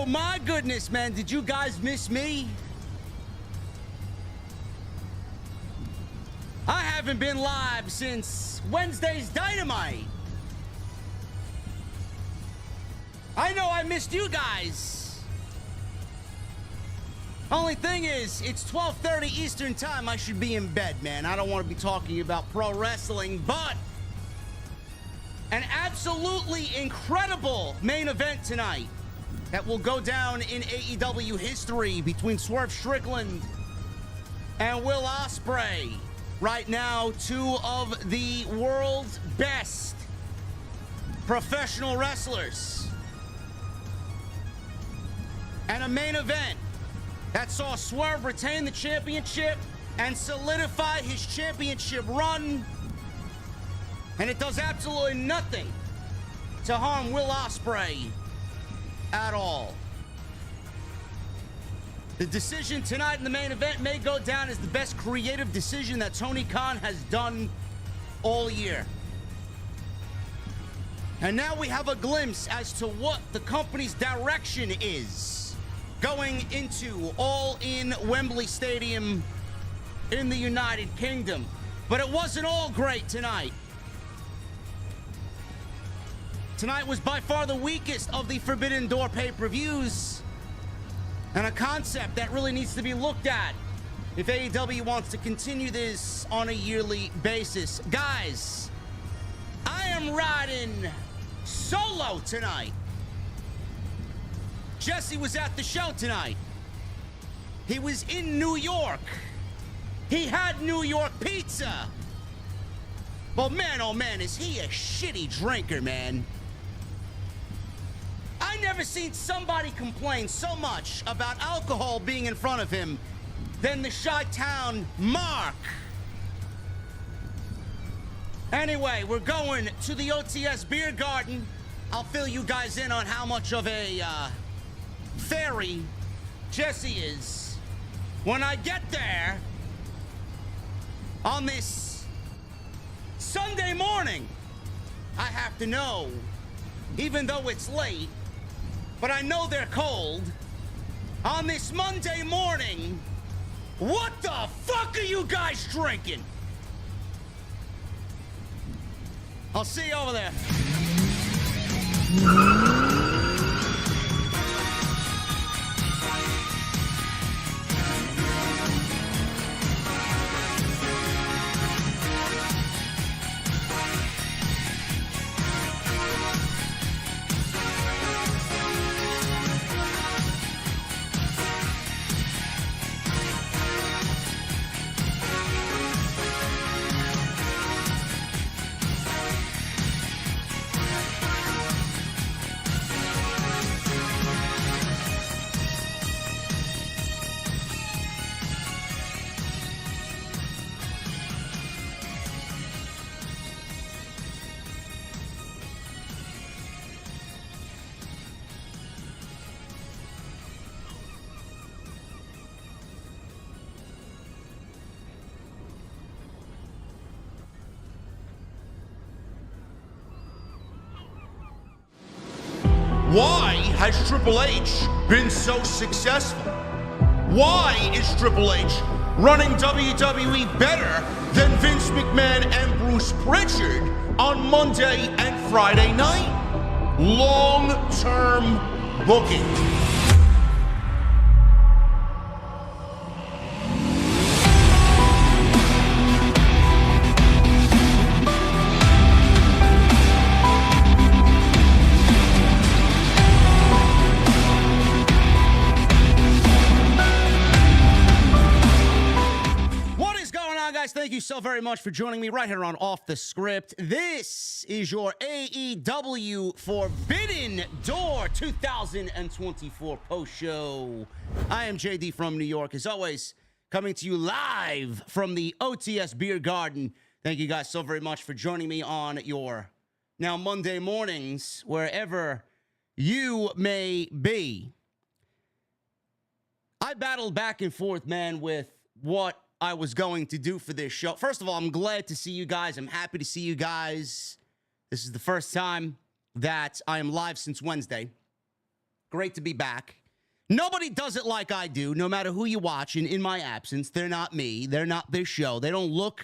Oh my goodness, man. Did you guys miss me? I haven't been live since Wednesday's Dynamite. I know I missed you guys. Only thing is, it's 12:30 Eastern time. I should be in bed, man. I don't want to be talking about pro wrestling, but an absolutely incredible main event tonight that will go down in AEW history between Swerve Strickland and Will Ospreay. Right now, two of the world's best professional wrestlers. And a main event that saw Swerve retain the championship and solidify his championship run. And it does absolutely nothing to harm Will Ospreay at all. The decision tonight in the main event may go down as the best creative decision that Tony Khan has done all year. And now we have a glimpse as to what the company's direction is going into All In Wembley Stadium in the United Kingdom. But it wasn't all great tonight. Tonight was by far the weakest of the Forbidden Door pay-per-views, and a concept that really needs to be looked at if AEW wants to continue this on a yearly basis. Guys, I am riding solo tonight. Jesse was at the show tonight. He was in New York. He had New York pizza. But man, oh man, is he a shitty drinker, man. I never seen somebody complain so much about alcohol being in front of him than the Chi-Town Mark. Anyway, we're going to the OTS Beer Garden. I'll fill you guys in on how much of a fairy Jesse is when I get there on this Sunday morning. I have to know, even though it's late, but I know they're cold. On this Monday morning, what the fuck are you guys drinking? I'll see you over there. Why has Triple H been so successful? Why is Triple H running WWE better than Vince McMahon and Bruce Pritchard on Monday and Friday night? Long-term booking. Thank you so very much for joining me right here on Off the Script. This is your AEW Forbidden Door 2024 post show. I am JD from New York, as always, coming to you live from the OTS Beer Garden. Thank you guys so very much for joining me on your now Monday mornings, wherever you may be. I battled back and forth, man, with what I was going to do for this show. First of all, I'm glad to see you guys. I'm happy to see you guys. This is the first time that I am live since Wednesday. Great to be back. Nobody does it like I do, no matter who you watch. And in my absence, they're not me. They're not this show. They don't look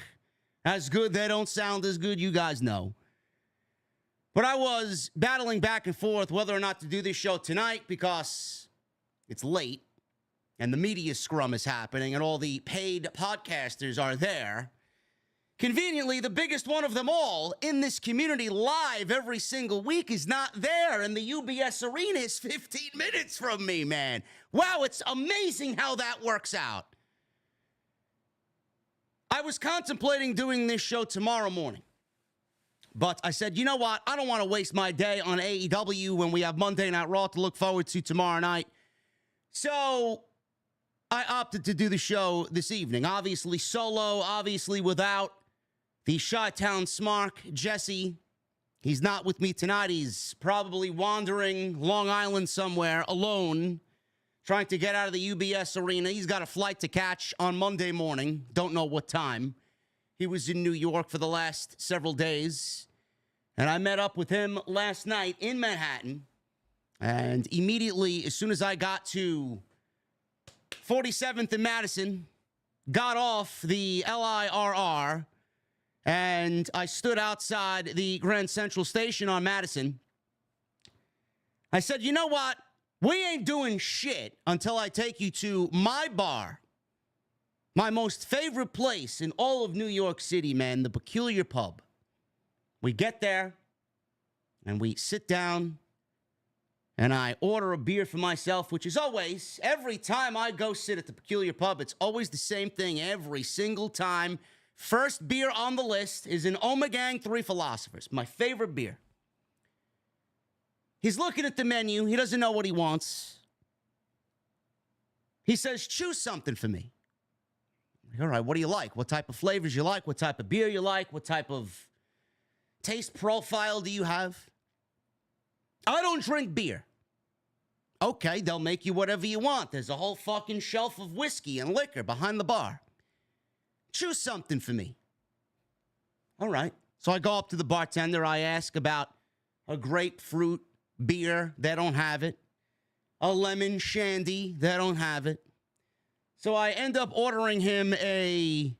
as good. They don't sound as good. You guys know. But I was battling back and forth whether or not to do this show tonight because it's late and the media scrum is happening and all the paid podcasters are there. Conveniently, the biggest one of them all in this community live every single week is not there, and the UBS Arena is 15 minutes from me, man. Wow, it's amazing how that works out. I was contemplating doing this show tomorrow morning, but I said, you know what? I don't want to waste my day on AEW when we have Monday Night Raw to look forward to tomorrow night. So I opted to do the show this evening. Obviously solo, obviously without the Chi-Town Smark, Jesse. He's not with me tonight. He's probably wandering Long Island somewhere alone, trying to get out of the UBS Arena. He's got a flight to catch on Monday morning. Don't know what time. He was in New York for the last several days. And I met up with him last night in Manhattan. And immediately, as soon as I got to 47th and Madison, got off the LIRR, and I stood outside the Grand Central Station on Madison. I said, you know what? We ain't doing shit until I take you to my bar. My most favorite place in all of New York City, man, the Peculiar Pub. We get there, and we sit down, and I order a beer for myself, which is always, every time I go sit at the Peculiar Pub, it's always the same thing every single time. First beer on the list is an Omegang 3 Philosophers, my favorite beer. He's looking at the menu. He doesn't know what he wants. He says, choose something for me. All right, what do you like? What type of flavors you like? What type of beer you like? What type of taste profile do you have? I don't drink beer. Okay, they'll make you whatever you want. There's a whole fucking shelf of whiskey and liquor behind the bar. Choose something for me. All right. So I go up to the bartender. I ask about a grapefruit beer. They don't have it. A lemon shandy. They don't have it. So I end up ordering him a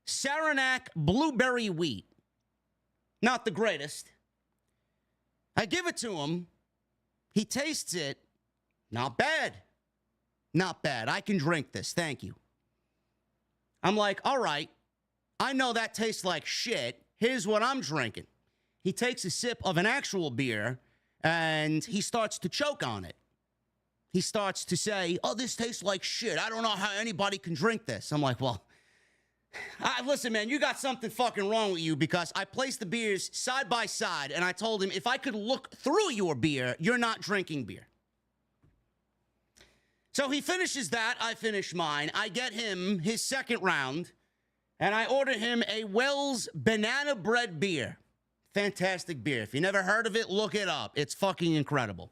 Saranac blueberry wheat. Not the greatest. I give it to him. He tastes it. Not bad. Not bad. I can drink this. Thank you. I'm like, all right, I know that tastes like shit. Here's what I'm drinking. He takes a sip of an actual beer, and he starts to choke on it. He starts to say, oh, this tastes like shit. I don't know how anybody can drink this. I'm like, well, listen, man, you got something fucking wrong with you, because I placed the beers side by side, and I told him, if I could look through your beer, you're not drinking beer. So he finishes that. I finish mine. I get him his second round, and I order him a Wells Banana Bread beer. Fantastic beer. If you never heard of it, look it up. It's fucking incredible.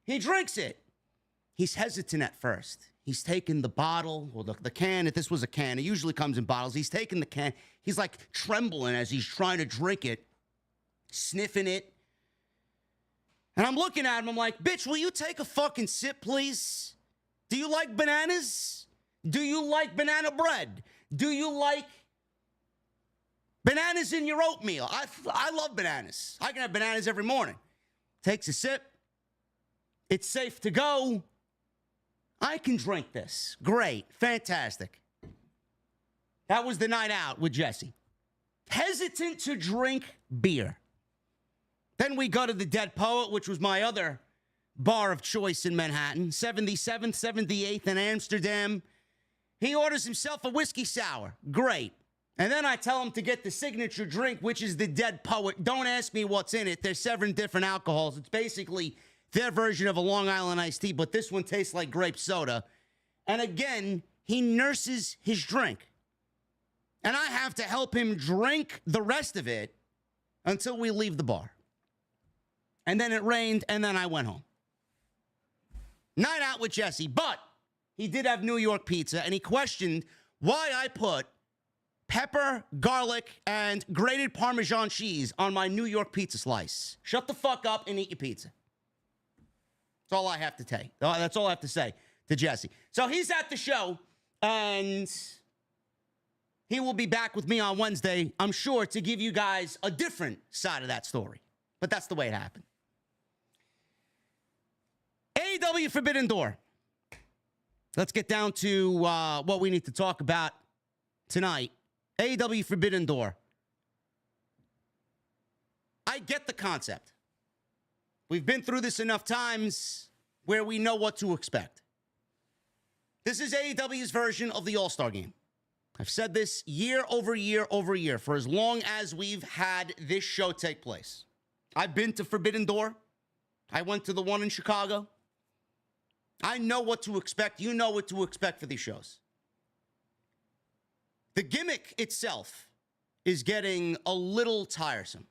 He drinks it. He's hesitant at first. He's taking the bottle, or the can. If this was a can, it usually comes in bottles. He's taking the can. He's like trembling as he's trying to drink it, sniffing it. And I'm looking at him. I'm like, bitch, will you take a fucking sip, please? Do you like bananas? Do you like banana bread? Do you like bananas in your oatmeal? I love bananas. I can have bananas every morning. Takes a sip. It's safe to go. I can drink this. Great. Fantastic. That was the night out with Jesse. Hesitant to drink beer. Then we go to the Dead Poet, which was my other bar of choice in Manhattan, 77th, 78th in Amsterdam. He orders himself a whiskey sour. Great. And then I tell him to get the signature drink, which is the Dead Poet. Don't ask me what's in it. There's 7 different alcohols. It's basically their version of a Long Island iced tea, but this one tastes like grape soda. And again, he nurses his drink. And I have to help him drink the rest of it until we leave the bar. And then it rained, and then I went home. Night out with Jesse, but he did have New York pizza, and he questioned why I put pepper, garlic, and grated Parmesan cheese on my New York pizza slice. Shut the fuck up and eat your pizza. That's all I have to say. That's all I have to say to Jesse. So he's at the show, and he will be back with me on Wednesday, I'm sure, to give you guys a different side of that story. But that's the way it happened. AEW Forbidden Door. Let's get down to what we need to talk about tonight. AEW Forbidden Door. I get the concept. We've been through this enough times where we know what to expect. This is AEW's version of the All-Star Game. I've said this year over year over year for as long as we've had this show take place. I've been to Forbidden Door. I went to the one in Chicago. I know what to expect. You know what to expect for these shows. The gimmick itself is getting a little tiresome.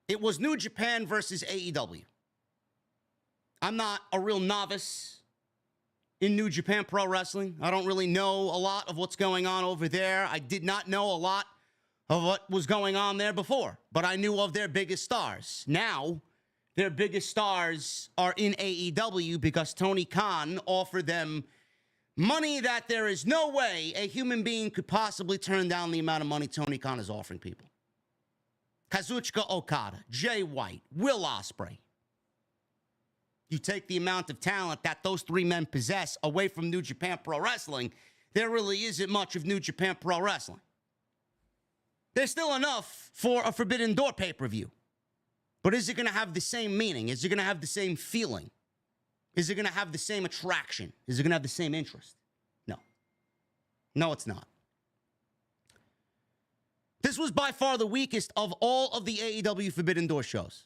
It was New Japan versus AEW. I'm not a real novice in New Japan Pro Wrestling. I don't really know a lot of what's going on over there. I did not know a lot of what was going on there before, but I knew of their biggest stars. Now, their biggest stars are in AEW because Tony Khan offered them money that there is no way a human being could possibly turn down the amount of money Tony Khan is offering people. Kazuchika Okada, Jay White, Will Ospreay. You take the amount of talent that those three men possess away from New Japan Pro Wrestling, there really isn't much of New Japan Pro Wrestling. There's still enough for a Forbidden Door pay-per-view. But is it going to have the same meaning? Is it going to have the same feeling? Is it going to have the same attraction? Is it going to have the same interest? No. No, it's not. This was by far the weakest of all of the AEW Forbidden Door shows.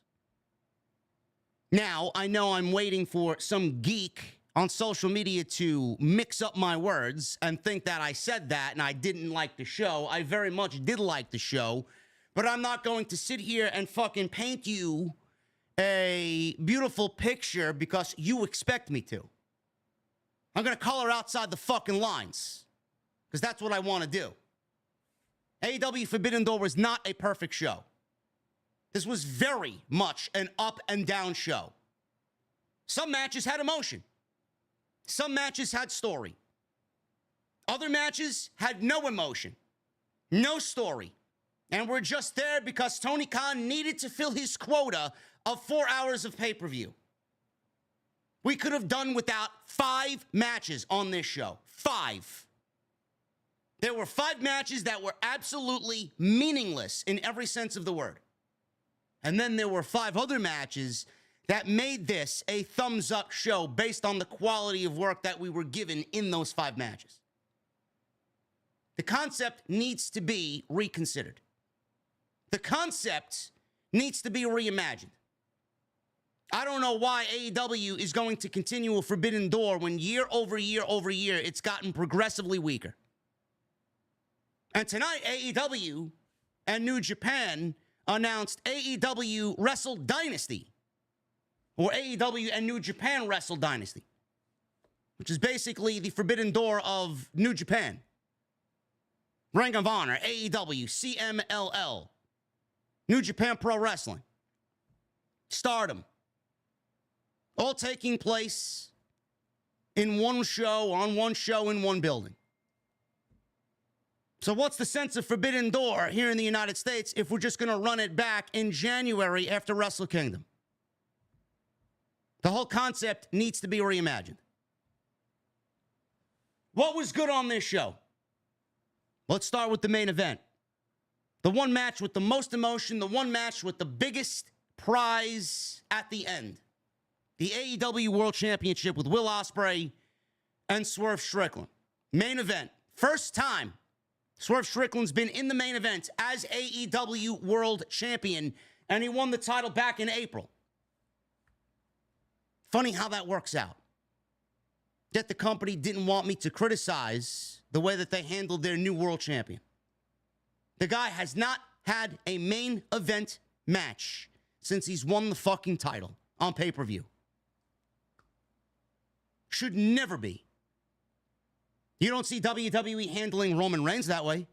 Now, I know I'm waiting for some geek on social media to mix up my words and think that I said that and I didn't like the show. I very much did like the show, but I'm not going to sit here and fucking paint you a beautiful picture because you expect me to. I'm going to color outside the fucking lines because that's what I want to do. AEW Forbidden Door was not a perfect show. This was very much an up and down show. Some matches had emotion. Some matches had story. Other matches had no emotion, no story. And we're just there because Tony Khan needed to fill his quota of 4 hours of pay-per-view. We could have done without 5 matches on this show. 5. There were 5 matches that were absolutely meaningless in every sense of the word. And then there were 5 other matches that made this a thumbs-up show based on the quality of work that we were given in those 5 matches. The concept needs to be reconsidered. The concept needs to be reimagined. I don't know why AEW is going to continue a Forbidden Door when year over year over year it's gotten progressively weaker. And tonight, AEW and New Japan announced AEW Wrestle Dynasty, or AEW and New Japan Wrestle Dynasty, which is basically the Forbidden Door of New Japan. Ring of Honor, AEW, CMLL, New Japan Pro Wrestling, Stardom, all taking place in one show, on one show, in one building. So what's the sense of Forbidden Door here in the United States if we're just going to run it back in January after Wrestle Kingdom? The whole concept needs to be reimagined. What was good on this show? Let's start with the main event. The one match with the most emotion, the one match with the biggest prize at the end. The AEW World Championship with Will Ospreay and Swerve Strickland. Main event. First time Swerve Strickland's been in the main event as AEW World Champion, and he won the title back in April. Funny how that works out. Yet the company didn't want me to criticize the way that they handled their new world champion. The guy has not had a main event match since he's won the fucking title on pay-per-view. Should never be. You don't see WWE handling Roman Reigns that way.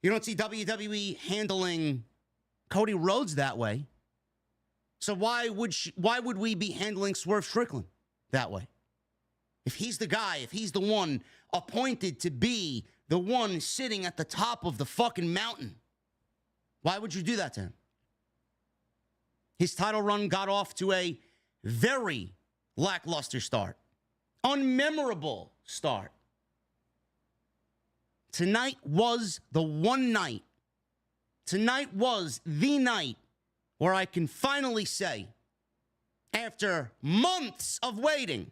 You don't see WWE handling Cody Rhodes that way. So why would we be handling Swerve Strickland that way? If he's the guy, if he's the one appointed to be the one sitting at the top of the fucking mountain, why would you do that to him? His title run got off to a very lackluster start. Unmemorable start. Tonight was the one night. Tonight was the night where I can finally say, after months of waiting,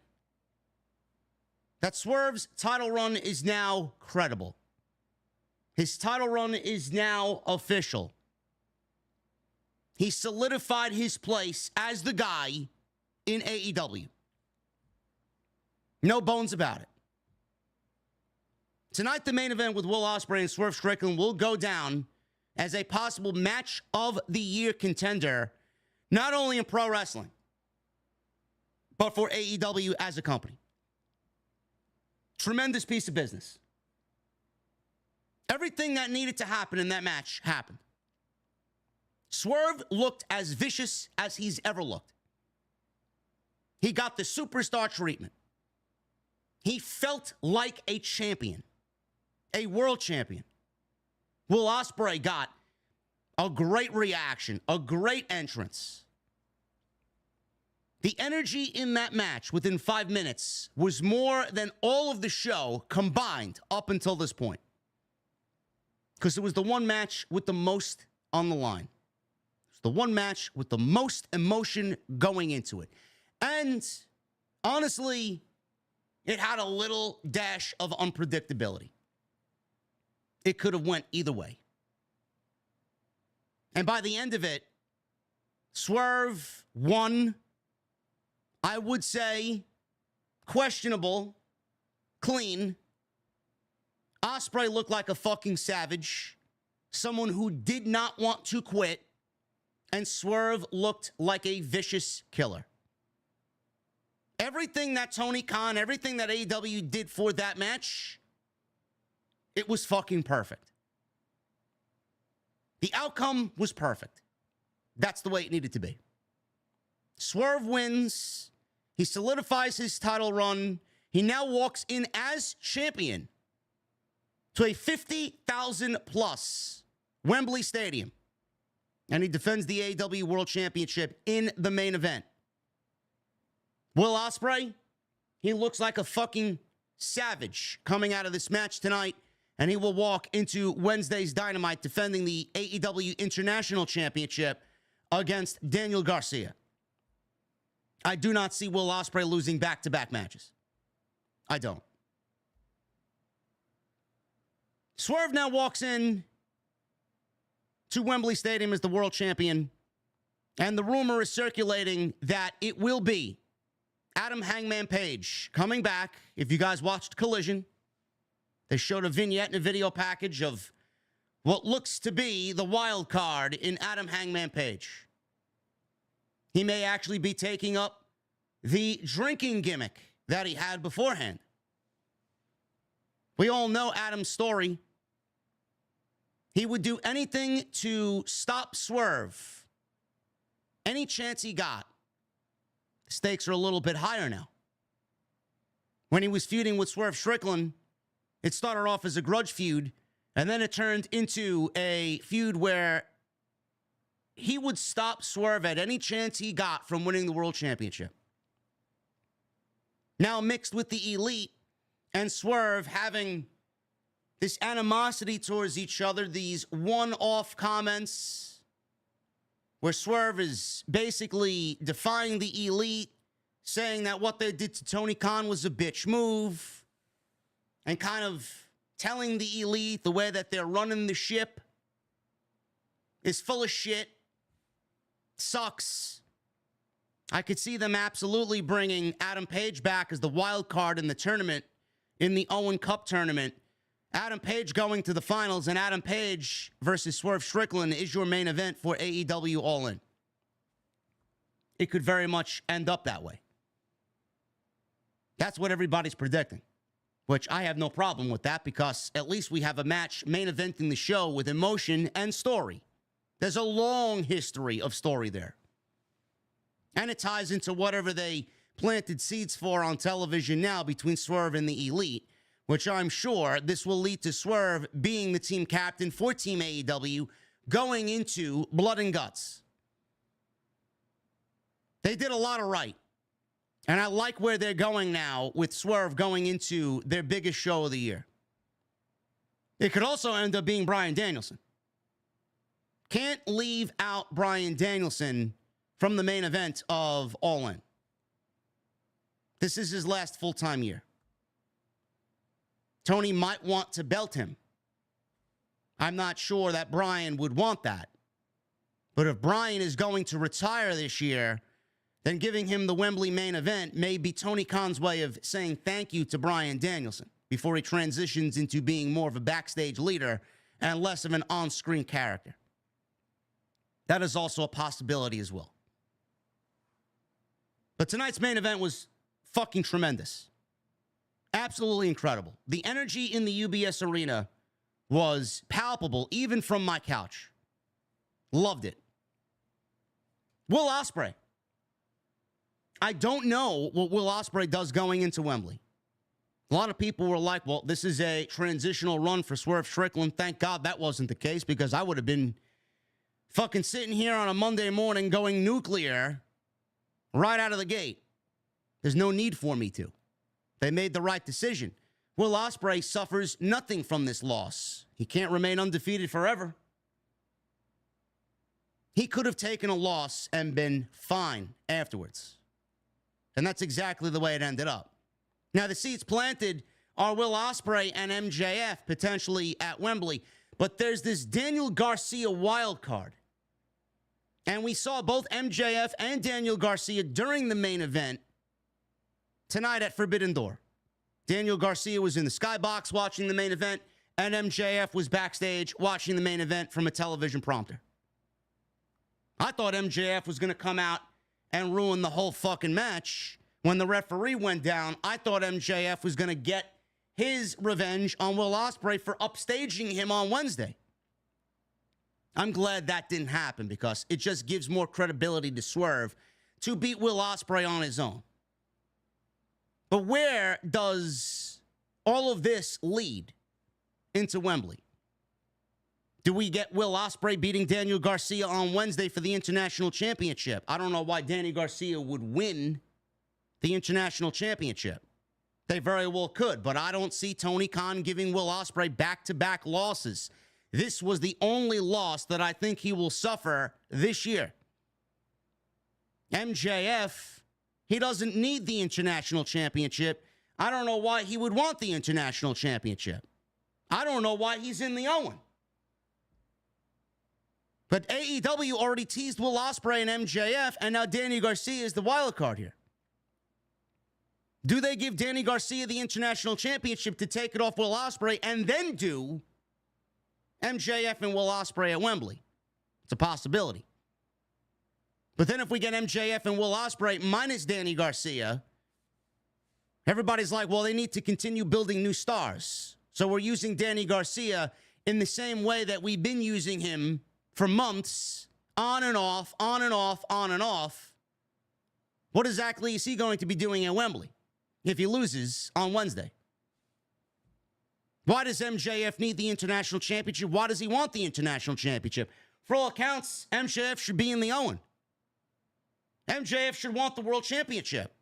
that Swerve's title run is now credible. His title run is now official. He solidified his place as the guy in AEW. No bones about it. Tonight, the main event with Will Ospreay and Swerve Strickland will go down as a possible match of the year contender, not only in pro wrestling, but for AEW as a company. Tremendous piece of business. Everything that needed to happen in that match happened. Swerve looked as vicious as he's ever looked. He got the superstar treatment. He felt like a champion, a world champion. Will Ospreay got a great reaction, a great entrance. The energy in that match within 5 minutes was more than all of the show combined up until this point. Because it was the one match with the most on the line. It was the one match with the most emotion going into it. And honestly, it had a little dash of unpredictability. It could have went either way. And by the end of it, Swerve won. I would say questionable, clean. Ospreay looked like a fucking savage, someone who did not want to quit, and Swerve looked like a vicious killer. Everything that Tony Khan, everything that AEW did for that match, it was fucking perfect. The outcome was perfect. That's the way it needed to be. Swerve wins. He solidifies his title run. He now walks in as champion to a 50,000 plus Wembley Stadium. And he defends the AEW World Championship in the main event. Will Ospreay, he looks like a fucking savage coming out of this match tonight. And he will walk into Wednesday's Dynamite defending the AEW International Championship against Daniel Garcia. I do not see Will Ospreay losing back-to-back matches. I don't. Swerve now walks in to Wembley Stadium as the world champion. And the rumor is circulating that it will be Adam Hangman Page coming back. If you guys watched Collision, they showed a vignette and a video package of what looks to be the wild card in Adam Hangman Page. He may actually be taking up the drinking gimmick that he had beforehand. We all know Adam's story. He would do anything to stop Swerve. Any chance he got. The stakes are a little bit higher now. When he was feuding with Swerve Strickland, it started off as a grudge feud, and then it turned into a feud where he would stop Swerve at any chance he got from winning the World Championship. Now mixed with the Elite and Swerve having this animosity towards each other, these one-off comments where Swerve is basically defying the Elite, saying that what they did to Tony Khan was a bitch move, and kind of telling the Elite the way that they're running the ship is full of shit, sucks. I could see them absolutely bringing Adam Page back as the wild card in the tournament, in the Owen Cup tournament. Adam Page going to the finals, and Adam Page versus Swerve Strickland is your main event for AEW All In. It could very much end up that way. That's what everybody's predicting, which I have no problem with that, because at least we have a match main eventing the show with emotion and story. There's a long history of story there. And it ties into whatever they planted seeds for on television now between Swerve and the Elite, which I'm sure this will lead to Swerve being the team captain for Team AEW going into Blood and Guts. They did a lot of right. And I like where they're going now with Swerve going into their biggest show of the year. It could also end up being Bryan Danielson. Can't leave out Bryan Danielson from the main event of All In. This is his last full-time year. Toni might want to belt him. I'm not sure that Bryan would want that. But if Bryan is going to retire this year, then giving him the Wembley main event may be Tony Khan's way of saying thank you to Bryan Danielson before he transitions into being more of a backstage leader and less of an on-screen character. That is also a possibility as well. But tonight's main event was fucking tremendous. Absolutely incredible. The energy in the UBS arena was palpable, even from my couch. Loved it. Will Ospreay. I don't know what Will Ospreay does going into Wembley. A lot of people were like, well, this is a transitional run for Swerve Strickland. Thank God that wasn't the case, because I would have been fucking sitting here on a Monday morning going nuclear right out of the gate. There's no need for me to. They made the right decision. Will Ospreay suffers nothing from this loss. He can't remain undefeated forever. He could have taken a loss and been fine afterwards. And that's exactly the way it ended up. Now, the seeds planted are Will Ospreay and MJF potentially at Wembley. But there's this Daniel Garcia wild card. And we saw both MJF and Daniel Garcia during the main event tonight at Forbidden Door. Daniel Garcia was in the skybox watching the main event, and MJF was backstage watching the main event from a television prompter. I thought MJF was going to come out and ruin the whole fucking match. When the referee went down, I thought MJF was going to get his revenge on Will Ospreay for upstaging him on Wednesday. I'm glad that didn't happen, because it just gives more credibility to Swerve to beat Will Ospreay on his own. But where does all of this lead into Wembley? Do we get Will Ospreay beating Daniel Garcia on Wednesday for the International Championship? I don't know why Danny Garcia would win the International Championship. They very well could, but I don't see Tony Khan giving Will Ospreay back-to-back losses. This was the only loss that I think he will suffer this year. MJF, he doesn't need the International Championship. I don't know why he would want the International Championship. I don't know why he's in the Owen. But AEW already teased Will Ospreay and MJF, and now Danny Garcia is the wild card here. Do they give Danny Garcia the International Championship to take it off Will Ospreay and then do MJF and Will Ospreay at Wembley? It's a possibility. But then if we get MJF and Will Ospreay minus Danny Garcia, everybody's like, well, they need to continue building new stars. So we're using Danny Garcia in the same way that we've been using him for months, on and off, on and off, on and off. What exactly is he going to be doing at Wembley if he loses on Wednesday? Why does MJF need the International Championship? Why does he want the International Championship? For all accounts, MJF should be in the Owen. MJF should want the World Championship.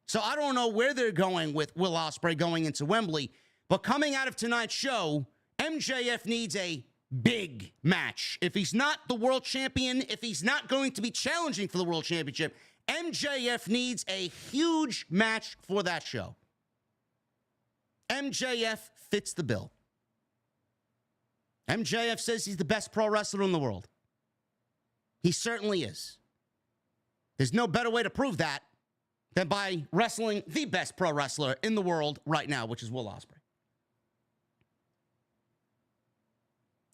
So I don't know where they're going with Will Ospreay going into Wembley, but coming out of tonight's show, MJF needs a big match. If he's not the world champion, if he's not going to be challenging for the World Championship, MJF needs a huge match for that show. MJF fits the bill. MJF says he's the best pro wrestler in the world. He certainly is. There's no better way to prove that than by wrestling the best pro wrestler in the world right now, which is Will Ospreay.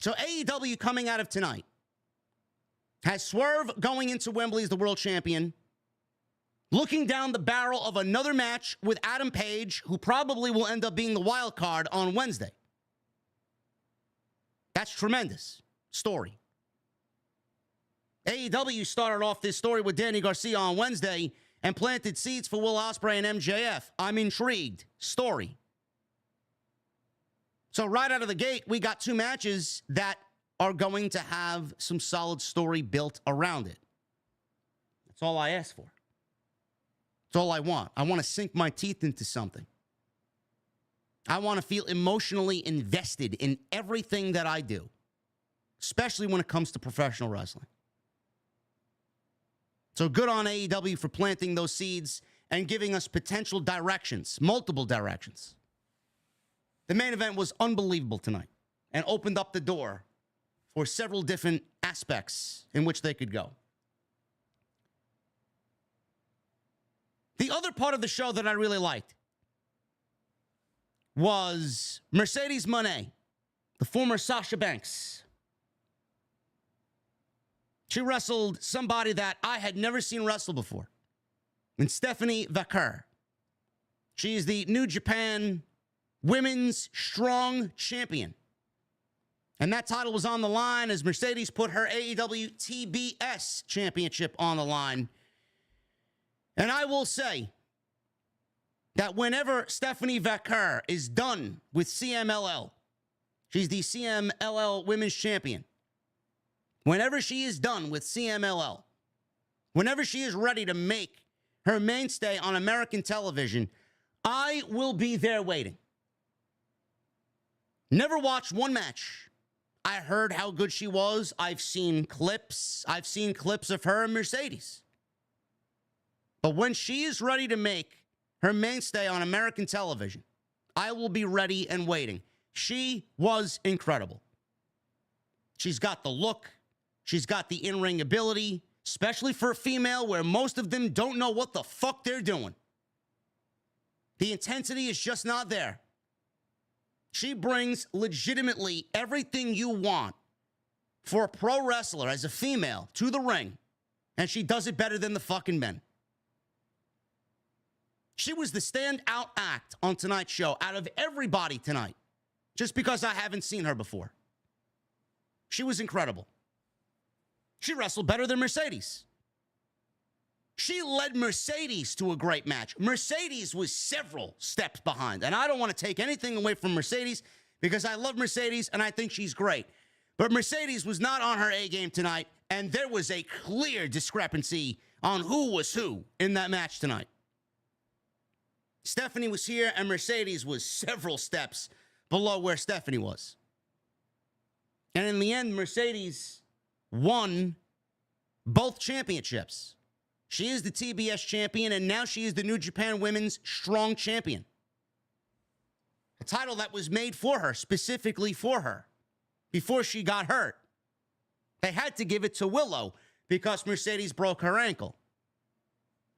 So AEW coming out of tonight has Swerve going into Wembley as the world champion, looking down the barrel of another match with Adam Page, who probably will end up being the wild card on Wednesday. That's tremendous story. AEW started off this story with Danny Garcia on Wednesday and planted seeds for Will Ospreay and MJF. I'm intrigued. Story. So right out of the gate, we got two matches that are going to have some solid story built around it. That's all I ask for. That's all I want. I want to sink my teeth into something. I want to feel emotionally invested in everything that I do, especially when it comes to professional wrestling. So good on AEW for planting those seeds and giving us potential directions, multiple directions. The main event was unbelievable tonight and opened up the door for several different aspects in which they could go. The other part of the show that I really liked was Mercedes Moné, the former Sasha Banks. She wrestled somebody that I had never seen wrestle before, and Stephanie Vaquer. She is the New Japan Women's Strong Champion. And that title was on the line as Mercedes put her AEW TBS Championship on the line. And I will say that whenever Stephanie Vaquer is done with CMLL, she's the CMLL Women's Champion. Whenever she is done with CMLL, whenever she is ready to make her mainstay on American television, I will be there waiting. Never watched one match. I heard how good she was. I've seen clips. I've seen clips of her and Mercedes. But when she is ready to make her mainstay on American television, I will be ready and waiting. She was incredible. She's got the look. She's got the in-ring ability, especially for a female where most of them don't know what the fuck they're doing. The intensity is just not there. She brings legitimately everything you want for a pro wrestler as a female to the ring, and she does it better than the fucking men. She was the standout act on tonight's show out of everybody tonight, just because I haven't seen her before. She was incredible. She wrestled better than Mercedes. She led Mercedes to a great match. Mercedes was several steps behind. And I don't want to take anything away from Mercedes because I love Mercedes and I think she's great. But Mercedes was not on her A game tonight, and there was a clear discrepancy on who was who in that match tonight. Stephanie was here, and Mercedes was several steps below where Stephanie was. And in the end, Mercedes won both championships. She is the TBS champion, and now she is the New Japan Women's Strong Champion. A title that was made for her, specifically for her, before she got hurt. They had to give it to Willow because Mercedes broke her ankle.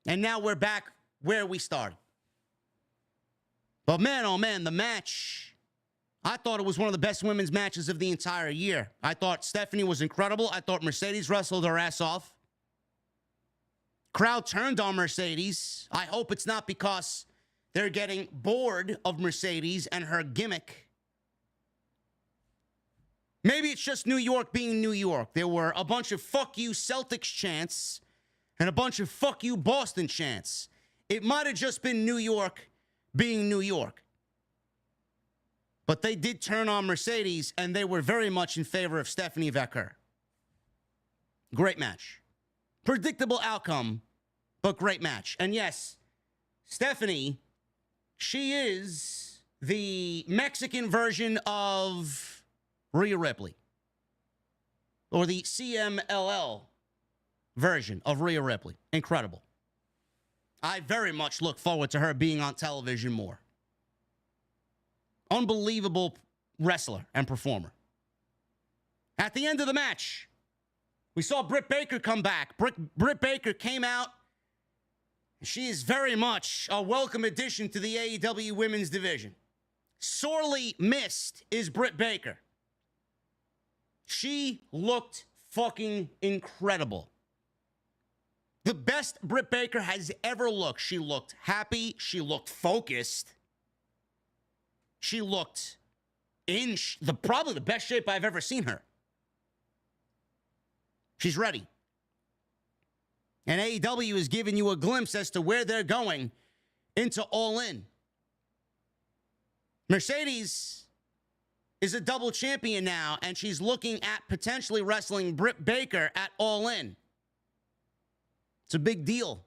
And now we're back where we started. But man, oh man, the match, I thought it was one of the best women's matches of the entire year. I thought Stephanie was incredible. I thought Mercedes wrestled her ass off. Crowd turned on Mercedes. I hope it's not because they're getting bored of Mercedes and her gimmick. Maybe it's just New York being New York. There were a bunch of fuck you Celtics chants and a bunch of fuck you Boston chants. It might have just been New York being New York. But they did turn on Mercedes, and they were very much in favor of Stephanie Vaquer. Great match. Predictable outcome, but great match. And yes, Stephanie, she is the Mexican version of Rhea Ripley. Or the CMLL version of Rhea Ripley. Incredible. I very much look forward to her being on television more. Unbelievable wrestler and performer. At the end of the match, we saw Britt Baker come back. Britt Baker came out. She is very much a welcome addition to the AEW women's division. Sorely missed is Britt Baker. She looked fucking incredible. The best Britt Baker has ever looked. She looked happy. She looked focused. She looked in probably the best shape I've ever seen her. She's ready. And AEW is giving you a glimpse as to where they're going into All In. Mercedes is a double champion now, and she's looking at potentially wrestling Britt Baker at All In. It's a big deal.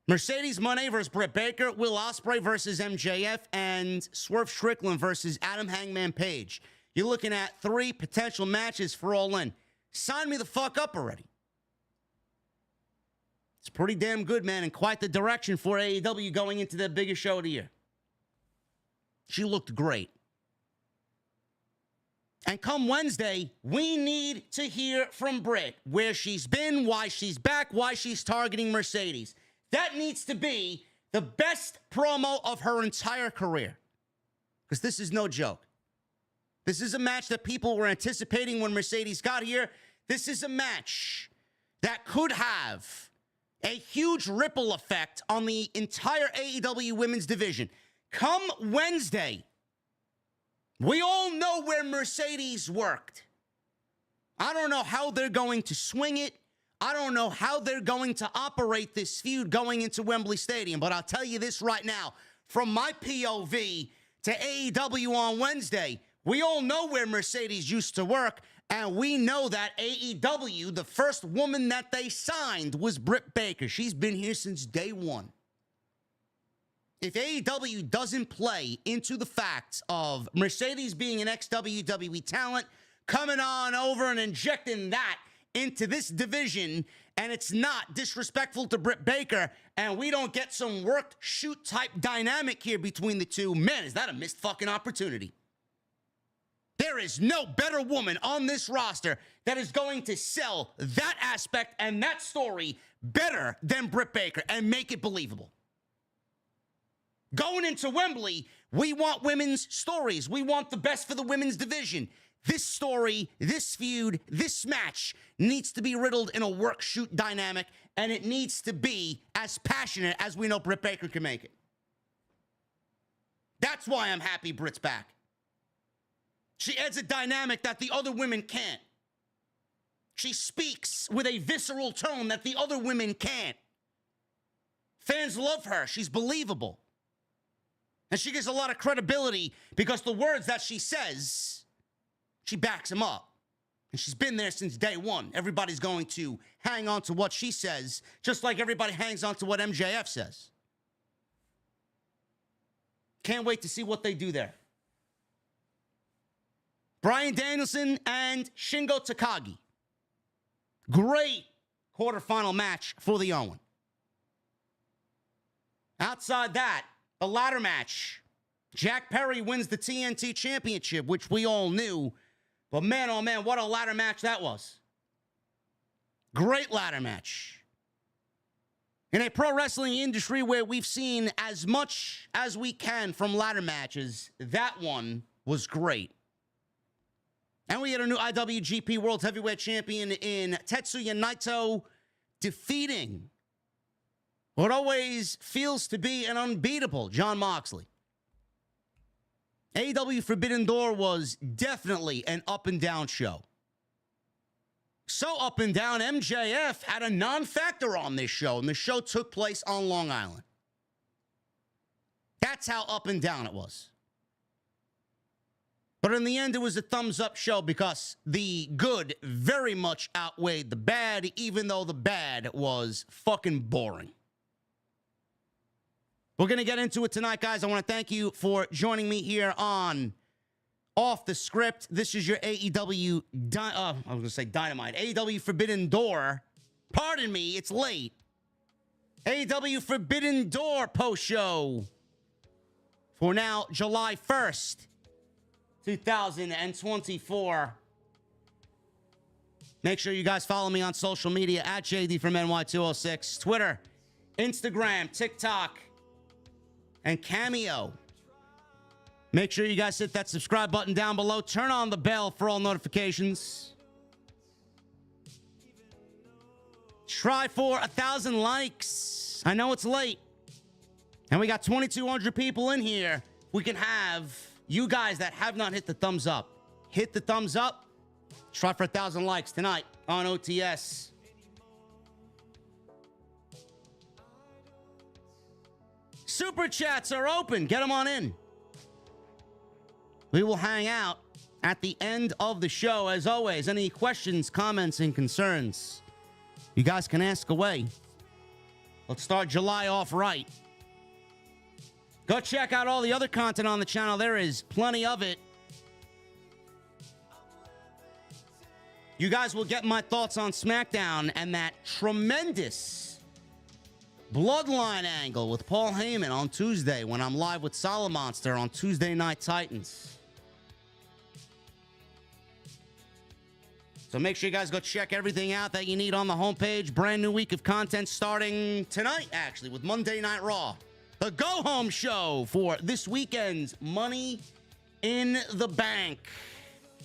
Mercedes Moné versus Britt Baker, Will Ospreay versus MJF, and Swerve Strickland versus Adam Hangman Page. You're looking at 3 potential matches for All In. Sign me the fuck up already. It's pretty damn good, man, and quite the direction for AEW going into the biggest show of the year. She looked great. And come Wednesday, we need to hear from Britt where she's been, why she's back, why she's targeting Mercedes. That needs to be the best promo of her entire career. Because this is no joke. This is a match that people were anticipating when Mercedes got here. This is a match that could have a huge ripple effect on the entire AEW women's division. Come Wednesday, we all know where Mercedes worked. I don't know how they're going to swing it. I don't know how they're going to operate this feud going into Wembley Stadium, but I'll tell you this right now. From my POV to AEW on Wednesday, we all know where Mercedes used to work, and we know that AEW, the first woman that they signed was Britt Baker. She's been here since day one. If AEW doesn't play into the facts of Mercedes being an ex-WWE talent, coming on over and injecting that into this division, and it's not disrespectful to Britt Baker, and we don't get some worked shoot type dynamic here between the two, man, is that a missed fucking opportunity. There is no better woman on this roster that is going to sell that aspect and that story better than Britt Baker and make it believable. Going into Wembley, we want women's stories. We want the best for the women's division. This story, this feud, this match needs to be riddled in a work-shoot dynamic, and it needs to be as passionate as we know Britt Baker can make it. That's why I'm happy Britt's back. She adds a dynamic that the other women can't. She speaks with a visceral tone that the other women can't. Fans love her. She's believable. And she gets a lot of credibility because the words that she says, she backs them up. And she's been there since day one. Everybody's going to hang on to what she says, just like everybody hangs on to what MJF says. Can't wait to see what they do there. Bryan Danielson and Shingo Takagi. Great quarterfinal match for the Owen. Outside that, the ladder match. Jack Perry wins the TNT Championship, which we all knew. But man, oh man, what a ladder match that was. Great ladder match. In a pro wrestling industry where we've seen as much as we can from ladder matches, that one was great. And we had a new IWGP World Heavyweight Champion in Tetsuya Naito defeating what always feels to be an unbeatable Jon Moxley. AEW Forbidden Door was definitely an up and down show. So up and down, MJF had a non-factor on this show, and the show took place on Long Island. That's how up and down it was. But in the end, it was a thumbs-up show because the good very much outweighed the bad, even though the bad was fucking boring. We're going to get into it tonight, guys. I want to thank you for joining me here on Off the Script. This is your AEW, Dynamite. AEW Forbidden Door. Pardon me, it's late. AEW Forbidden Door post-show for now, July 1st. 2024. Make sure you guys follow me on social media at JD from NY206, Twitter, Instagram, TikTok, and Cameo. Make sure you guys hit that subscribe button down below. Turn on the bell for all notifications. Try for 1,000 likes. I know it's late. And we got 2,200 people in here. We can have you guys that have not hit the thumbs up. Hit the thumbs up. Try for 1,000 likes tonight on OTS. Super chats are open. Get them on in. We will hang out at the end of the show. As always, any questions, comments, and concerns, you guys can ask away. Let's start July off right. Go check out all the other content on the channel. There is plenty of it. You guys will get my thoughts on SmackDown and that tremendous Bloodline angle with Paul Heyman on Tuesday when I'm live with Solomonster on Tuesday Night Titans. So make sure you guys go check everything out that you need on the homepage. Brand new week of content starting tonight, actually, with Monday Night Raw. The go-home show for this weekend's Money in the Bank.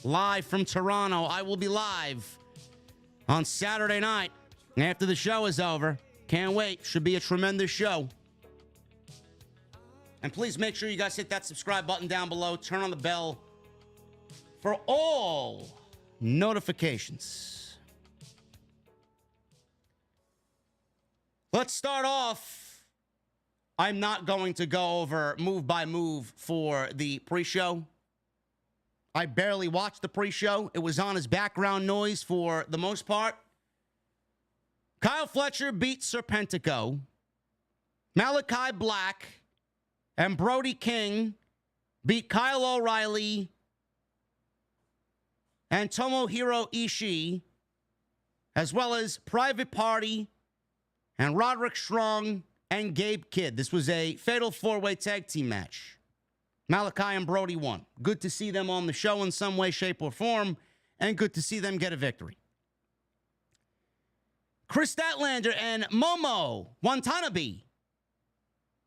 Live from Toronto. I will be live on Saturday night after the show is over. Can't wait. Should be a tremendous show. And please make sure you guys hit that subscribe button down below. Turn on the bell for all notifications. Let's start off. I'm not going to go over move by move for the pre-show. I barely watched the pre-show. It was on as background noise for the most part. Kyle Fletcher beat Serpentico. Malachi Black and Brody King beat Kyle O'Reilly and Tomohiro Ishii, as well as Private Party and Roderick Strong and Gabe Kidd. This was a fatal four-way tag team match. Malachi and Brody won. Good to see them on the show in some way, shape, or form, and good to see them get a victory. Chris Statlander and Momo Watanabe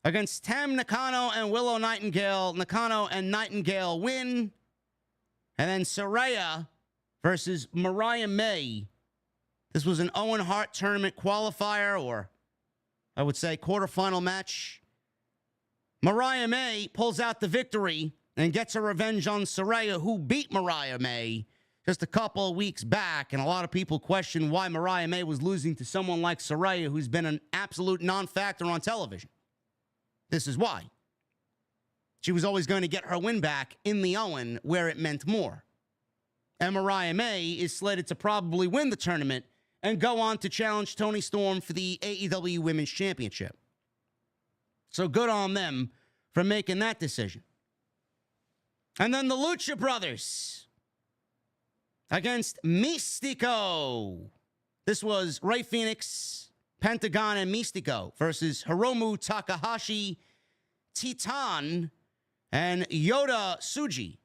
against Tam Nakano and Willow Nightingale. Nakano and Nightingale win. And then Saraya versus Mariah May. This was an Owen Hart tournament qualifier, or I would say quarterfinal match. Mariah May pulls out the victory and gets her revenge on Saraya, who beat Mariah May just a couple of weeks back. And a lot of people question why Mariah May was losing to someone like Saraya, who's been an absolute non-factor on television. This is why. She was always going to get her win back in the Owen, where it meant more. And Mariah May is slated to probably win the tournament and go on to challenge Toni Storm for the AEW Women's Championship. So good on them for making that decision. And then the Lucha Brothers against Mystico. This was Rey Fenix, Pentagon, and Mystico versus Hiromu Takahashi, Titan, and Yota Tsuji.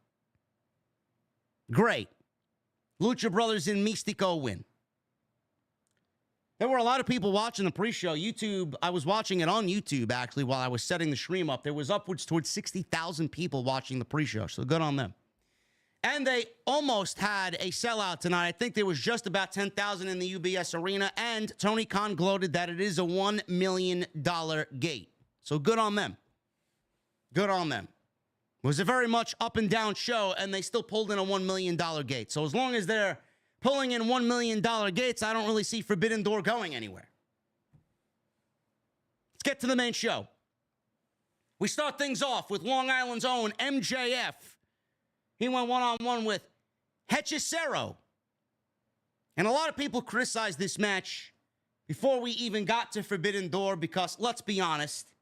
Great. Lucha Brothers and Mystico win. There were a lot of people watching the pre-show. YouTube, I was watching it on YouTube, actually, while I was setting the stream up. There was upwards towards 60,000 people watching the pre-show, so good on them. And they almost had a sellout tonight. I think there was just about 10,000 in the UBS Arena, and Tony Khan gloated that it is a $1 million gate. So good on them. Good on them. It was a very much up and down show, and they still pulled in a $1 million gate. So as long as they're pulling in $1 million gates, I don't really see Forbidden Door going anywhere. Let's get to the main show. We start things off with Long Island's own MJF. He went one-on-one with Hechicero. And a lot of people criticized this match before we even got to Forbidden Door because, let's be honest,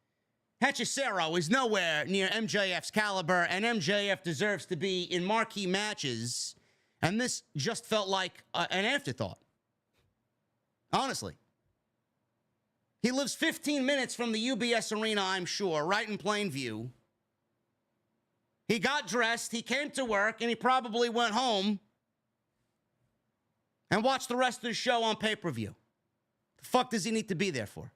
Hechicero is nowhere near MJF's caliber, and MJF deserves to be in marquee matches. And this just felt like an afterthought. Honestly. He lives 15 minutes from the UBS Arena, I'm sure, right in plain view. He got dressed, he came to work, and he probably went home and watched the rest of the show on pay-per-view. The fuck does he need to be there for?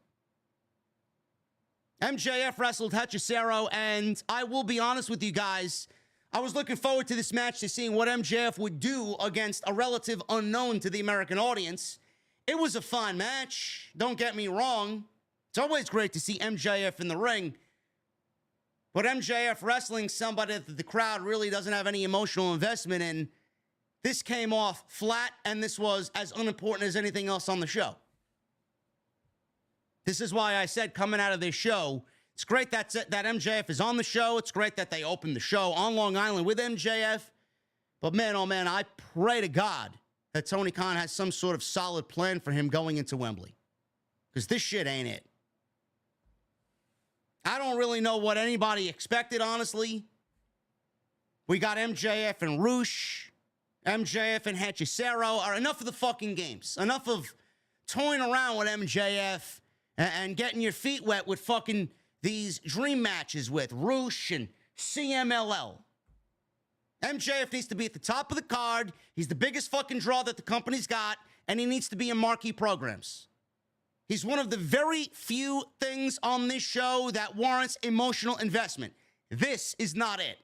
MJF wrestled Hechicero, and I will be honest with you guys, I was looking forward to this match, to seeing what MJF would do against a relative unknown to the American audience. It was a fun match. Don't get me wrong. It's always great to see MJF in the ring. But MJF wrestling somebody that the crowd really doesn't have any emotional investment in, this came off flat, and this was as unimportant as anything else on the show. This is why I said coming out of this show, It's great that MJF is on the show. It's great that they opened the show on Long Island with MJF. But man, oh man, I pray to God that Tony Khan has some sort of solid plan for him going into Wembley. Because this shit ain't it. I don't really know what anybody expected, honestly. We got MJF and Roosh, MJF and Hechicero. Enough of the fucking games. Enough of toying around with MJF and getting your feet wet with fucking these dream matches with Roosh and CMLL. MJF needs to be at the top of the card. He's the biggest fucking draw that the company's got, and he needs to be in marquee programs. He's one of the very few things on this show that warrants emotional investment. This is not it.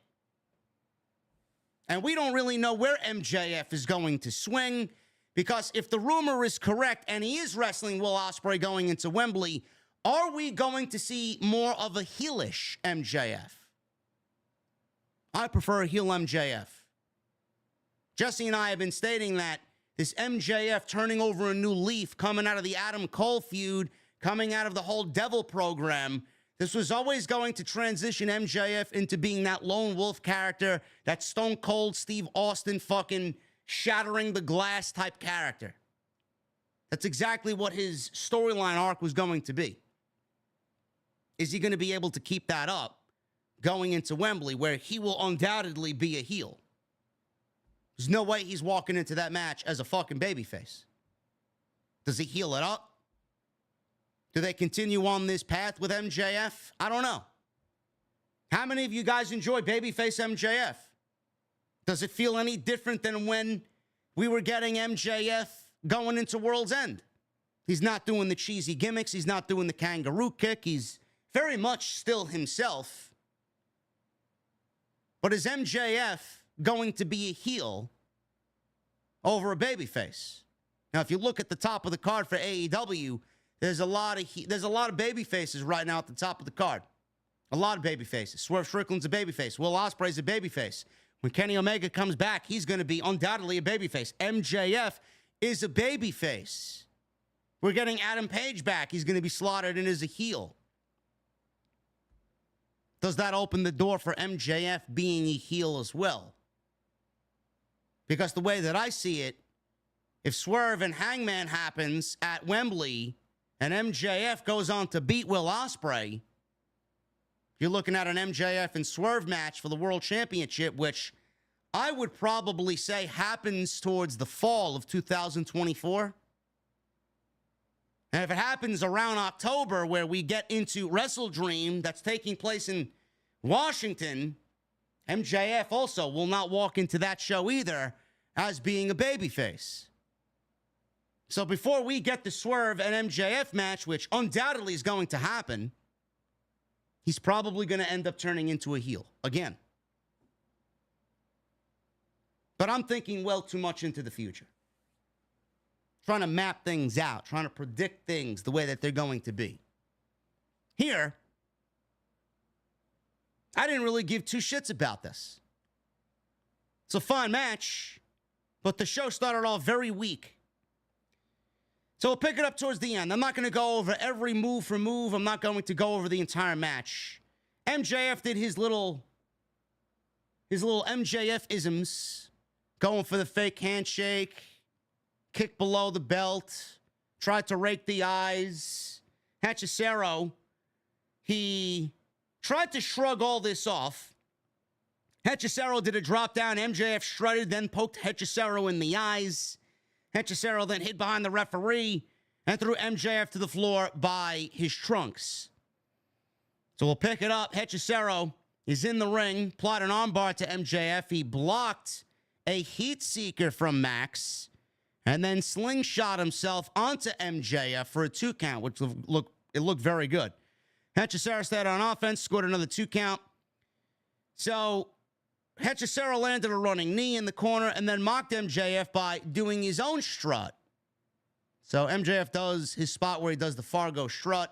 And we don't really know where MJF is going to swing, because if the rumor is correct and he is wrestling Will Ospreay going into Wembley, are we going to see more of a heelish MJF? I prefer a heel MJF. Jesse and I have been stating that this MJF turning over a new leaf, coming out of the Adam Cole feud, coming out of the whole Devil program, this was always going to transition MJF into being that lone wolf character, that Stone Cold Steve Austin fucking shattering the glass type character. That's exactly what his storyline arc was going to be. Is he going to be able to keep that up going into Wembley, where he will undoubtedly be a heel? There's no way he's walking into that match as a fucking babyface. Does he heel it up? Do they continue on this path with MJF? I don't know. How many of you guys enjoy babyface MJF? Does it feel any different than when we were getting MJF going into World's End? He's not doing the cheesy gimmicks. He's not doing the kangaroo kick. He's very much still himself. But is MJF going to be a heel over a babyface? Now, if you look at the top of the card for AEW, there's a lot of babyfaces right now at the top of the card. A lot of babyfaces. Swerve Strickland's a babyface. Will Ospreay's a babyface. When Kenny Omega comes back, he's going to be undoubtedly a babyface. MJF is a babyface. We're getting Adam Page back. He's going to be slotted in as a heel. Does that open the door for MJF being a heel as well? Because the way that I see it, if Swerve and Hangman happens at Wembley and MJF goes on to beat Will Ospreay, you're looking at an MJF and Swerve match for the World Championship, which I would probably say happens towards the fall of 2024. And if it happens around October, where we get into Wrestle Dream that's taking place in Washington, MJF also will not walk into that show either as being a babyface. So before we get the Swerve and MJF match, which undoubtedly is going to happen, he's probably going to end up turning into a heel again. But I'm thinking well too much into the future. Trying to map things out, trying to predict things the way that they're going to be. Here, I didn't really give two shits about this. It's a fine match, but the show started off very weak. So we'll pick it up towards the end. I'm not going to go over every move for move. I'm not going to go over the entire match. MJF did his little MJF-isms, going for the fake handshake, kick below the belt, tried to rake the eyes. Hechicero, he tried to shrug all this off. Hechicero did a drop down. MJF shredded, then poked Hechicero in the eyes. Hechicero then hid behind the referee and threw MJF to the floor by his trunks. So we'll pick it up. Hechicero is in the ring, plot an armbar to MJF. He blocked a heat seeker from Max and then slingshot himself onto MJF for a 2 count, which looked very good. Hechicero stayed on offense, scored another 2 count. So Hechicero landed a running knee in the corner and then mocked MJF by doing his own strut. So MJF does his spot where he does the Fargo strut.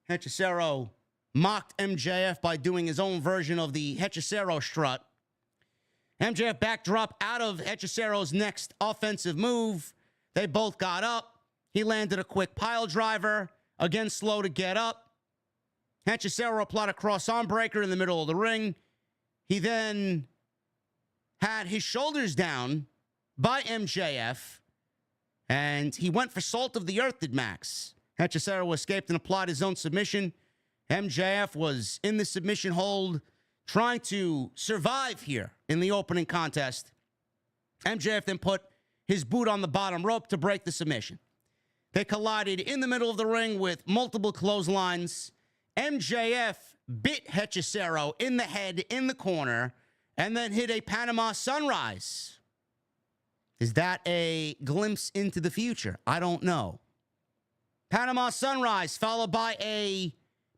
Hechicero mocked MJF by doing his own version of the Hechicero strut. MJF backdrop out of Hechicero's next offensive move. They both got up. He landed a quick pile driver. Again, slow to get up. Hechicero applied a cross-arm breaker in the middle of the ring. He then had his shoulders down by MJF, and he went for salt of the earth, did Max. Hechicero escaped and applied his own submission. MJF was in the submission hold, trying to survive here in the opening contest. MJF then put his boot on the bottom rope to break the submission. They collided in the middle of the ring with multiple clotheslines. MJF bit Hechicero in the head in the corner and then hit a Panama Sunrise. Is that a glimpse into the future? I don't know. Panama Sunrise followed by a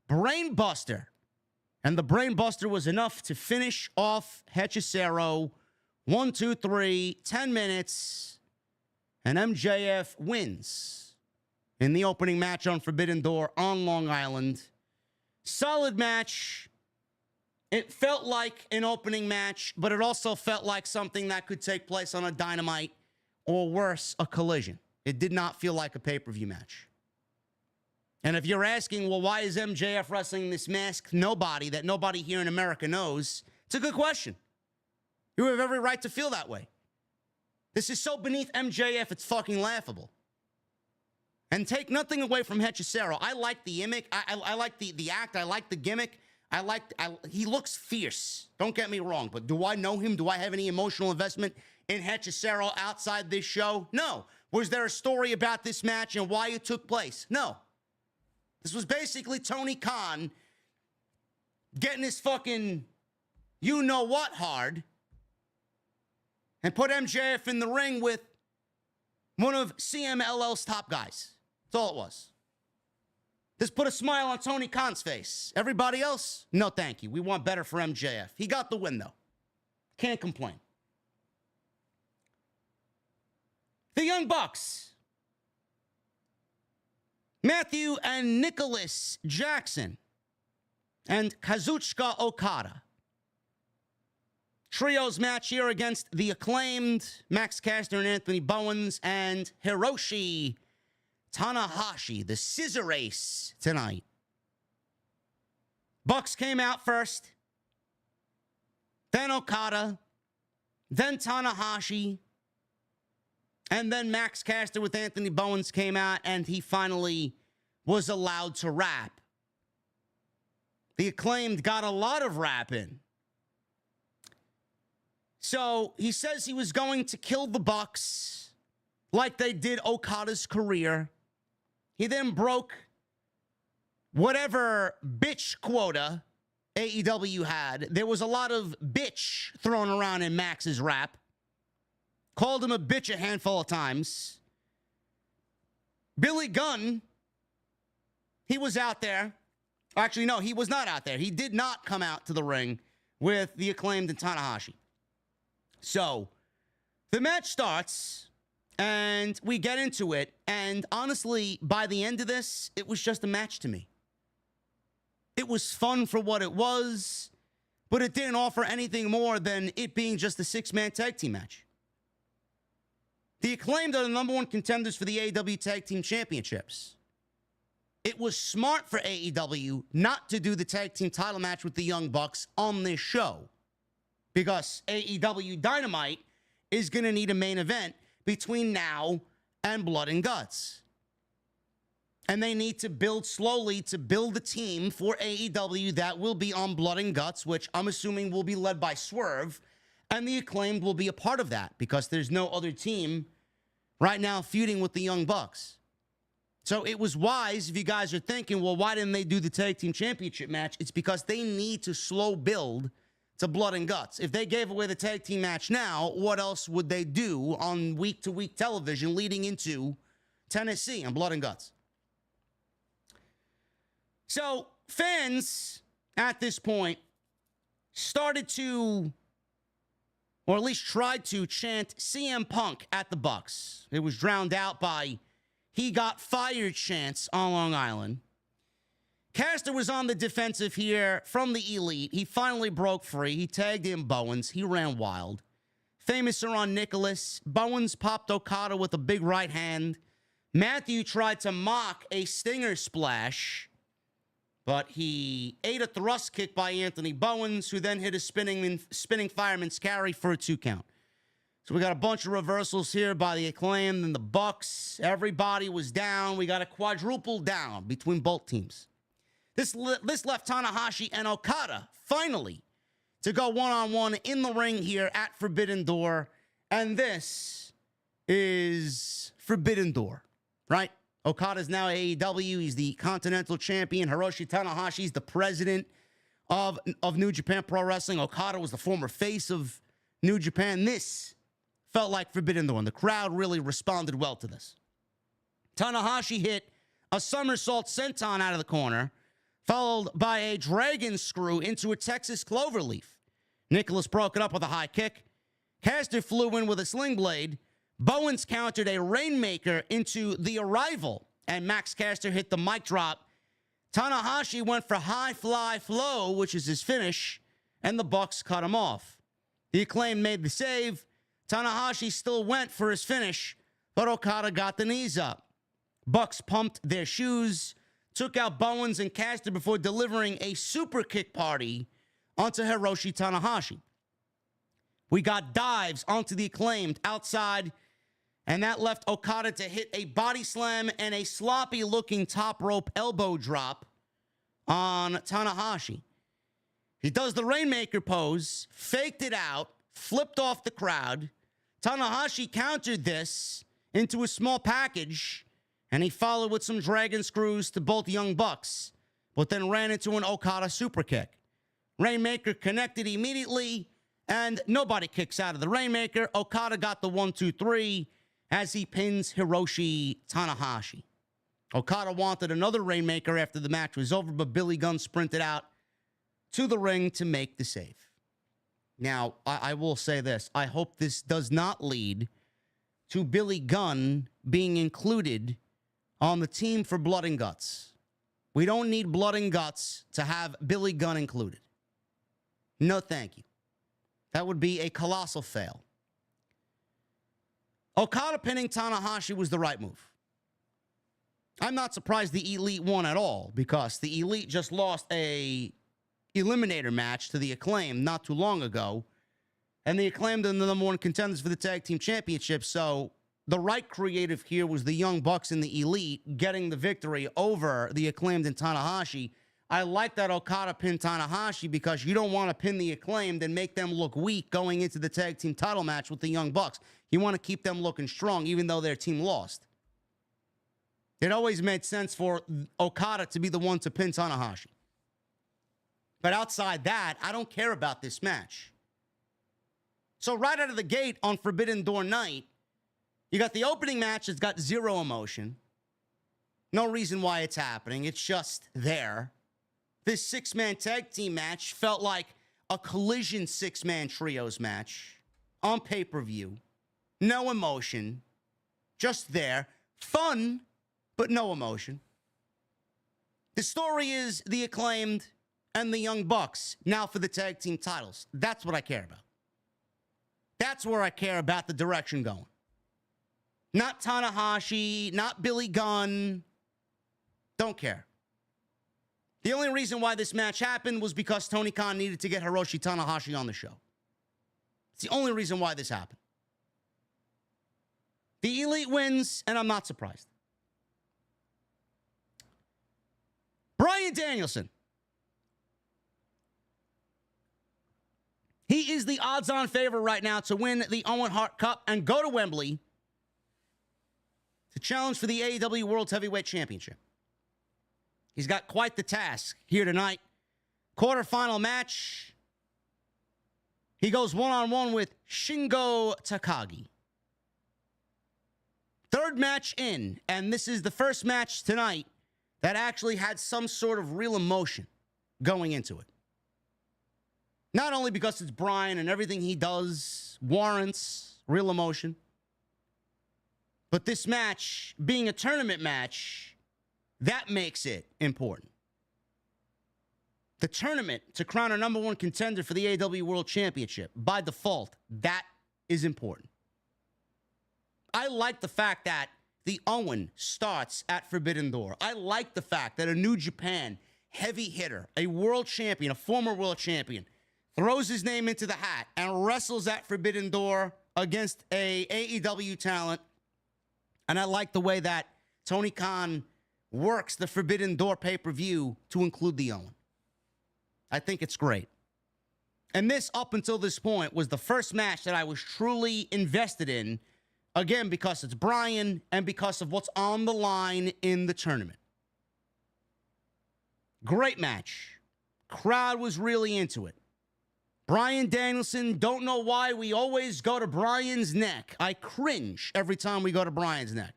Brain Buster. And the Brain Buster was enough to finish off Hechicero. 1, 2, 3, 10 minutes. And MJF wins in the opening match on Forbidden Door on Long Island. Solid match. It felt like an opening match, but it also felt like something that could take place on a Dynamite or worse, a Collision. It did not feel like a pay-per-view match. And if you're asking, well, why is MJF wrestling this masked nobody that nobody here in America knows? It's a good question. You have every right to feel that way. This is so beneath MJF, it's fucking laughable. And take nothing away from Hechicero. I like the gimmick. I like the act. I like the gimmick. He looks fierce. Don't get me wrong. But do I know him? Do I have any emotional investment in Hechicero outside this show? No. Was there a story about this match and why it took place? No. This was basically Tony Khan getting his fucking you-know-what hard and put MJF in the ring with one of CMLL's top guys. That's all it was. Just put a smile on Tony Khan's face. Everybody else, no thank you. We want better for MJF. He got the win, though. Can't complain. The Young Bucks. Matthew and Nicholas Jackson. And Kazuchika Okada. Trios match here against the Acclaimed, Max Caster and Anthony Bowens, and Hiroshi Tanahashi, the Scissor Ace tonight. Bucks came out first, then Okada, then Tanahashi, and then Max Caster with Anthony Bowens came out, and he finally was allowed to rap. The Acclaimed got a lot of rap in. So he says he was going to kill the Bucks like they did Okada's career. He then broke whatever bitch quota AEW had. There was a lot of bitch thrown around in Max's rap. Called him a bitch a handful of times. Billy Gunn, he was out there. Actually, no, he was not out there. He did not come out to the ring with the Acclaimed and Tanahashi. So, the match starts, and we get into it, and honestly, by the end of this, it was just a match to me. It was fun for what it was, but it didn't offer anything more than it being just a six-man tag team match. The Acclaimed are the number one contenders for the AEW Tag Team Championships. It was smart for AEW not to do the tag team title match with the Young Bucks on this show, because AEW Dynamite is going to need a main event between now and Blood and Guts. And they need to build slowly to build a team for AEW that will be on Blood and Guts, which I'm assuming will be led by Swerve. And the Acclaimed will be a part of that because there's no other team right now feuding with the Young Bucks. So it was wise, if you guys are thinking, well, why didn't they do the Tag Team Championship match? It's because they need to slow build to Blood and Guts. If they gave away the tag team match now, what else would they do on week-to-week television leading into Tennessee and Blood and Guts? So fans at this point started to, or at least tried to, chant CM Punk at the Bucks. It was drowned out by "he got fired" chants on Long Island. Caster was on the defensive here from the Elite. He finally broke free. He tagged in Bowens. He ran wild. Famous are on Nicholas. Bowens popped Okada with a big right hand. Matthew tried to mock a Stinger splash. But he ate a thrust kick by Anthony Bowens, who then hit a spinning fireman's carry for a 2 count. So we got a bunch of reversals here by the Acclaimed and the Bucks. Everybody was down. We got a quadruple down between both teams. This left Tanahashi and Okada finally to go one-on-one in the ring here at Forbidden Door. And this is Forbidden Door, right? Okada's now AEW. He's the Continental Champion. Hiroshi Tanahashi's the president of New Japan Pro Wrestling. Okada was the former face of New Japan. This felt like Forbidden Door, and the crowd really responded well to this. Tanahashi hit a somersault senton out of the corner, followed by a dragon screw into a Texas cloverleaf. Nicholas broke it up with a high kick. Caster flew in with a sling blade. Bowens countered a Rainmaker into the Arrival, and Max Caster hit the mic drop. Tanahashi went for high fly flow, which is his finish, and the Bucks cut him off. The Acclaimed made the save. Tanahashi still went for his finish, but Okada got the knees up. Bucks pumped their shoes, took out Bowens and Caster before delivering a super kick party onto Hiroshi Tanahashi. We got dives onto the Acclaimed outside, and that left Okada to hit a body slam and a sloppy-looking top rope elbow drop on Tanahashi. He does the Rainmaker pose, faked it out, flipped off the crowd. Tanahashi countered this into a small package, and he followed with some dragon screws to both Young Bucks, but then ran into an Okada super kick. Rainmaker connected immediately, and nobody kicks out of the Rainmaker. Okada got the 1-2-3 as he pins Hiroshi Tanahashi. Okada wanted another Rainmaker after the match was over, but Billy Gunn sprinted out to the ring to make the save. Now, I will say this. I hope this does not lead to Billy Gunn being included on the team for Blood and Guts. We don't need Blood and Guts to have Billy Gunn included. No, thank you. That would be a colossal fail. Okada pinning Tanahashi was the right move. I'm not surprised the Elite won at all, because the Elite just lost a eliminator match to the Acclaimed not too long ago, and the Acclaimed are the number one contenders for the Tag Team Championship, so the right creative here was the Young Bucks and the Elite getting the victory over the Acclaimed and Tanahashi. I like that Okada pinned Tanahashi, because you don't want to pin the Acclaimed and make them look weak going into the tag team title match with the Young Bucks. You want to keep them looking strong, even though their team lost. It always made sense for Okada to be the one to pin Tanahashi. But outside that, I don't care about this match. So right out of the gate on Forbidden Door night, you got the opening match that's got zero emotion. No reason why it's happening. It's just there. This six-man tag team match felt like a Collision six-man trios match on pay-per-view. No emotion. Just there. Fun, but no emotion. The story is the Acclaimed and the Young Bucks now for the tag team titles. That's what I care about. That's where I care about the direction going. Not Tanahashi, not Billy Gunn. Don't care. The only reason why this match happened was because Tony Khan needed to get Hiroshi Tanahashi on the show. It's the only reason why this happened. The Elite wins, and I'm not surprised. Bryan Danielson. He is the odds-on favorite right now to win the Owen Hart Cup and go to Wembley to challenge for the AEW World Heavyweight Championship. He's got quite the task here tonight. Quarterfinal match. He goes one-on-one with Shingo Takagi. Third match in, and this is the first match tonight that actually had some sort of real emotion going into it. Not only because it's Bryan and everything he does warrants real emotion, but this match being a tournament match, that makes it important. The tournament to crown a number one contender for the AEW World Championship, by default, that is important. I like the fact that the Owen starts at Forbidden Door. I like the fact that a New Japan heavy hitter, a world champion, a former world champion, throws his name into the hat and wrestles at Forbidden Door against a AEW talent. And I like the way that Tony Khan works the Forbidden Door pay-per-view to include the Owen. I think it's great. And this, up until this point, was the first match that I was truly invested in, again, because it's Bryan and because of what's on the line in the tournament. Great match. Crowd was really into it. Bryan Danielson, don't know why we always go to Bryan's neck. I cringe every time we go to Bryan's neck.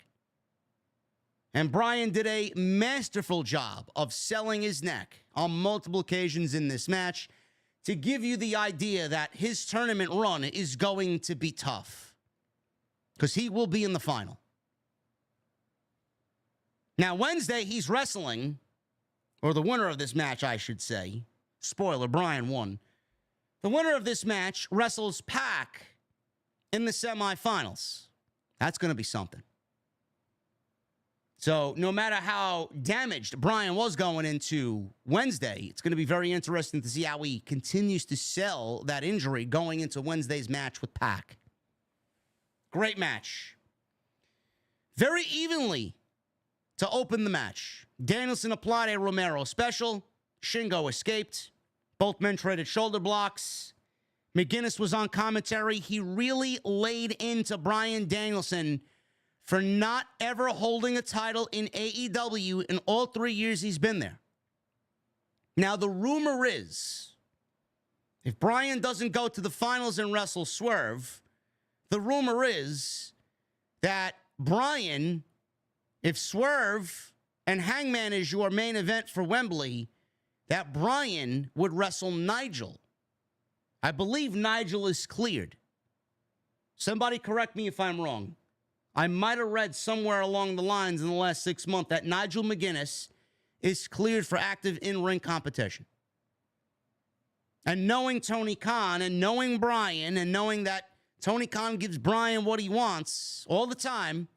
And Bryan did a masterful job of selling his neck on multiple occasions in this match to give you the idea that his tournament run is going to be tough. Because he will be in the final. Now, Wednesday, he's wrestling, or the winner of this match, I should say. Spoiler, Bryan won. The winner of this match wrestles Pac in the semifinals. That's going to be something. So no matter how damaged Bryan was going into Wednesday, it's going to be very interesting to see how he continues to sell that injury going into Wednesday's match with Pac. Great match. Very evenly to open the match. Danielson applied a Romero special. Shingo escaped. Both men traded shoulder blocks. McGuinness was on commentary. He really laid into Bryan Danielson for not ever holding a title in AEW in all 3 years he's been there. Now, the rumor is, if Bryan doesn't go to the finals and wrestle Swerve, the rumor is that Bryan, if Swerve and Hangman is your main event for Wembley, that Bryan would wrestle Nigel. I believe Nigel is cleared. Somebody correct me if I'm wrong. I might have read somewhere along the lines in the last 6 months that Nigel McGuinness is cleared for active in-ring competition. And knowing Tony Khan and knowing Bryan and knowing that Tony Khan gives Bryan what he wants all the time,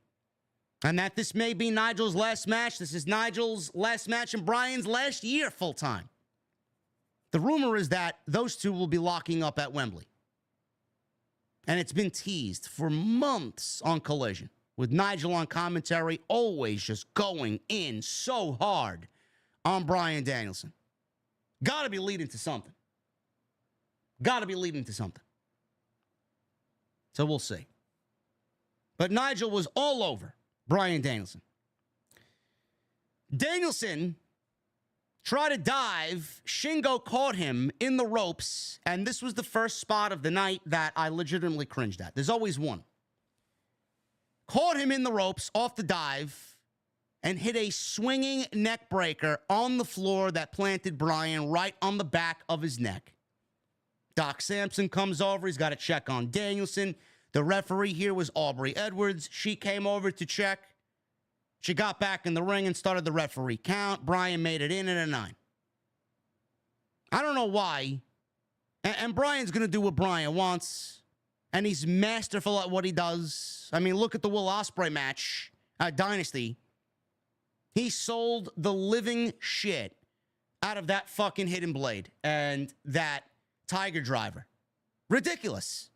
and that this may be Nigel's last match. This is Nigel's last match and Bryan's last year full-time. The rumor is that those two will be locking up at Wembley. And it's been teased for months on Collision, with Nigel on commentary always just going in so hard on Bryan Danielson. Got to be leading to something. Got to be leading to something. So we'll see. But Nigel was all over Bryan Danielson. Danielson tried to dive. Shingo caught him in the ropes, and this was the first spot of the night that I legitimately cringed at. There's always one. Caught him in the ropes off the dive and hit a swinging neck breaker on the floor that planted Bryan right on the back of his neck. Doc Sampson comes over. He's got to check on Danielson. The referee here was Aubrey Edwards. She came over to check. She got back in the ring and started the referee count. Bryan made it in at a 9. I don't know why. And Bryan's going to do what Bryan wants. And he's masterful at what he does. I mean, look at the Will Ospreay match at Dynasty. He sold the living shit out of that fucking hidden blade and that Tiger Driver. Ridiculous.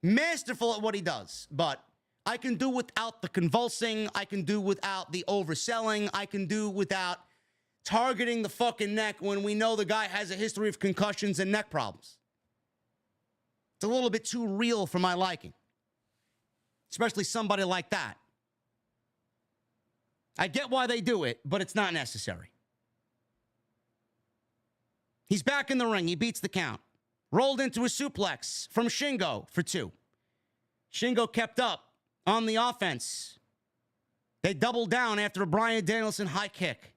Masterful at what he does, but I can do without the convulsing. I can do without the overselling. I can do without targeting the fucking neck when we know the guy has a history of concussions and neck problems. It's a little bit too real for my liking, especially somebody like that. I get why they do it, but it's not necessary. He's back in the ring. He beats the count. Rolled into a suplex from Shingo for 2. Shingo kept up on the offense. They doubled down after a Bryan Danielson high kick.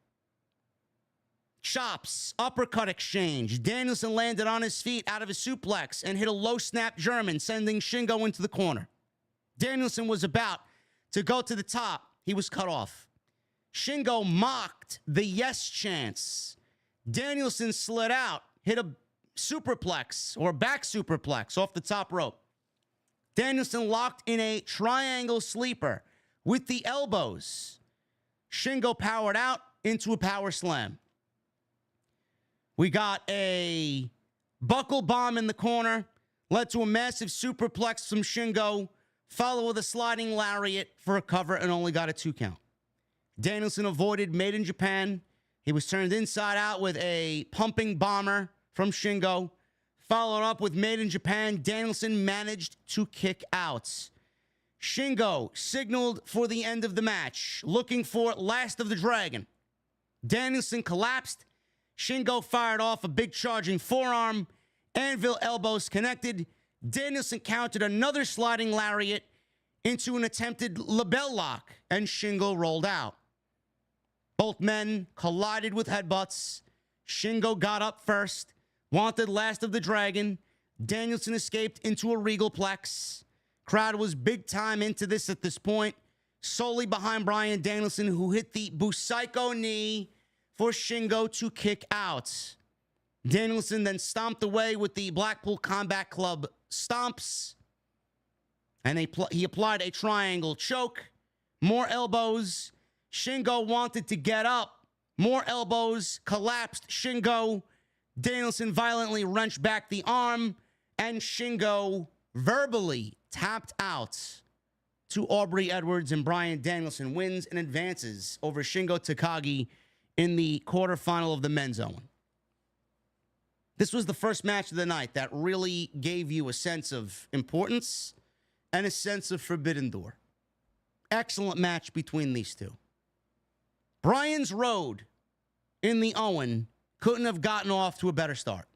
Chops, uppercut exchange. Danielson landed on his feet out of a suplex and hit a low snap German, sending Shingo into the corner. Danielson was about to go to the top. He was cut off. Shingo mocked the yes chance. Danielson slid out, hit a superplex or back superplex off the top rope. Danielson locked in a triangle sleeper with the elbows. Shingo powered out, into a power slam. We got a buckle bomb in the corner, led to a massive superplex from Shingo, followed with a sliding lariat for a cover and only got a 2 count. Danielson avoided Made in Japan. He was turned inside out with a pumping bomber from Shingo. Followed up with Made in Japan. Danielson managed to kick out. Shingo signaled for the end of the match, looking for Last of the Dragon. Danielson collapsed. Shingo fired off a big charging forearm. Anvil elbows connected. Danielson countered another sliding lariat into an attempted label lock, and Shingo rolled out. Both men collided with headbutts. Shingo got up first, wanted Last of the Dragon. Danielson escaped into a regal plex. Crowd was big time into this at this point, solely behind Bryan Danielson, who hit the Busaiku knee for Shingo to kick out. Danielson then stomped away with the Blackpool Combat Club stomps, and he applied a triangle choke. More elbows. Shingo wanted to get up. More elbows. Collapsed Shingo. Danielson violently wrenched back the arm, and Shingo verbally tapped out to Aubrey Edwards, and Bryan Danielson wins and advances over Shingo Takagi in the quarterfinal of the men's Owen. This was the first match of the night that really gave you a sense of importance and a sense of Forbidden Door. Excellent match between these two. Bryan's road in the Owen couldn't have gotten off to a better start.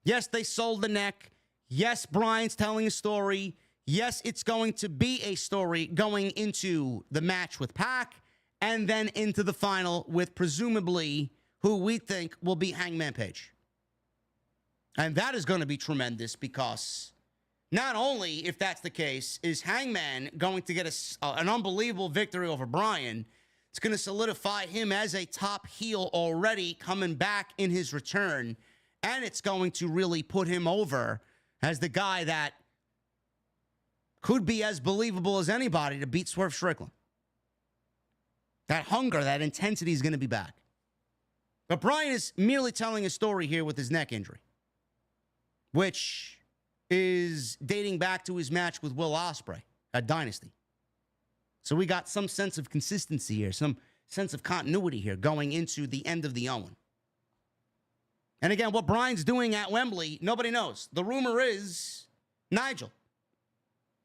Yes, they sold the neck. Yes, Bryan's telling a story. Yes, it's going to be a story going into the match with Pac and then into the final with presumably who we think will be Hangman Page. And that is going to be tremendous because not only, if that's the case, is Hangman going to get an unbelievable victory over Bryan, it's going to solidify him as a top heel already coming back in his return, and it's going to really put him over as the guy that could be as believable as anybody to beat Swerve Strickland. That hunger, that intensity is going to be back. But Bryan is merely telling a story here with his neck injury, which is dating back to his match with Will Ospreay at Dynasty. So we got some sense of consistency here, some sense of continuity here going into the end of the Owen. And again, what Bryan's doing at Wembley, nobody knows. The rumor is Nigel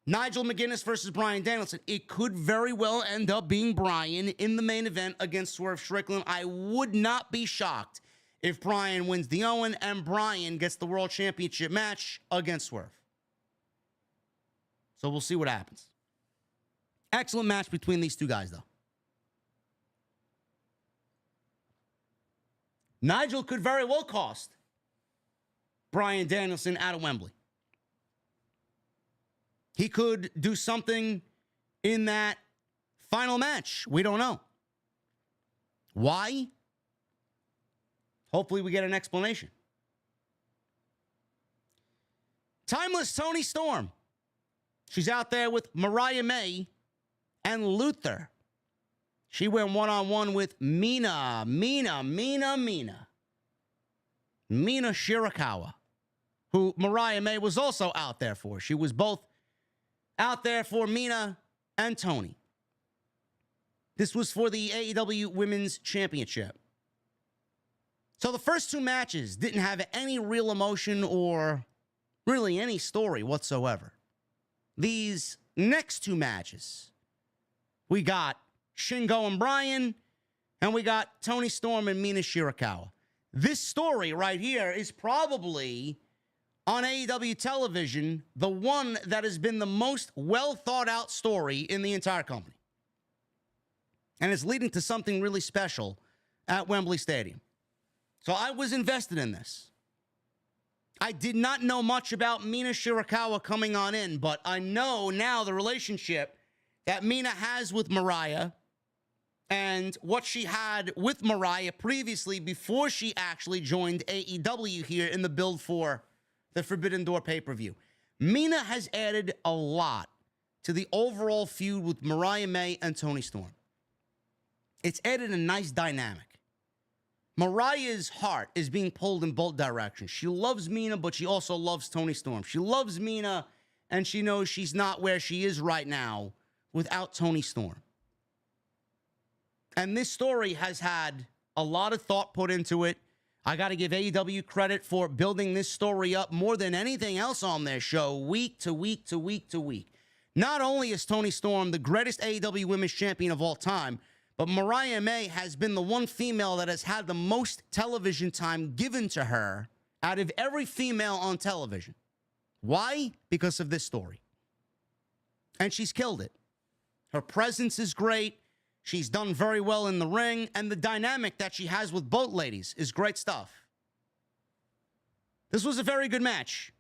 McGuinness versus Bryan Danielson. It could very well end up being Bryan in the main event against Swerve Strickland. I would not be shocked if Bryan wins the Owen and Bryan gets the World Championship match against Swerve. So we'll see what happens. Excellent match between these two guys, though. Nigel could very well cost Bryan Danielson out of Wembley. He could do something in that final match. We don't know. Why? Hopefully we get an explanation. Timeless Toni Storm. She's out there with Mariah May and Luther. She went one-on-one with Mina Shirakawa, who Mariah May was also out there for. She was both out there for Mina and Toni. This was for the AEW Women's Championship. So the first two matches didn't have any real emotion or really any story whatsoever. These next two matches, we got Shingo and Bryan, and we got Toni Storm and Mina Shirakawa. This story right here is probably, on AEW television, the one that has been the most well-thought-out story in the entire company. And it's leading to something really special at Wembley Stadium. So I was invested in this. I did not know much about Mina Shirakawa coming on in, but I know now the relationship that Mina has with Mariah and what she had with Mariah previously before she actually joined AEW here in the build for the Forbidden Door pay-per-view. Mina has added a lot to the overall feud with Mariah May and Toni Storm. It's added a nice dynamic. Mariah's heart is being pulled in both directions. She loves Mina, but she also loves Toni Storm. She loves Mina, and she knows she's not where she is right now without Toni Storm. And this story has had a lot of thought put into it. I got to give AEW credit for building this story up more than anything else on their show, week to week to week to week. Not only is Toni Storm the greatest AEW Women's Champion of all time, but Mariah May has been the one female that has had the most television time given to her out of every female on television. Why? Because of this story. And she's killed it. Her presence is great. She's done very well in the ring. And the dynamic that she has with both ladies is great stuff. This was a very good match.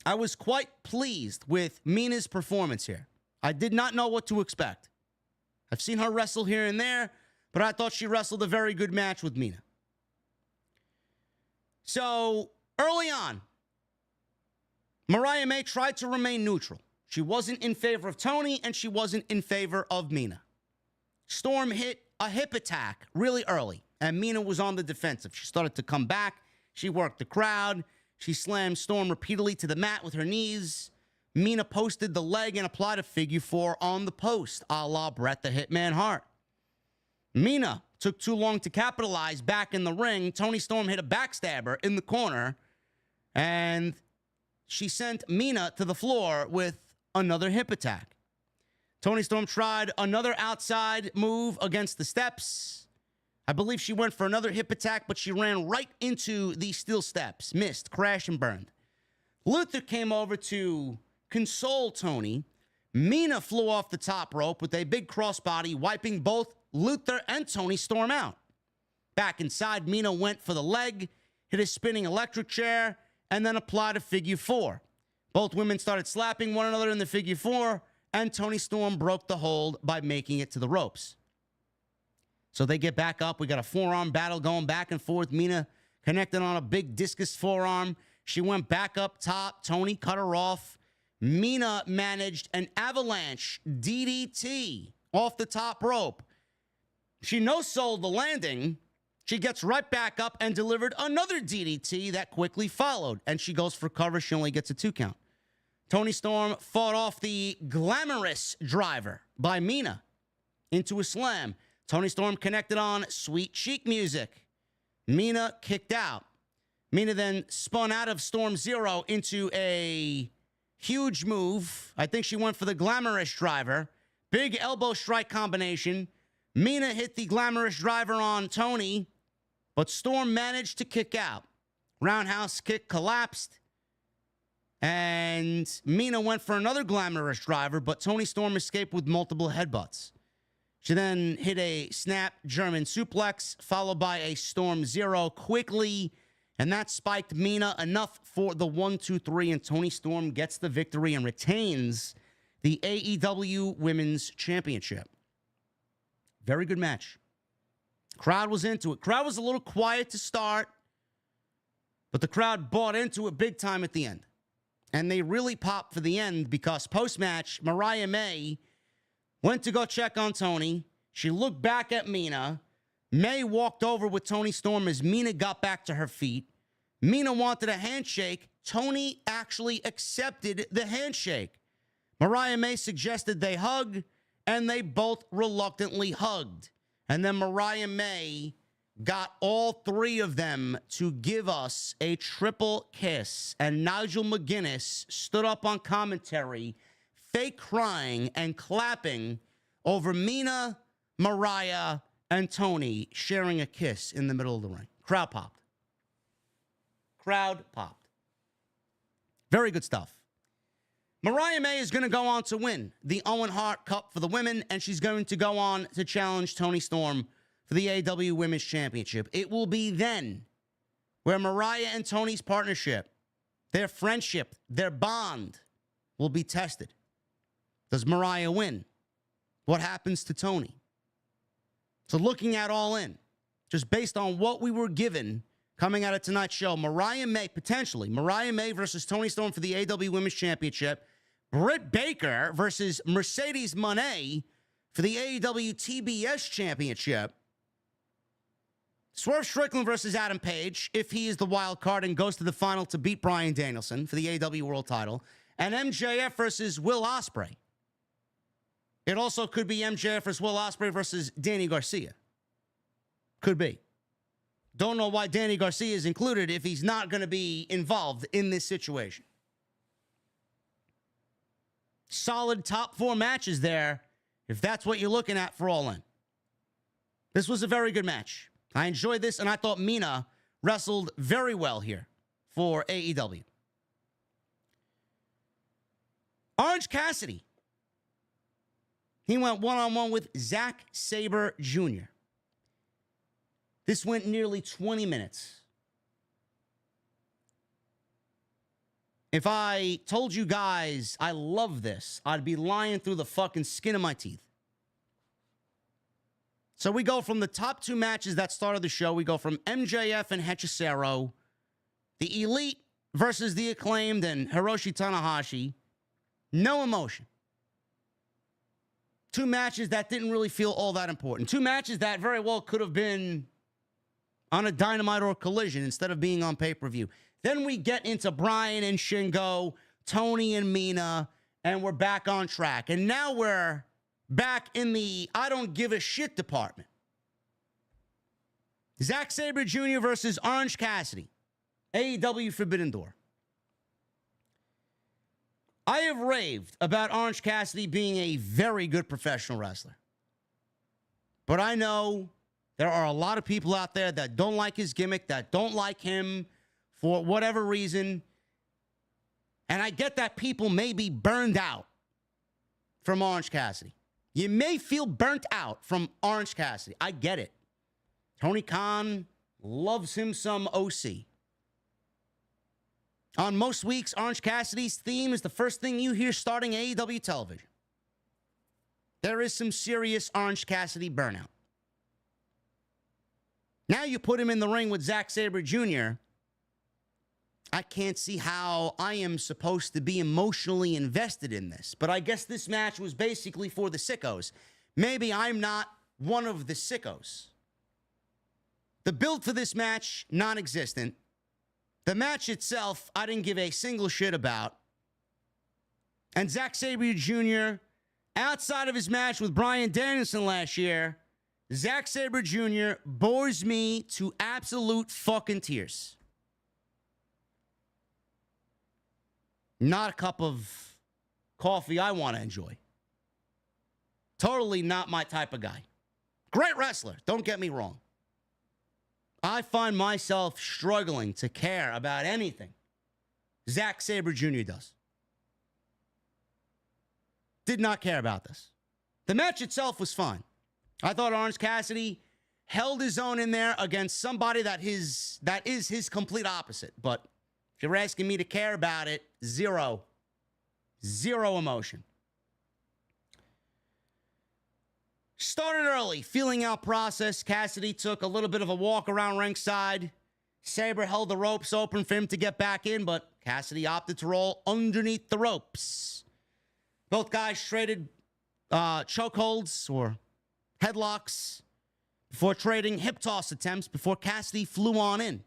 I was quite pleased with Mina's performance here. I did not know what to expect. I've seen her wrestle here and there, but I thought she wrestled a very good match with Mina. So, early on, Mariah May tried to remain neutral. She wasn't in favor of Toni, and she wasn't in favor of Mina. Storm hit a hip attack really early, and Mina was on the defensive. She started to come back. She worked the crowd. She slammed Storm repeatedly to the mat with her knees. Mina posted the leg and applied a figure four on the post, a la Bret the Hitman Hart. Mina took too long to capitalize back in the ring. Toni Storm hit a backstabber in the corner, and she sent Mina to the floor with another hip attack. Toni Storm tried another outside move against the steps. I believe she went for another hip attack, but she ran right into the steel steps. Missed, crashed, and burned. Luther came over to console Toni. Mina flew off the top rope with a big crossbody, wiping both Luther and Toni Storm out. Back inside, Mina went for the leg, hit a spinning electric chair, and then applied a figure four. Both women started slapping one another in the figure four, and Toni Storm broke the hold by making it to the ropes. So they get back up. We got a forearm battle going back and forth. Mina connected on a big discus forearm. She went back up top. Toni cut her off. Mina managed an avalanche DDT off the top rope. She no-sold the landing. She gets right back up and delivered another DDT that quickly followed. And she goes for cover. She only gets a 2 count. Toni Storm fought off the glamorous driver by Mina into a slam. Toni Storm connected on sweet chic music. Mina kicked out. Mina then spun out of Storm Zero into a huge move. I think she went for the glamorous driver. Big elbow strike combination. Mina hit the glamorous driver on Toni, but Storm managed to kick out. Roundhouse kick collapsed. And Mina went for another glamorous driver, but Toni Storm escaped with multiple headbutts. She then hit a snap German suplex, followed by a Storm Zero quickly, and that spiked Mina enough for the 1-2-3, and Toni Storm gets the victory and retains the AEW Women's Championship. Very good match. Crowd was into it. Crowd was a little quiet to start, but the crowd bought into it big time at the end. And they really popped for the end because post-match, Mariah May went to go check on Toni. She looked back at Mina. May walked over with Toni Storm as Mina got back to her feet. Mina wanted a handshake. Toni actually accepted the handshake. Mariah May suggested they hug, and they both reluctantly hugged. And then Mariah May got all three of them to give us a triple kiss. And Nigel McGuinness stood up on commentary, fake crying and clapping over Mina, Mariah, and Toni sharing a kiss in the middle of the ring. Crowd popped. Crowd popped. Very good stuff. Mariah May is going to go on to win the Owen Hart Cup for the women, and she's going to go on to challenge Toni Storm for the AEW Women's Championship. It will be then where Mariah and Toni's partnership, their friendship, their bond will be tested. Does Mariah win? What happens to Toni? So looking at All In, just based on what we were given coming out of tonight's show, Mariah May, potentially, Mariah May versus Toni Storm for the AEW Women's Championship, Britt Baker versus Mercedes Moné for the AEW TBS Championship. Swerve Strickland versus Adam Page, if he is the wild card and goes to the final to beat Bryan Danielson for the AEW World Title. And MJF versus Will Ospreay. It also could be MJF versus Will Ospreay versus Danny Garcia. Could be. Don't know why Danny Garcia is included if he's not going to be involved in this situation. Solid top 4 matches there, if that's what you're looking at for All In. This was a very good match. I enjoyed this, and I thought Mina wrestled very well here for AEW. Orange Cassidy. He went one-on-one with Zack Sabre Jr. This went nearly 20 minutes. If I told you guys I love this, I'd be lying through the fucking skin of my teeth. So we go from the top 2 matches that started the show. We go from MJF and Hechicero, the Elite versus the Acclaimed and Hiroshi Tanahashi. No emotion. 2 matches that didn't really feel all that important. 2 matches that very well could have been on a Dynamite or Collision instead of being on pay-per-view. Then we get into Bryan and Shingo, Toni and Mina, and we're back on track. And now we're back in the I don't give a shit department. Zack Sabre Jr. versus Orange Cassidy. AEW Forbidden Door. I have raved about Orange Cassidy being a very good professional wrestler. But I know there are a lot of people out there that don't like his gimmick, that don't like him for whatever reason. And I get that people may be burned out from Orange Cassidy. You may feel burnt out from Orange Cassidy. I get it. Tony Khan loves him some OC. On most weeks, Orange Cassidy's theme is the first thing you hear starting AEW television. There is some serious Orange Cassidy burnout. Now you put him in the ring with Zack Sabre Jr., I can't see how I am supposed to be emotionally invested in this. But I guess this match was basically for the sickos. Maybe I'm not one of the sickos. The build for this match, non-existent. The match itself, I didn't give a single shit about. And Zack Sabre Jr., outside of his match with Bryan Danielson last year, Zack Sabre Jr. bores me to absolute fucking tears. Not a cup of coffee I want to enjoy. Totally not my type of guy. Great wrestler, don't get me wrong. I find myself struggling to care about anything Zack Sabre Jr. does. Did not care about this. The match itself was fine. I thought Orange Cassidy held his own in there against somebody that is his complete opposite. But if you're asking me to care about it, zero emotion. Started early, feeling out process. Cassidy took a little bit of a walk around ringside. Sabre held the ropes open for him to get back in, but Cassidy opted to roll underneath the ropes. Both guys traded chokeholds or headlocks before trading hip toss attempts before Cassidy flew on in.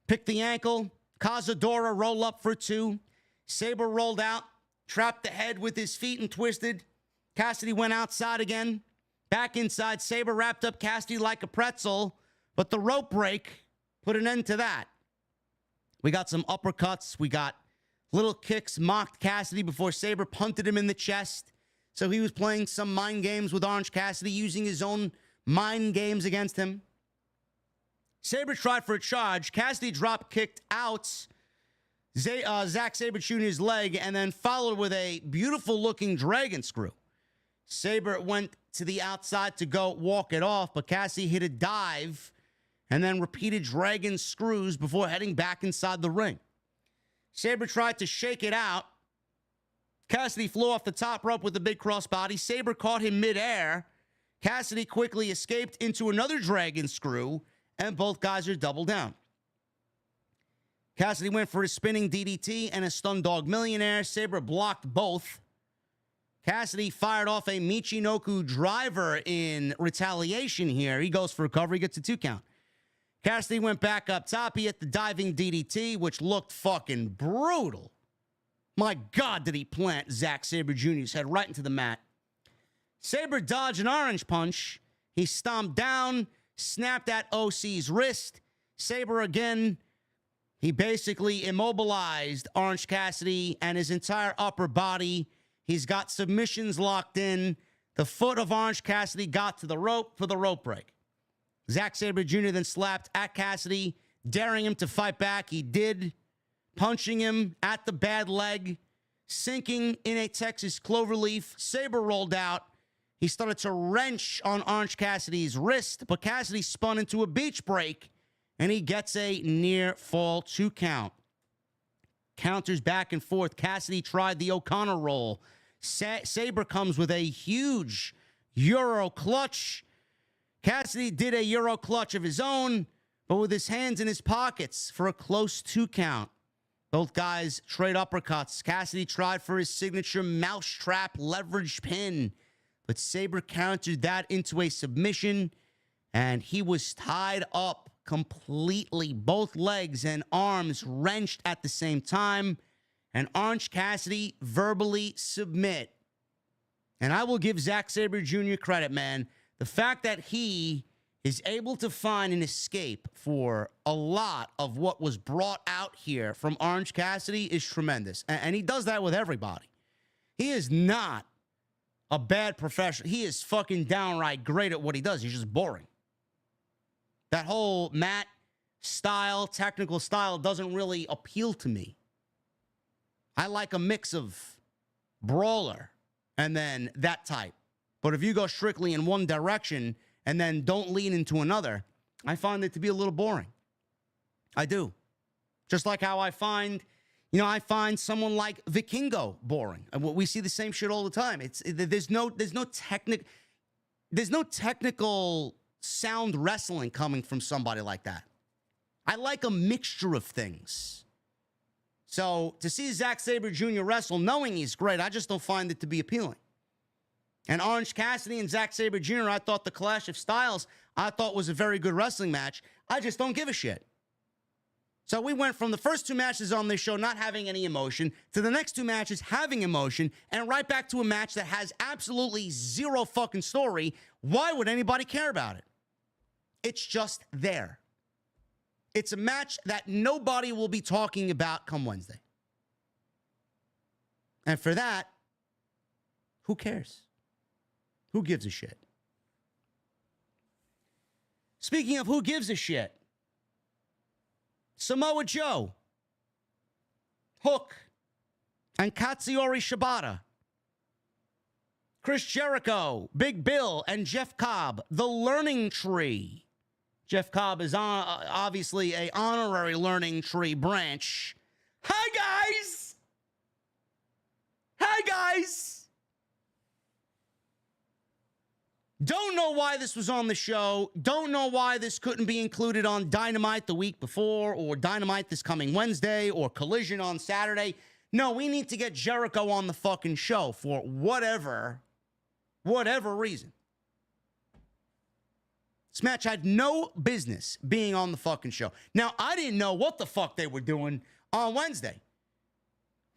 Picked the ankle. Cazadora roll up for 2. Sabre rolled out, trapped the head with his feet and twisted. Cassidy went outside again. Back inside, Sabre wrapped up Cassidy like a pretzel, but the rope break put an end to that. We got some uppercuts. We got little kicks, mocked Cassidy before Sabre punted him in the chest. So he was playing some mind games with Orange Cassidy, using his own mind games against him. Sabre tried for a charge. Cassidy drop kicked out Zack Sabre Jr.'s leg and then followed with a beautiful looking dragon screw. Sabre went to the outside to go walk it off, but Cassidy hit a dive and then repeated dragon screws before heading back inside the ring. Sabre tried to shake it out. Cassidy flew off the top rope with a big crossbody. Sabre caught him midair. Cassidy quickly escaped into another dragon screw, and both guys are double down. Cassidy went for a spinning DDT and a stun dog millionaire. Sabre blocked both. Cassidy fired off a Michinoku driver in retaliation here. He goes for a cover. He gets a 2 count. Cassidy went back up top. He hit the diving DDT, which looked fucking brutal. My God, did he plant Zack Sabre Jr.'s head right into the mat. Sabre dodged an orange punch. He stomped down, snapped at OC's wrist. Sabre again, he basically immobilized Orange Cassidy and his entire upper body. He's got submissions locked in. The foot of Orange Cassidy got to the rope for the rope break. Zack Sabre Jr. then slapped at Cassidy, daring him to fight back. He did, punching him at the bad leg, sinking in a Texas cloverleaf. Sabre rolled out. He started to wrench on Orange Cassidy's wrist, but Cassidy spun into a beach break, and he gets a near fall 2 count. Counters back and forth. Cassidy tried the O'Connor roll. Sabre comes with a huge Euro clutch. Cassidy did a Euro clutch of his own, but with his hands in his pockets for a close 2 count. Both guys trade uppercuts. Cassidy tried for his signature mousetrap leverage pin, but Sabre countered that into a submission, and he was tied up completely. Both legs and arms wrenched at the same time, and Orange Cassidy verbally submit. And I will give Zack Sabre Jr. credit, man. The fact that he is able to find an escape for a lot of what was brought out here from Orange Cassidy is tremendous. And he does that with everybody. He is not a bad professional. He is fucking downright great at what he does. He's just boring. That whole mat style, technical style doesn't really appeal to me. I like a mix of brawler and then that type. But if you go strictly in one direction and then don't lean into another, I find it to be a little boring. I do. Just like how I find someone like Vikingo boring. And we see the same shit all the time. There's no technical sound wrestling coming from somebody like that. I like a mixture of things. So to see Zack Sabre Jr. wrestle, knowing he's great, I just don't find it to be appealing. And Orange Cassidy and Zack Sabre Jr., I thought the Clash of Styles, I thought was a very good wrestling match. I just don't give a shit. So we went from the first 2 matches on this show not having any emotion to the next 2 matches having emotion and right back to a match that has absolutely zero fucking story. Why would anybody care about it? It's just there. It's a match that nobody will be talking about come Wednesday. And for that, who cares? Who gives a shit? Speaking of who gives a shit, Samoa Joe, Hook, and Katsuyori Shibata, Chris Jericho, Big Bill, and Jeff Cobb, the Learning Tree. Jeff Cobb is obviously an honorary Learning Tree branch. Hi, guys! Hi, guys! Don't know why this was on the show. Don't know why this couldn't be included on Dynamite the week before, or Dynamite this coming Wednesday, or Collision on Saturday. No, we need to get Jericho on the fucking show for whatever reason. This match had no business being on the fucking show. Now, I didn't know what the fuck they were doing on Wednesday.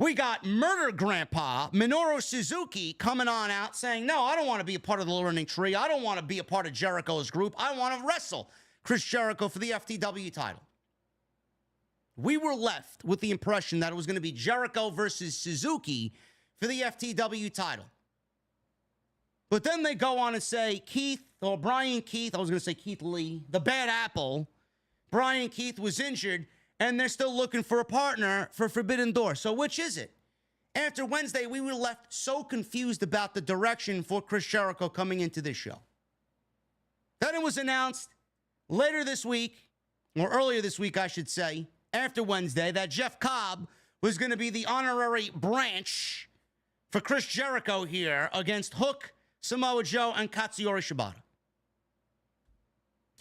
We got Murder Grandpa Minoru Suzuki coming on out saying, no, I don't want to be a part of the Learning Tree. I don't want to be a part of Jericho's group. I want to wrestle Chris Jericho for the FTW title. We were left with the impression that it was going to be Jericho versus Suzuki for the FTW title. But then they go on and say Brian Keith, I was going to say Keith Lee, the bad apple. Brian Keith was injured, and they're still looking for a partner for Forbidden Door. So which is it? After Wednesday, we were left so confused about the direction for Chris Jericho coming into this show. Then it was announced later this week, or earlier this week, I should say, after Wednesday, that Jeff Cobb was going to be the honorary branch for Chris Jericho here against Hook, Samoa Joe, and Katsuyori Shibata.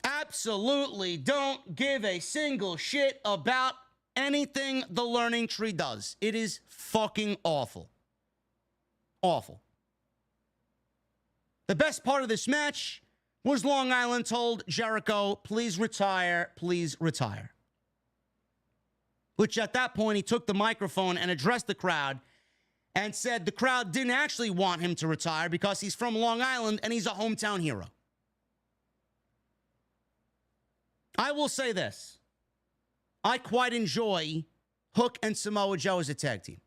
Absolutely don't give a single shit about anything the Learning Tree does. It is fucking awful. Awful. The best part of this match was Long Island told Jericho, please retire, please retire. Which at that point, he took the microphone and addressed the crowd and said the crowd didn't actually want him to retire because he's from Long Island and he's a hometown hero. I will say this. I quite enjoy Hook and Samoa Joe as a tag team.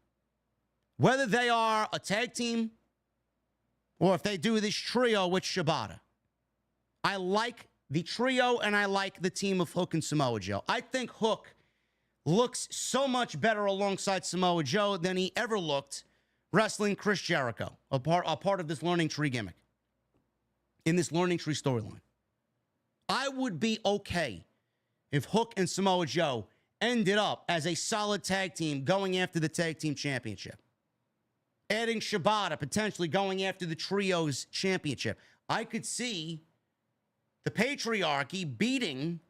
Whether they are a tag team or if they do this trio with Shibata. I like the trio and I like the team of Hook and Samoa Joe. I think Hook looks so much better alongside Samoa Joe than he ever looked wrestling Chris Jericho, a part of this learning tree gimmick, in this learning tree storyline. I would be okay if Hook and Samoa Joe ended up as a solid tag team going after the tag team championship. Adding Shibata, potentially going after the trios championship. I could see the patriarchy beating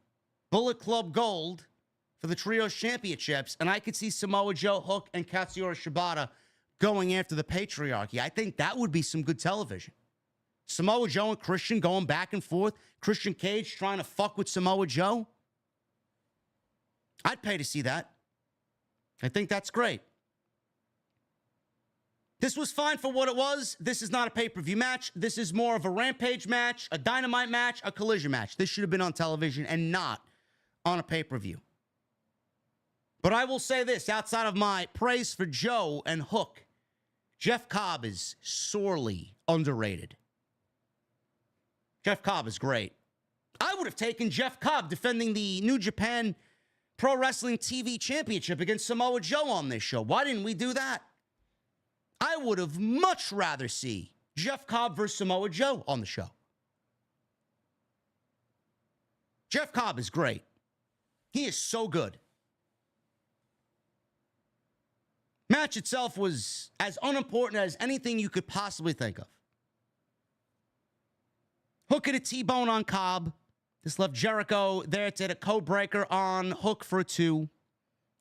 Bullet Club Gold for the trios championships, and I could see Samoa Joe, Hook, and Katsuyori Shibata going after the patriarchy. I think that would be some good television. Samoa Joe and Christian going back and forth. Christian Cage trying to fuck with Samoa Joe. I'd pay to see that. I think that's great. This was fine for what it was. This is not a pay-per-view match. This is more of a Rampage match, a Dynamite match, a Collision match. This should have been on television and not on a pay-per-view. But I will say this, outside of my praise for Joe and Hook, Jeff Cobb is sorely underrated. Jeff Cobb is great. I would have taken Jeff Cobb defending the New Japan Pro Wrestling TV Championship against Samoa Joe on this show. Why didn't we do that? I would have much rather see Jeff Cobb versus Samoa Joe on the show. Jeff Cobb is great. He is so good. Match itself was as unimportant as anything you could possibly think of. Hook at a T-bone on Cobb. This left Jericho there to hit a code breaker on Hook for a 2.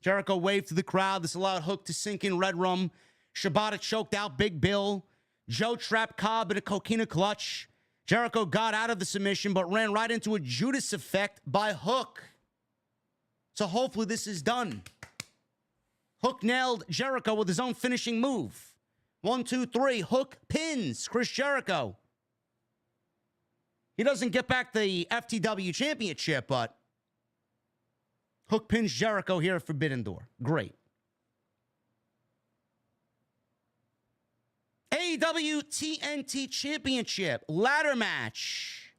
Jericho waved to the crowd. This allowed Hook to sink in Red Rum. Shibata choked out Big Bill. Joe trapped Cobb in a coquina clutch. Jericho got out of the submission, but ran right into a Judas effect by Hook. So hopefully this is done. Hook nailed Jericho with his own finishing move. 1, 2, 3. Hook pins Chris Jericho. He doesn't get back the FTW Championship, but Hook pins Jericho here at Forbidden Door. Great. AEW TNT Championship ladder match.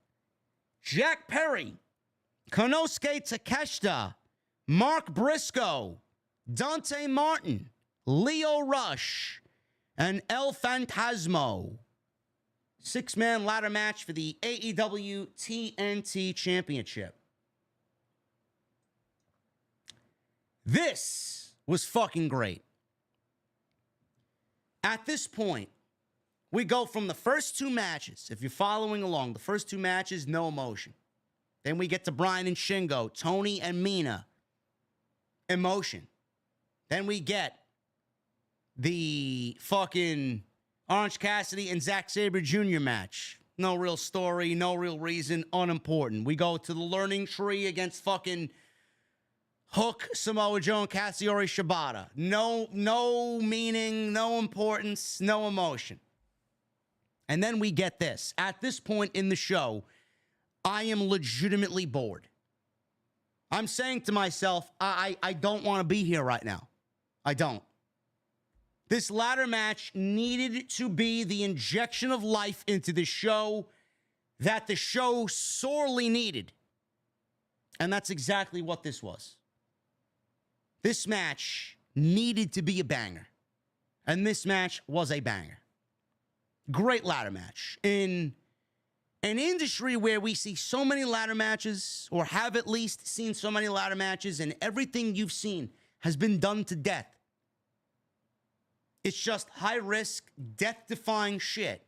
Jack Perry, Konosuke Takeshita, Mark Briscoe, Dante Martin, Leo Rush, and El Phantasmo. 6-man ladder match for the AEW TNT Championship. This was fucking great. At this point, we go from the first 2 matches. If you're following along, the first 2 matches, no emotion. Then we get to Bryan and Shingo, Toni and Mina, emotion. Then we get the fucking Orange Cassidy and Zack Sabre Jr. match. No real story, no real reason, unimportant. We go to the learning tree against fucking Hook, Samoa Joe, and Katsuyori Shibata. No meaning, no importance, no emotion. And then we get this. At this point in the show, I am legitimately bored. I'm saying to myself, I don't want to be here right now. I don't. This ladder match needed to be the injection of life into the show that the show sorely needed. And that's exactly what this was. This match needed to be a banger. And this match was a banger. Great ladder match. In an industry where we see so many ladder matches, or have at least seen so many ladder matches, and everything you've seen has been done to death. It's just high-risk, death-defying shit.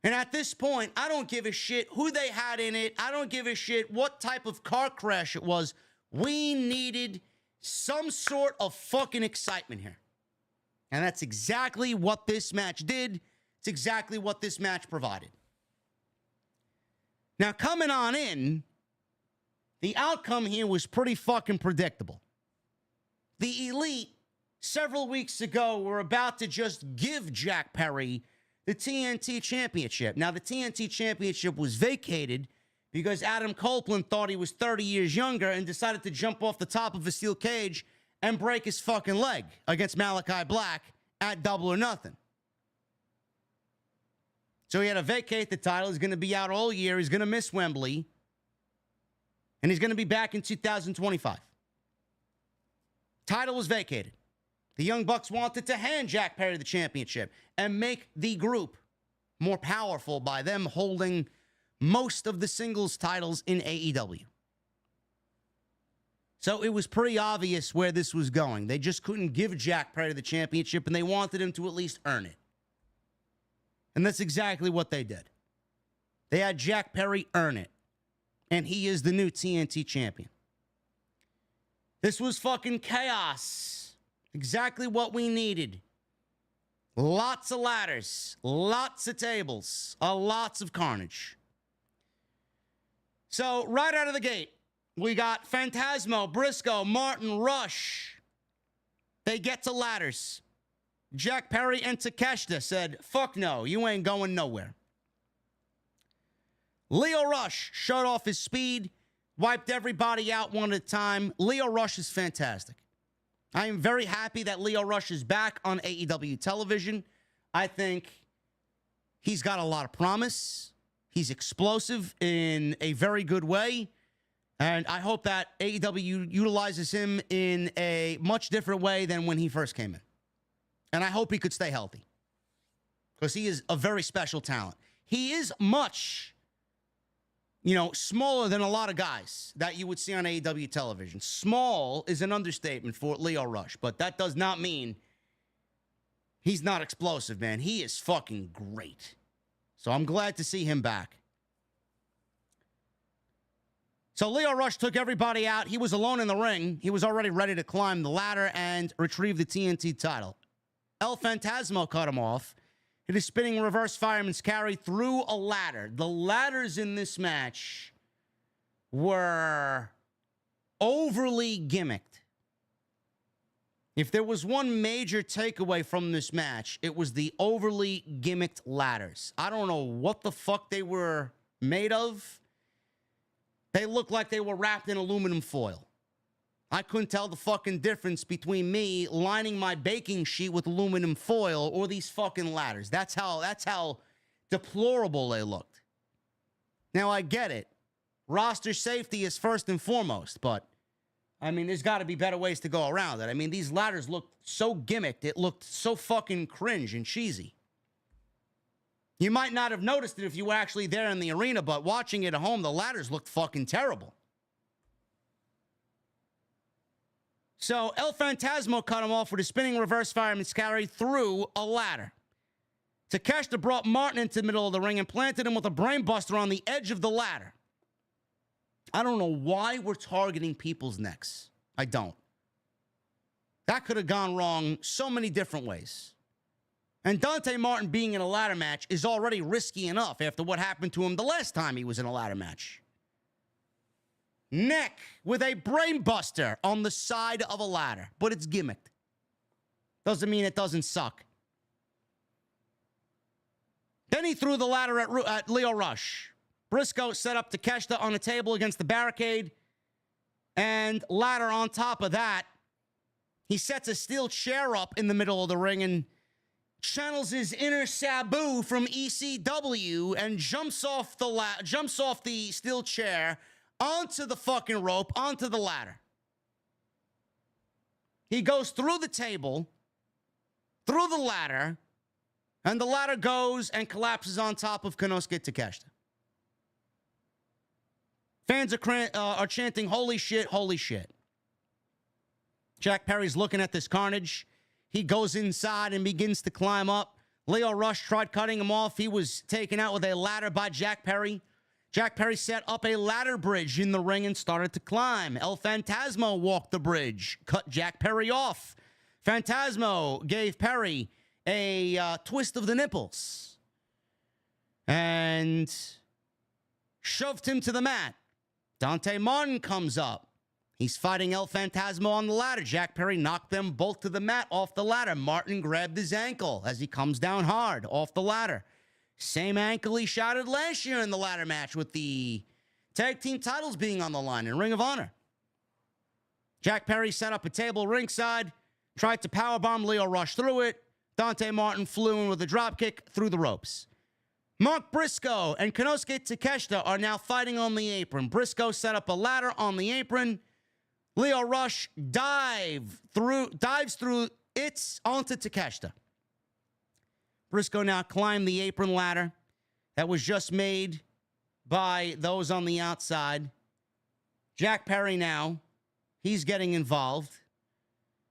And at this point, I don't give a shit who they had in it. I don't give a shit what type of car crash it was. We needed some sort of fucking excitement here. And that's exactly what this match did. It's exactly what this match provided. Now, coming on in, the outcome here was pretty fucking predictable. The Elite, several weeks ago, were about to just give Jack Perry the TNT Championship. Now, the TNT Championship was vacated because Adam Copeland thought he was 30 years younger and decided to jump off the top of a steel cage and break his fucking leg against Malachi Black at Double or Nothing. So he had to vacate the title. He's going to be out all year. He's going to miss Wembley. And he's going to be back in 2025. Title was vacated. The Young Bucks wanted to hand Jack Perry the championship and make the group more powerful by them holding most of the singles titles in AEW. So it was pretty obvious where this was going. They just couldn't give Jack Perry the championship, and they wanted him to at least earn it. And that's exactly what they did. They had Jack Perry earn it, and he is the new TNT champion. This was fucking chaos. Exactly what we needed. Lots of ladders, lots of tables, lots of carnage. So, right out of the gate, we got Phantasmo, Briscoe, Martin, Rush. They get to ladders. Jack Perry and Takeshita said, fuck no, you ain't going nowhere. Lio Rush showed off his speed, wiped everybody out one at a time. Lio Rush is fantastic. I am very happy that Lio Rush is back on AEW television. I think he's got a lot of promise. He's explosive in a very good way. And I hope that AEW utilizes him in a much different way than when he first came in. And I hope he could stay healthy. Because he is a very special talent. He is much, smaller than a lot of guys that you would see on AEW television. Small is an understatement for Lio Rush. But that does not mean he's not explosive, man. He is fucking great. So I'm glad to see him back. So Lio Rush took everybody out. He was alone in the ring. He was already ready to climb the ladder and retrieve the TNT title. El Phantasmo cut him off. Hit a spinning reverse fireman's carry through a ladder. The ladders in this match were overly gimmicked. If there was one major takeaway from this match, it was the overly gimmicked ladders. I don't know what the fuck they were made of. They looked like they were wrapped in aluminum foil. I couldn't tell the fucking difference between me lining my baking sheet with aluminum foil or these fucking ladders. That's how deplorable they looked. Now, I get it. Roster safety is first and foremost, but there's got to be better ways to go around it. These ladders looked so gimmicked. It looked so fucking cringe and cheesy. You might not have noticed it if you were actually there in the arena, but watching it at home, the ladders looked fucking terrible. So El Phantasmo cut him off with a spinning reverse fireman's carry through a ladder. Takeshita brought Martin into the middle of the ring and planted him with a brainbuster on the edge of the ladder. I don't know why we're targeting people's necks. I don't. That could have gone wrong so many different ways. And Dante Martin being in a ladder match is already risky enough after what happened to him the last time he was in a ladder match. Neck with a brainbuster on the side of a ladder, but it's gimmicked. Doesn't mean it doesn't suck. Then he threw the ladder at Lio Rush. Briscoe set up Takeshita on a table against the barricade. And ladder on top of that. He sets a steel chair up in the middle of the ring and channels his inner Sabu from ECW and jumps off the steel chair onto the fucking rope, onto the ladder. He goes through the table, through the ladder, and the ladder goes and collapses on top of Konosuke Takeshita. Fans are chanting, holy shit, holy shit. Jack Perry's looking at this carnage. He goes inside and begins to climb up. Lio Rush tried cutting him off. He was taken out with a ladder by Jack Perry. Jack Perry set up a ladder bridge in the ring and started to climb. El Phantasmo walked the bridge, cut Jack Perry off. Phantasmo gave Perry a twist of the nipples. and shoved him to the mat. Dante Martin comes up. He's fighting El Phantasmo on the ladder. Jack Perry knocked them both to the mat off the ladder. Martin grabbed his ankle as he comes down hard off the ladder. Same ankle he shattered last year in the ladder match with the tag team titles being on the line in Ring of Honor. Jack Perry set up a table ringside, tried to powerbomb Lio Rush through it. Dante Martin flew in with a dropkick through the ropes. Mark Briscoe and Konosuke Takeshita are now fighting on the apron. Briscoe set up a ladder on the apron. Lio Rush dives through it onto Takeshita. Briscoe now climbed the apron ladder that was just made by those on the outside. Jack Perry now, he's getting involved.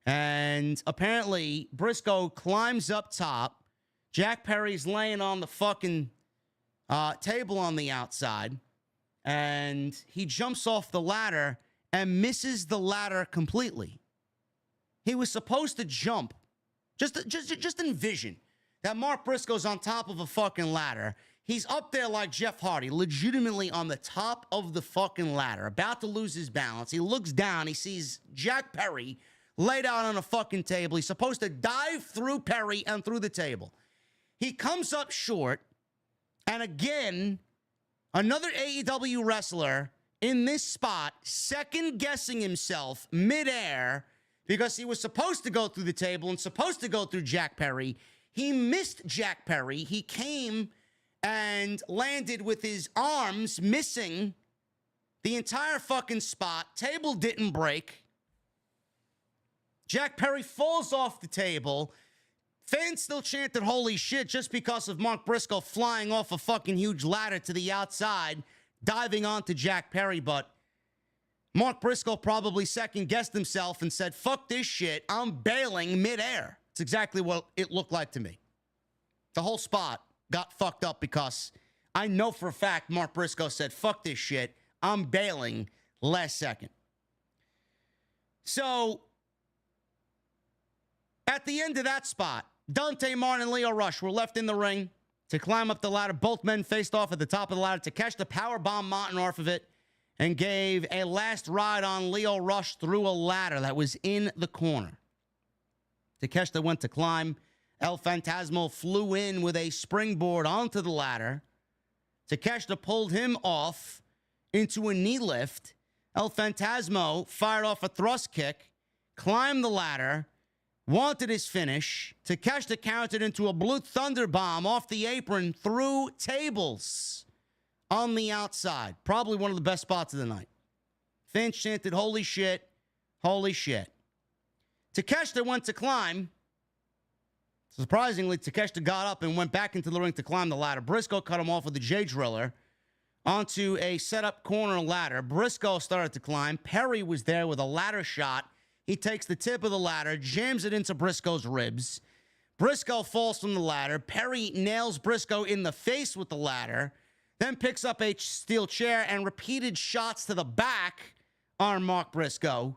And apparently, Briscoe climbs up top. Jack Perry's laying on the fucking table on the outside. And he jumps off the ladder and misses the ladder completely. He was supposed to jump. Just envision that Mark Briscoe's on top of a fucking ladder. He's up there like Jeff Hardy, legitimately on the top of the fucking ladder, about to lose his balance. He looks down. He sees Jack Perry laid out on a fucking table. He's supposed to dive through Perry and through the table. He comes up short, and again, another AEW wrestler in this spot, second-guessing himself midair because he was supposed to go through the table and supposed to go through Jack Perry. He missed Jack Perry. He came and landed with his arms missing the entire fucking spot. Table didn't break. Jack Perry falls off the table. Fans still chanted holy shit just because of Mark Briscoe flying off a fucking huge ladder to the outside, diving onto Jack Perry, but Mark Briscoe probably second-guessed himself and said, fuck this shit, I'm bailing midair. It's exactly what it looked like to me. The whole spot got fucked up because I know for a fact Mark Briscoe said, fuck this shit, I'm bailing last second. So, at the end of that spot, Dante Martin and Lio Rush were left in the ring to climb up the ladder. Both men faced off at the top of the ladder. Takeshita powerbombed Martin off of it and gave a last ride on Lio Rush through a ladder that was in the corner. Takeshita went to climb. El Phantasmo flew in with a springboard onto the ladder. Takeshita pulled him off into a knee lift. El Phantasmo fired off a thrust kick, climbed the ladder, wanted his finish. Takeshita countered into a Blue Thunder bomb off the apron through tables on the outside. Probably one of the best spots of the night. Fans chanted, holy shit, holy shit. Takeshita went to climb. Surprisingly, Takeshita got up and went back into the ring to climb the ladder. Briscoe cut him off with a J-Driller onto a set-up corner ladder. Briscoe started to climb. Perry was there with a ladder shot. He takes the tip of the ladder, jams it into Briscoe's ribs. Briscoe falls from the ladder. Perry nails Briscoe in the face with the ladder, then picks up a steel chair and repeated shots to the back on Mark Briscoe.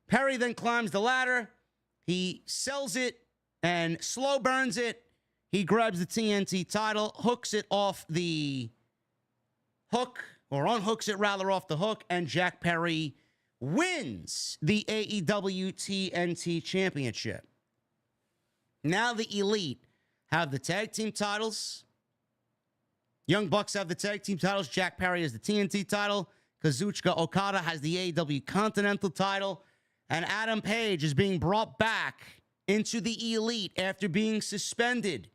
Perry then climbs the ladder. He sells it and slow burns it. He grabs the TNT title, hooks it off the hook, or unhooks it rather off the hook, and Jack Perry wins the AEW TNT Championship. Now the Elite have the tag team titles. Young Bucks have the tag team titles. Jack Perry has the TNT title. Kazuchika Okada has the AEW Continental title. And Adam Page is being brought back into the Elite after being suspended.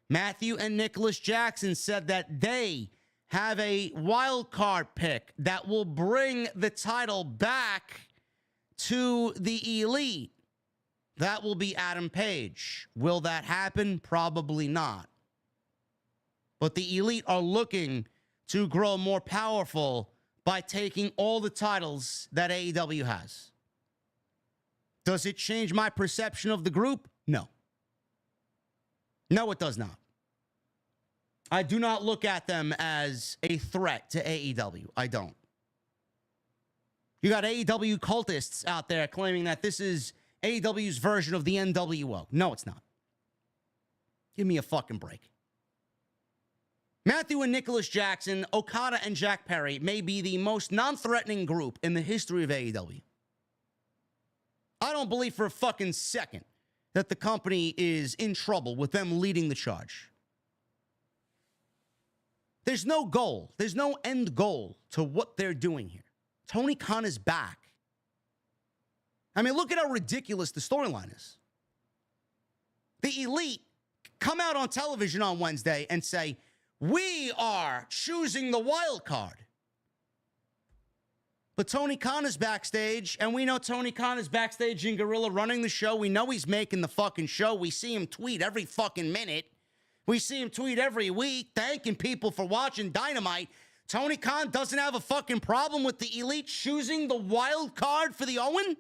Matthew and Nicholas Jackson said that they have a wild card pick that will bring the title back to the Elite. That will be Adam Page. Will that happen? Probably not. But the Elite are looking to grow more powerful by taking all the titles that AEW has. Does it change my perception of the group? No. No, it does not. I do not look at them as a threat to AEW. I don't. You got AEW cultists out there claiming that this is AEW's version of the NWO. No, it's not. Give me a fucking break. Matthew and Nicholas Jackson, Okada and Jack Perry may be the most non-threatening group in the history of AEW. I don't believe for a fucking second that the company is in trouble with them leading the charge. There's no goal. There's no end goal to what they're doing here. Tony Khan is back. I mean, look at how ridiculous the storyline is. The Elite come out on television on Wednesday and say, we are choosing the wild card. But Tony Khan is backstage, and we know Tony Khan is backstage in Gorilla running the show. We know he's making the fucking show. We see him tweet every fucking minute. We see him tweet every week, thanking people for watching Dynamite. Tony Khan doesn't have a fucking problem with the Elite choosing the wild card for the Owen?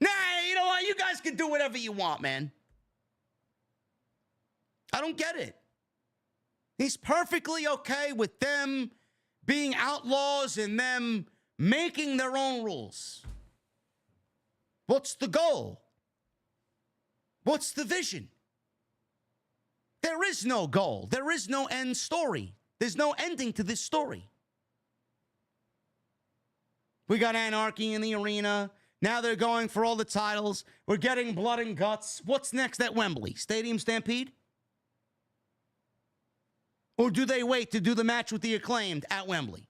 Nah, you know what? You guys can do whatever you want, man. I don't get it. He's perfectly okay with them being outlaws and them making their own rules. What's the goal? What's the vision? There is no goal. There is no end story. There's no ending to this story. We got anarchy in the arena. Now they're going for all the titles. We're getting blood and guts. What's next at Wembley? Stadium Stampede? Or do they wait to do the match with the Acclaimed at Wembley?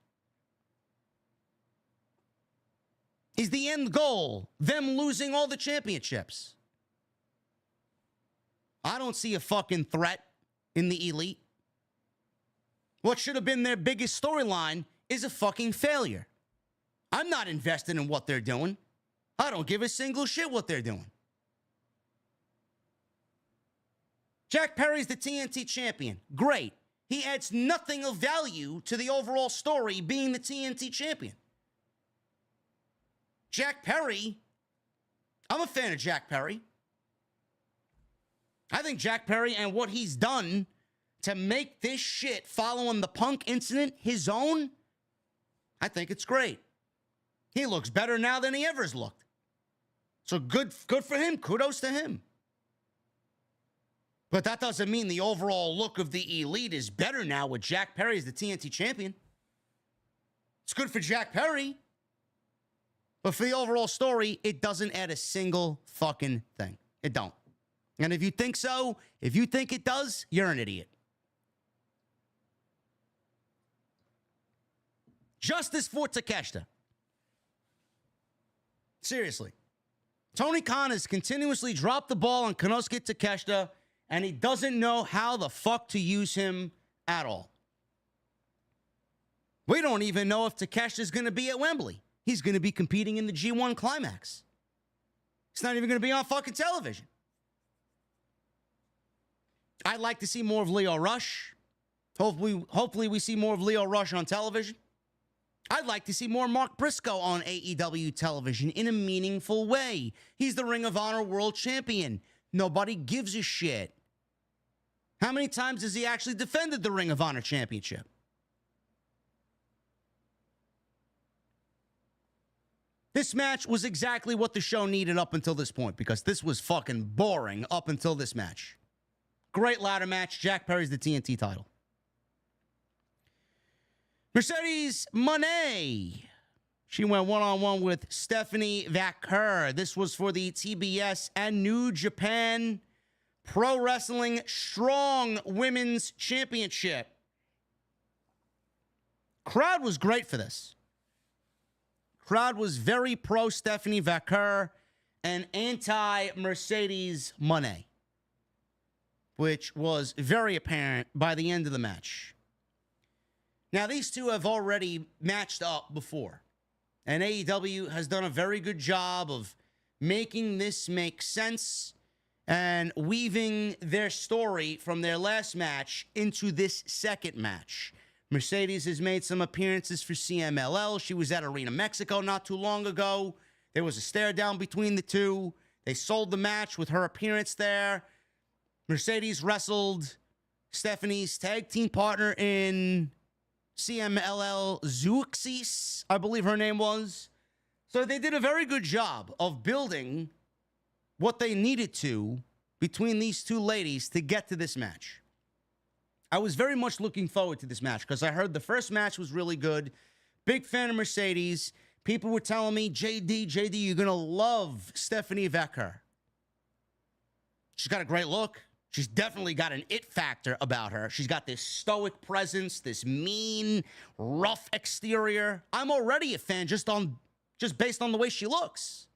Is the end goal them losing all the championships? I don't see a fucking threat in the Elite. What should have been their biggest storyline is a fucking failure. I'm not invested in what they're doing. I don't give a single shit what they're doing. Jack Perry's the TNT champion. Great. He adds nothing of value to the overall story being the TNT champion. Jack Perry, I'm a fan of Jack Perry. I think Jack Perry and what he's done to make this shit following the Punk incident his own, I think it's great. He looks better now than he ever's looked. So good for him. Kudos to him. But that doesn't mean the overall look of the Elite is better now with Jack Perry as the TNT champion. It's good for Jack Perry. But for the overall story, it doesn't add a single fucking thing. It don't. And if you think so, if you think it does, you're an idiot. Justice for Takeshita. Seriously. Tony Khan has continuously dropped the ball on Konosuke Takeshita, and he doesn't know how the fuck to use him at all. We don't even know if Takeshita's going to be at Wembley. He's going to be competing in the G1 Climax. It's not even going to be on fucking television. I'd like to see more of Leo Rush. Hopefully we see more of Leo Rush on television. I'd like to see more Mark Briscoe on AEW television in a meaningful way. He's the Ring of Honor World Champion. Nobody gives a shit. How many times has he actually defended the Ring of Honor Championship? This match was exactly what the show needed up until this point, because this was fucking boring up until this match. Great ladder match. Jack Perry's the TNT title. Mercedes Moné. She went one-on-one with Stephanie Vaquer. This was for the TBS and New Japan Pro Wrestling Strong Women's Championship. Crowd was great for this. Crowd was very pro Stephanie Vaquer and anti-Mercedes Moné, which was very apparent by the end of the match. Now, these two have already matched up before, and AEW has done a very good job of making this make sense and weaving their story from their last match into this second match. Mercedes has made some appearances for CMLL. She was at Arena Mexico not too long ago. There was a stare down between the two. They sold the match with her appearance there. Mercedes wrestled Stephanie's tag team partner in CMLL Zeuxis, I believe her name was. So they did a very good job of building what they needed to between these two ladies to get to this match. I was very much looking forward to this match because I heard the first match was really good. Big fan of Mercedes. People were telling me, JD, you're going to love Stephanie Vecker. She's got a great look. She's definitely got an it factor about her. She's got this stoic presence, this mean, rough exterior. I'm already a fan just based on the way she looks.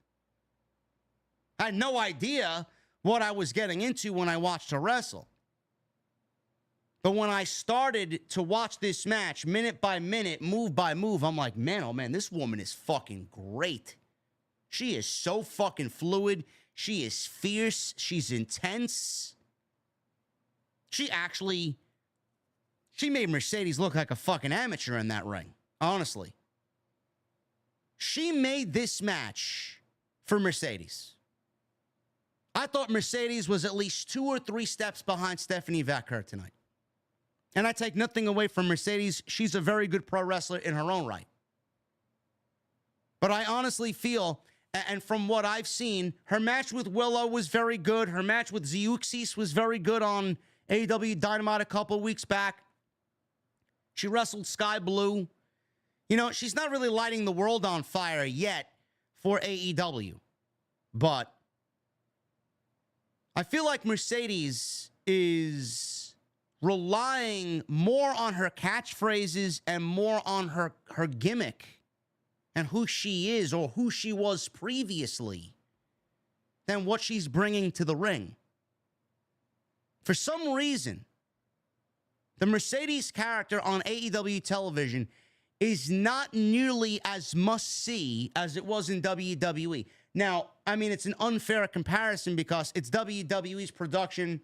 I had no idea what I was getting into when I watched her wrestle. But when I started to watch this match, minute by minute, move by move, I'm like, man, oh man, this woman is fucking great. She is so fucking fluid. She is fierce. She's intense. She made Mercedes look like a fucking amateur in that ring, honestly. She made this match for Mercedes. I thought Mercedes was at least 2 or 3 steps behind Stephanie Vecker tonight. And I take nothing away from Mercedes. She's a very good pro wrestler in her own right. But I honestly feel, and from what I've seen, her match with Willow was very good. Her match with Zeuxis was very good on AEW Dynamite a couple weeks back. She wrestled Sky Blue. You know, she's not really lighting the world on fire yet for AEW. But I feel like Mercedes is relying more on her catchphrases and more on her gimmick and who she is or who she was previously than what she's bringing to the ring. For some reason, the Mercedes character on AEW television is not nearly as must-see as it was in WWE. Now, I mean, it's an unfair comparison because it's WWE's production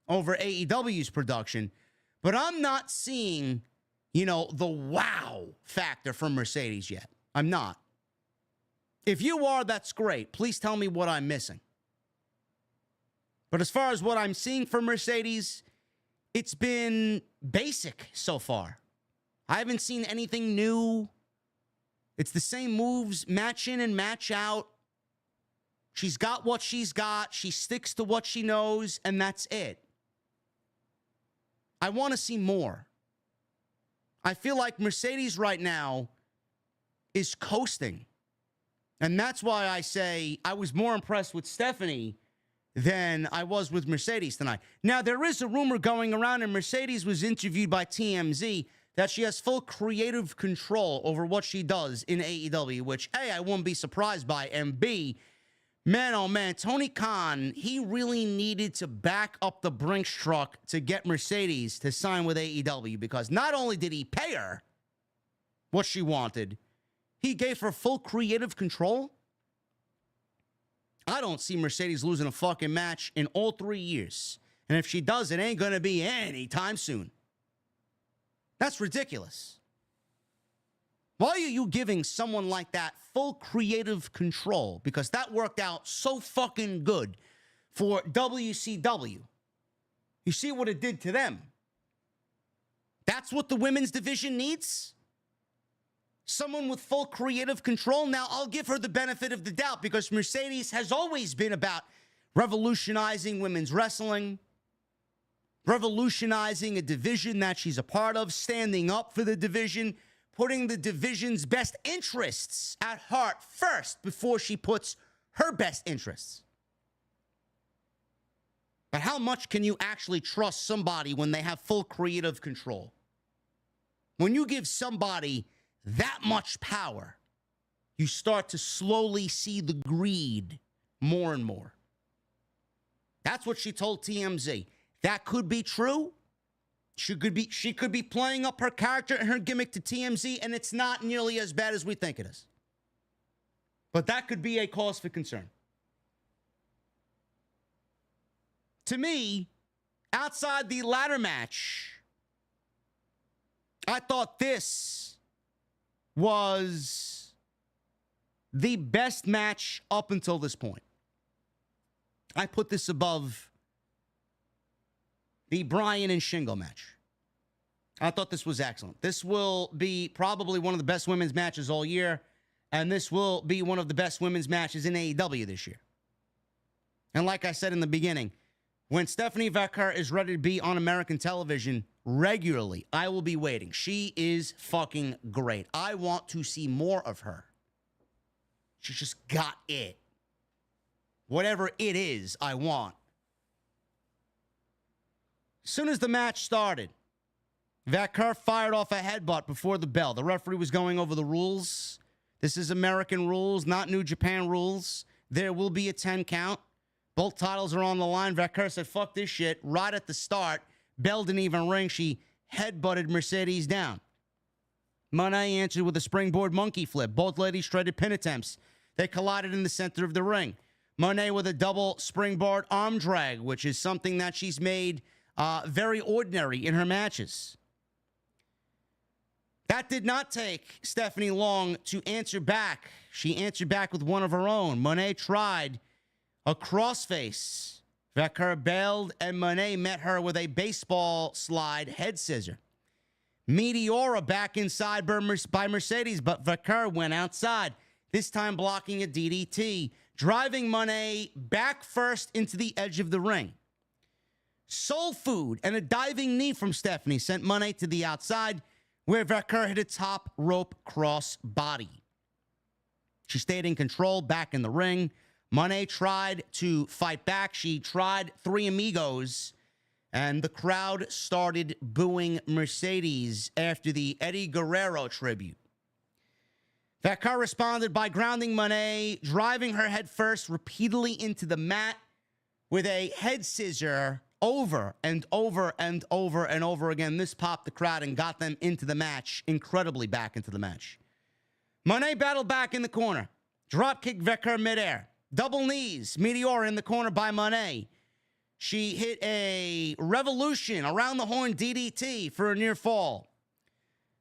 over AEW's production, but I'm not seeing, the wow factor from Mercedes yet. I'm not. If you are, that's great. Please tell me what I'm missing. But as far as what I'm seeing from Mercedes, it's been basic so far. I haven't seen anything new. It's the same moves, match in and match out. She's got what she's got. She sticks to what she knows, and that's it. I want to see more. I feel like Mercedes right now is coasting. And that's why I say I was more impressed with Stephanie than I was with Mercedes tonight. Now, there is a rumor going around, and Mercedes was interviewed by TMZ, that she has full creative control over what she does in AEW, which, A, I wouldn't be surprised by, and B, man, oh man, Tony Khan, he really needed to back up the Brinks truck to get Mercedes to sign with AEW, because not only did he pay her what she wanted, he gave her full creative control. I don't see Mercedes losing a fucking match in all 3 years. And if she does, it ain't going to be anytime soon. That's ridiculous. Why are you giving someone like that full creative control? Because that worked out so fucking good for WCW. You see what it did to them. That's what the women's division needs? Someone with full creative control? Now, I'll give her the benefit of the doubt because Mercedes has always been about revolutionizing women's wrestling, revolutionizing a division that she's a part of, standing up for the division, putting the division's best interests at heart first before she puts her best interests. But how much can you actually trust somebody when they have full creative control? When you give somebody that much power, you start to slowly see the greed more and more. That's what she told TMZ. That could be true. She could be playing up her character and her gimmick to TMZ, and it's not nearly as bad as we think it is. But that could be a cause for concern. To me, outside the ladder match, I thought this was the best match up until this point. I put this above the Bryan and Shingo match. I thought this was excellent. This will be probably one of the best women's matches all year, and this will be one of the best women's matches in AEW this year. And like I said in the beginning, When Stephanie Vaquer is ready to be on American television regularly, I will be waiting. She is fucking great. I want to see more of her. She's just got it. Whatever it is, I want. As soon as the match started, Vaquer fired off a headbutt before the bell. The referee was going over the rules. This is American rules, not New Japan rules. There will be a 10 count. Both titles are on the line. Vaquer said, fuck this shit. Right at the start, bell didn't even ring. She headbutted Mercedes down. Monet answered with a springboard monkey flip. Both ladies shredded pin attempts. They collided in the center of the ring. Monet with a double springboard arm drag, which is something that she's made very ordinary in her matches. That did not take Stephanie long to answer back. She answered back with one of her own. Monet tried a crossface. Vaquer bailed, and Monet met her with a baseball slide head scissor. Meteora back inside by Mercedes, but Vaquer went outside, this time blocking a DDT, driving Monet back first into the edge of the ring. Soul food and a diving knee from Stephanie sent Monet to the outside, where Vaquer hit a top rope cross body. She stayed in control back in the ring. Monet tried to fight back. She tried Three Amigos, and the crowd started booing Mercedes after the Eddie Guerrero tribute. Vaquer responded by grounding Monet, driving her head first repeatedly into the mat with a head scissor over and over and over and over again. This popped the crowd and got them into the match, incredibly back into the match. Monet battled back in the corner. Drop kick Vaquer midair. Double knees. Meteor in the corner by Monet. She hit a revolution around the horn DDT for a near fall.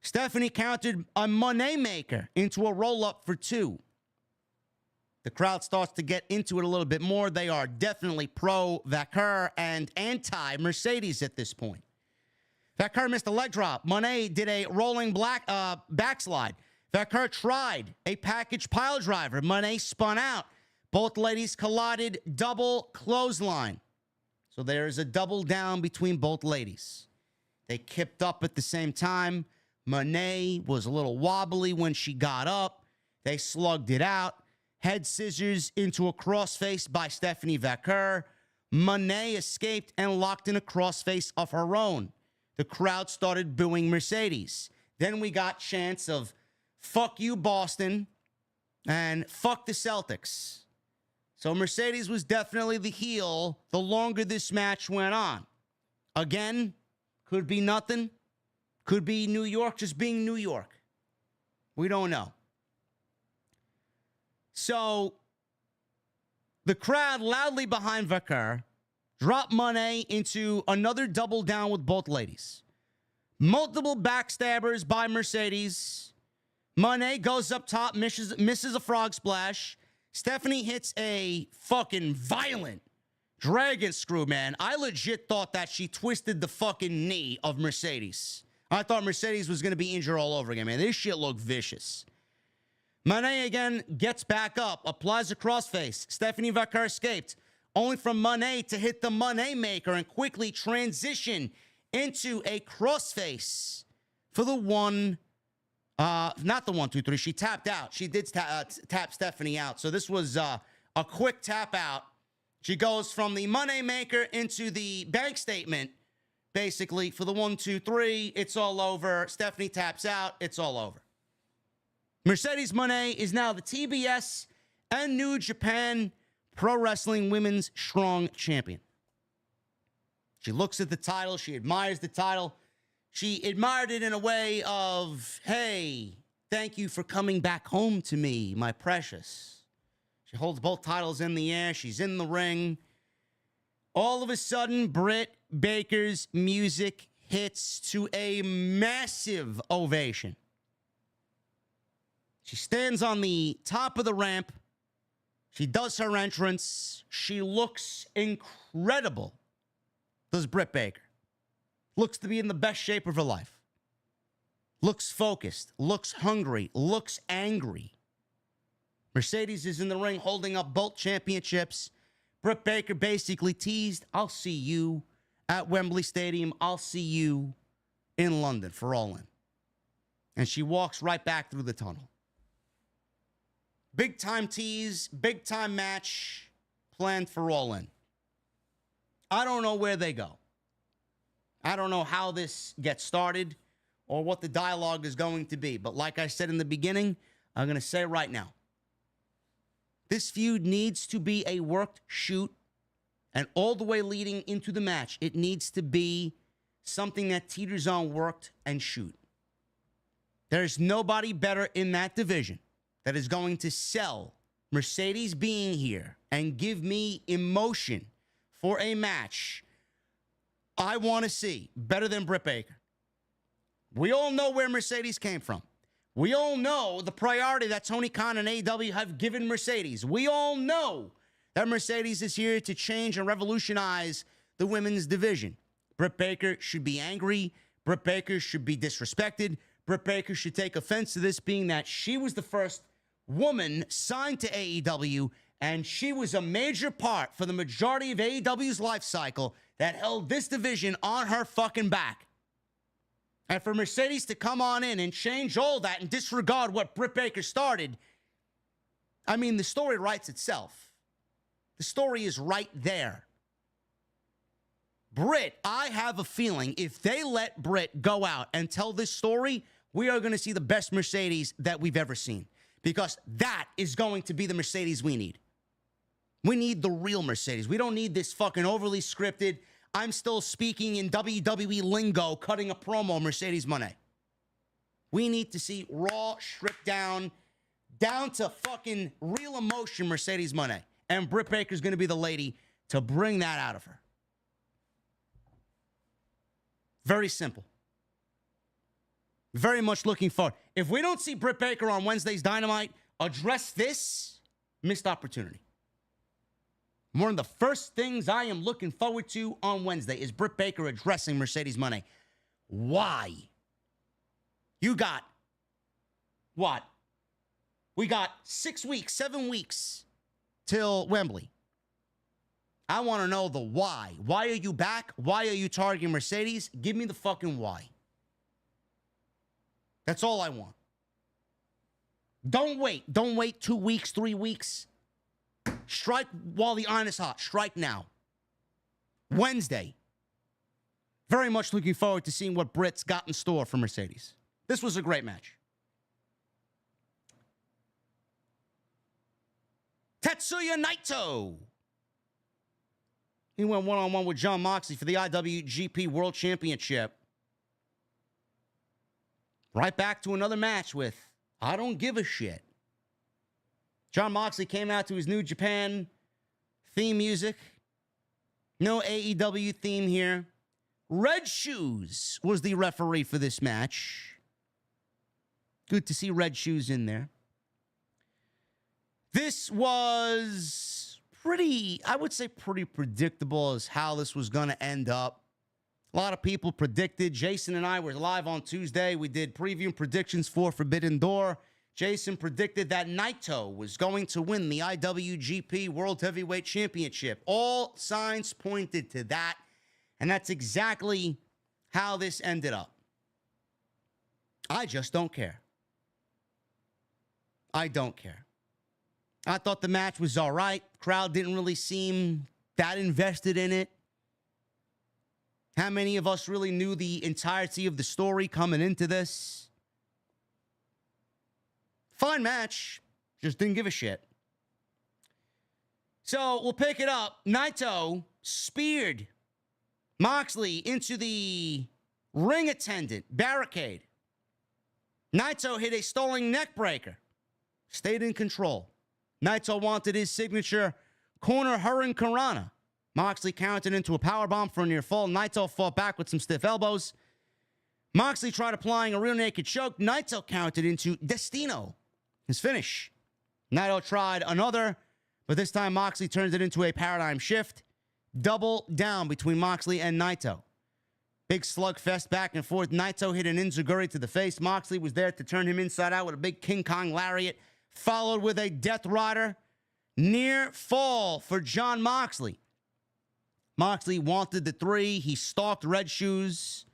Stephanie countered a Monet maker into a roll-up for 2. The crowd starts to get into it a little bit more. They are definitely pro-Vaquer and anti-Mercedes at this point. Vaquer missed a leg drop. Monet did a rolling backslide. Vaquer tried a package pile driver. Monet spun out. Both ladies collided, double clothesline. So there's a double down between both ladies. They kipped up at the same time. Monet was a little wobbly when she got up. They slugged it out. Head scissors into a crossface by Stephanie Vaquer. Monet escaped and locked in a crossface of her own. The crowd started booing Mercedes. Then we got chants of, fuck you, Boston, and fuck the Celtics. So Mercedes was definitely the heel the longer this match went on. Again, could be nothing. Could be New York just being New York. We don't know. So the crowd loudly behind Vaquer dropped Monet into another double down with both ladies. Multiple backstabbers by Mercedes. Monet goes up top, misses a frog splash. Stephanie hits a fucking violent dragon screw, man. I legit thought that she twisted the fucking knee of Mercedes. I thought Mercedes was going to be injured all over again, man. This shit looked vicious. Monet again gets back up, applies a crossface. Stephanie Vaquer escaped, only for Monet to hit the Monet maker and quickly transition into a crossface for the one. Not the 1, 2, 3. She tapped out. She did tap Stephanie out. So this was a quick tap out. She goes from the Monet maker into the bank statement, basically, for the 1, 2, 3. It's all over. Stephanie taps out. It's all over. Mercedes Monet is now the TBS and New Japan Pro Wrestling Women's Strong Champion. She looks at the title. She admires the title. She admired it in a way of, hey, thank you for coming back home to me, my precious. She holds both titles in the air. She's in the ring. All of a sudden, Britt Baker's music hits to a massive ovation. She stands on the top of the ramp. She does her entrance. She looks incredible, does Britt Baker. Looks to be in the best shape of her life. Looks focused, looks hungry, looks angry. Mercedes is in the ring holding up both championships. Britt Baker basically teased, I'll see you at Wembley Stadium. I'll see you in London for All In. And she walks right back through the tunnel. Big time tease, big time match planned for All In. I don't know where they go. I don't know how this gets started or what the dialogue is going to be. But like I said in the beginning, I'm going to say right now, this feud needs to be a worked shoot, and all the way leading into the match, it needs to be something that teeters on worked and shoot. There's nobody better in that division that is going to sell Mercedes being here and give me emotion for a match I want to see better than Britt Baker. We all know where Mercedes came from. We all know the priority that Tony Khan and AEW have given Mercedes. We all know that Mercedes is here to change and revolutionize the women's division. Britt Baker should be angry. Britt Baker should be disrespected. Britt Baker should take offense to this, being that she was the first woman signed to AEW, and she was a major part for the majority of AEW's life cycle that held this division on her fucking back. And for Mercedes to come on in and change all that and disregard what Britt Baker started, I mean, the story writes itself. The story is right there. Britt, I have a feeling if they let Britt go out and tell this story, we are going to see the best Mercedes that we've ever seen. Because that is going to be the Mercedes we need. We need the real Mercedes. We don't need this fucking overly scripted, I'm still speaking in WWE lingo, cutting a promo Mercedes Moné. We need to see raw, stripped down to fucking real emotion Mercedes Moné. And Britt Baker's going to be the lady to bring that out of her. Very simple. Very much looking forward. If we don't see Britt Baker on Wednesday's Dynamite address this, missed opportunity. One of the first things I am looking forward to on Wednesday is Britt Baker addressing Mercedes Moné. Why? You got what? We got 6 weeks, 7 weeks till Wembley. I want to know the why. Why are you back? Why are you targeting Mercedes? Give me the fucking why. That's all I want. Don't wait. Don't wait 2 weeks, 3 weeks. Strike while the iron is hot. Strike now. Wednesday. Very much looking forward to seeing what Britt's got in store for Mercedes. This was a great match. Tetsuya Naito. He went one-on-one with Jon Moxley for the IWGP World Championship. Right back to another match with I don't give a shit. Jon Moxley came out to his New Japan theme music. No AEW theme here. Red Shoes was the referee for this match. Good to see Red Shoes in there. This was pretty predictable as how this was going to end up. A lot of people predicted. Jason and I were live on Tuesday. We did preview predictions for Forbidden Door. Jason predicted that Naito was going to win the IWGP World Heavyweight Championship. All signs pointed to that, and that's exactly how this ended up. I just don't care. I don't care. I thought the match was all right. Crowd didn't really seem that invested in it. How many of us really knew the entirety of the story coming into this? Fine match. Just didn't give a shit. So we'll pick it up. Naito speared Moxley into the ring attendant barricade. Naito hit a stalling neck breaker. Stayed in control. Naito wanted his signature corner hurricanrana. Moxley countered into a powerbomb for a near fall. Naito fought back with some stiff elbows. Moxley tried applying a rear naked choke. Naito countered into Destino. His finish. Naito tried another, but this time Moxley turns it into a paradigm shift. Double down between Moxley and Naito. Big slugfest back and forth. Naito hit an enziguri to the face. Moxley was there to turn him inside out with a big King Kong lariat, followed with a Death Rider. Near fall for Jon Moxley. Moxley wanted the 3. He stalked Red Shoes.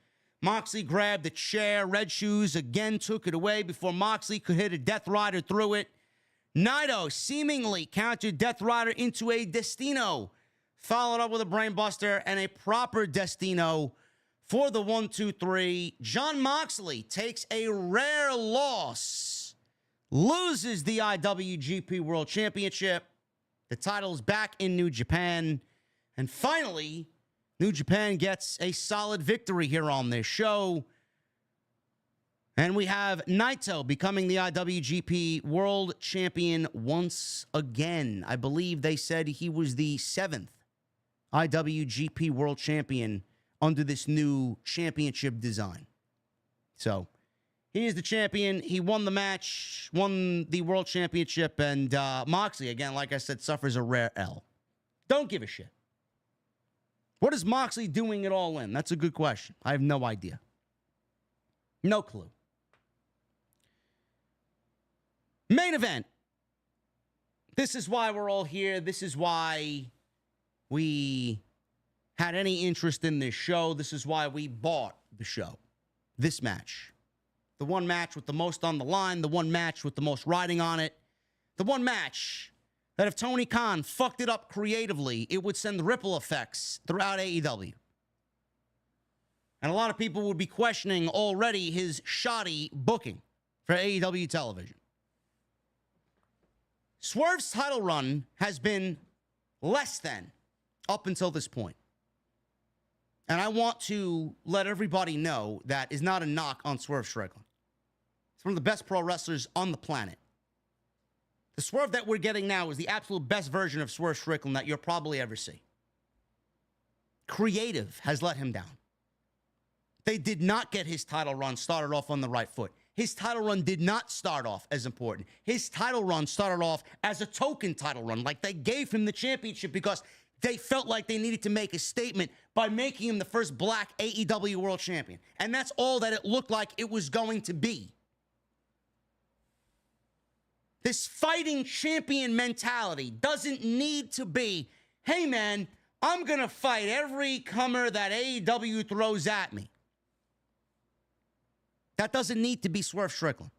Moxley grabbed the chair. Red Shoes again took it away before Moxley could hit a Death Rider through it. Naito seemingly countered Death Rider into a Destino. Followed up with a Brainbuster and a proper Destino for the 1-2-3. Jon Moxley takes a rare loss. Loses the IWGP World Championship. The title's back in New Japan. And finally, New Japan gets a solid victory here on this show. And we have Naito becoming the IWGP World Champion once again. I believe they said he was the 7th IWGP World Champion under this new championship design. So, he is the champion. He won the match, won the World Championship, and Moxley, again, like I said, suffers a rare L. Don't give a shit. What is Moxley doing at All In? That's a good question. I have no idea. No clue. Main event. This is why we're all here. This is why we had any interest in this show. This is why we bought the show. This match. The one match with the most on the line. The one match with the most riding on it. The one match that if Tony Khan fucked it up creatively, it would send ripple effects throughout AEW. And a lot of people would be questioning already his shoddy booking for AEW television. Swerve's title run has been less than up until this point. And I want to let everybody know that is not a knock on Swerve Strickland. He's one of the best pro wrestlers on the planet. The Swerve that we're getting now is the absolute best version of Swerve Strickland that you'll probably ever see. Creative has let him down. They did not get his title run started off on the right foot. His title run did not start off as important. His title run started off as a token title run. Like they gave him the championship because they felt like they needed to make a statement by making him the first black AEW World Champion. And that's all that it looked like it was going to be. This fighting champion mentality doesn't need to be, hey man, I'm going to fight every comer that AEW throws at me. That doesn't need to be Swerve Strickland.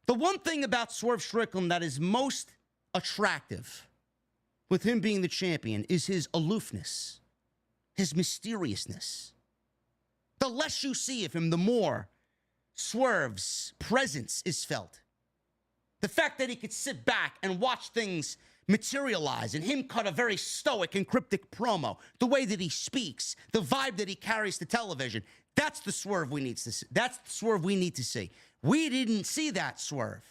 The one thing about Swerve Strickland that is most attractive with him being the champion is his aloofness, his mysteriousness. The less you see of him, the more Swerve's presence is felt. The fact that he could sit back and watch things materialize and him cut a very stoic and cryptic promo, the way that he speaks, the vibe that he carries to television, that's the Swerve we need to see. That's the Swerve we need to see. We didn't see that Swerve.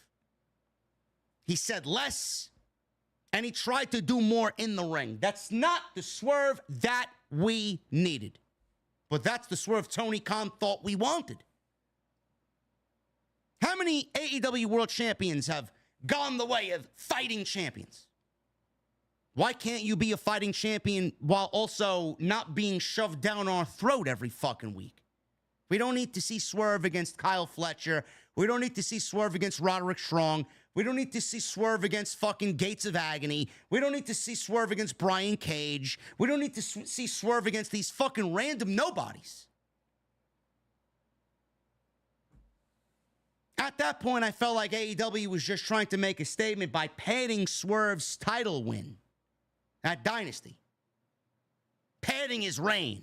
He said less, and he tried to do more in the ring. That's not the Swerve that we needed. But that's the Swerve Tony Khan thought we wanted. How many AEW World Champions have gone the way of fighting champions? Why can't you be a fighting champion while also not being shoved down our throat every fucking week? We don't need to see Swerve against Kyle Fletcher. We don't need to see Swerve against Roderick Strong. We don't need to see Swerve against fucking Gates of Agony. We don't need to see Swerve against Brian Cage. We don't need to see Swerve against these fucking random nobodies. At that point, I felt like AEW was just trying to make a statement by padding Swerve's title win at Dynasty. Padding his reign.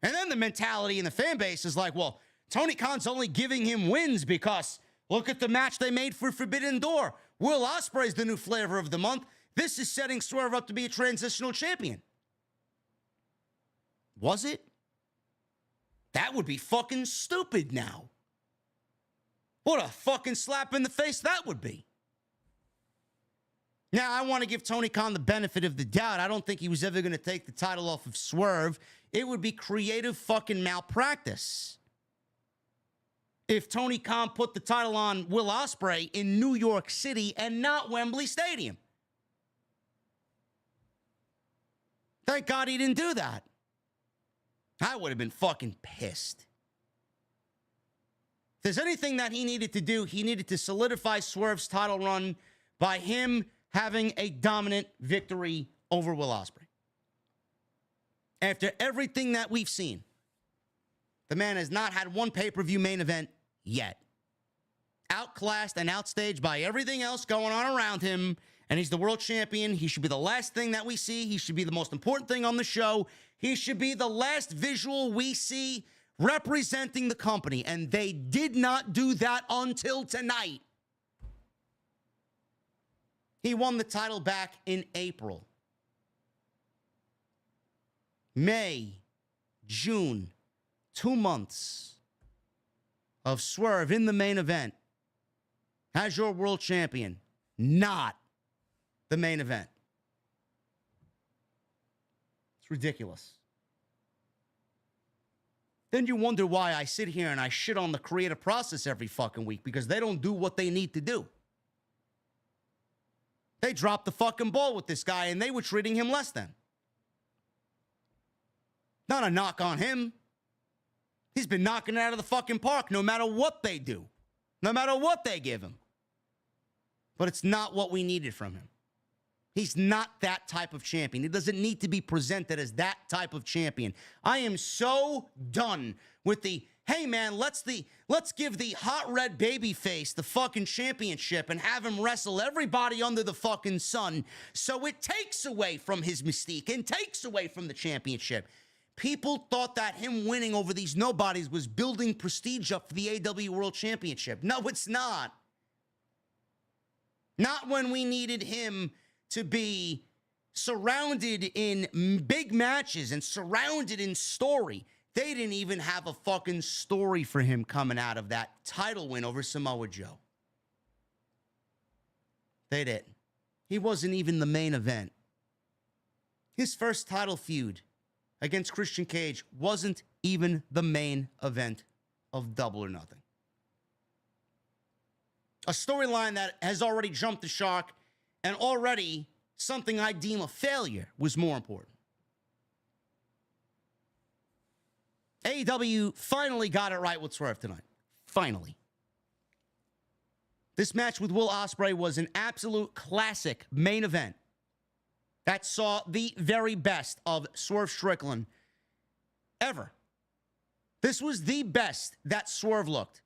And then the mentality in the fan base is like, well, Tony Khan's only giving him wins because look at the match they made for Forbidden Door. Will Ospreay's the new flavor of the month. This is setting Swerve up to be a transitional champion. Was it? That would be fucking stupid now. What a fucking slap in the face that would be. Now, I want to give Tony Khan the benefit of the doubt. I don't think he was ever going to take the title off of Swerve. It would be creative fucking malpractice if Tony Khan put the title on Will Ospreay in New York City and not Wembley Stadium. Thank God he didn't do that. I would have been fucking pissed. If there's anything that he needed to do, he needed to solidify Swerve's title run by him having a dominant victory over Will Ospreay. After everything that we've seen, the man has not had one pay-per-view main event yet. Outclassed and outstaged by everything else going on around him, and he's the world champion. He should be the last thing that we see. He should be the most important thing on the show. He should be the last visual we see representing the company, and they did not do that until tonight. He won the title back in April. May, June, 2 months of Swerve in the main event as your world champion, not the main event. It's ridiculous. Then you wonder why I sit here and I shit on the creative process every fucking week, because they don't do what they need to do. They dropped the fucking ball with this guy and they were treating him less than. Not a knock on him. He's been knocking it out of the fucking park no matter what they do, no matter what they give him. But it's not what we needed from him. He's not that type of champion. He doesn't need to be presented as that type of champion. I am so done with the, hey man, let's give the hot red baby face the fucking championship and have him wrestle everybody under the fucking sun, so it takes away from his mystique and takes away from the championship. People thought that him winning over these nobodies was building prestige up for the AEW World Championship. No, it's not. Not when we needed him to be surrounded in big matches and surrounded in story. They didn't even have a fucking story for him coming out of that title win over Samoa Joe. They didn't. He wasn't even the main event. His first title feud against Christian Cage wasn't even the main event of Double or Nothing. A storyline that has already jumped the shark, and already something I deem a failure was more important. AEW finally got it right with Swerve tonight. Finally. This match with Will Ospreay was an absolute classic main event that saw the very best of Swerve Strickland ever. This was the best that Swerve looked.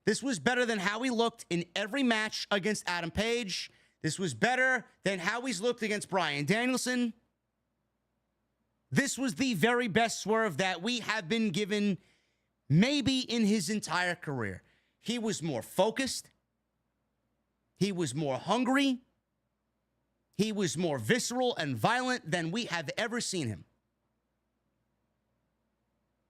This was better than how he looked in every match against Adam Page. This was better than how he's looked against Bryan Danielson. This was the very best Swerve that we have been given maybe in his entire career. He was more focused. He was more hungry. He was more visceral and violent than we have ever seen him.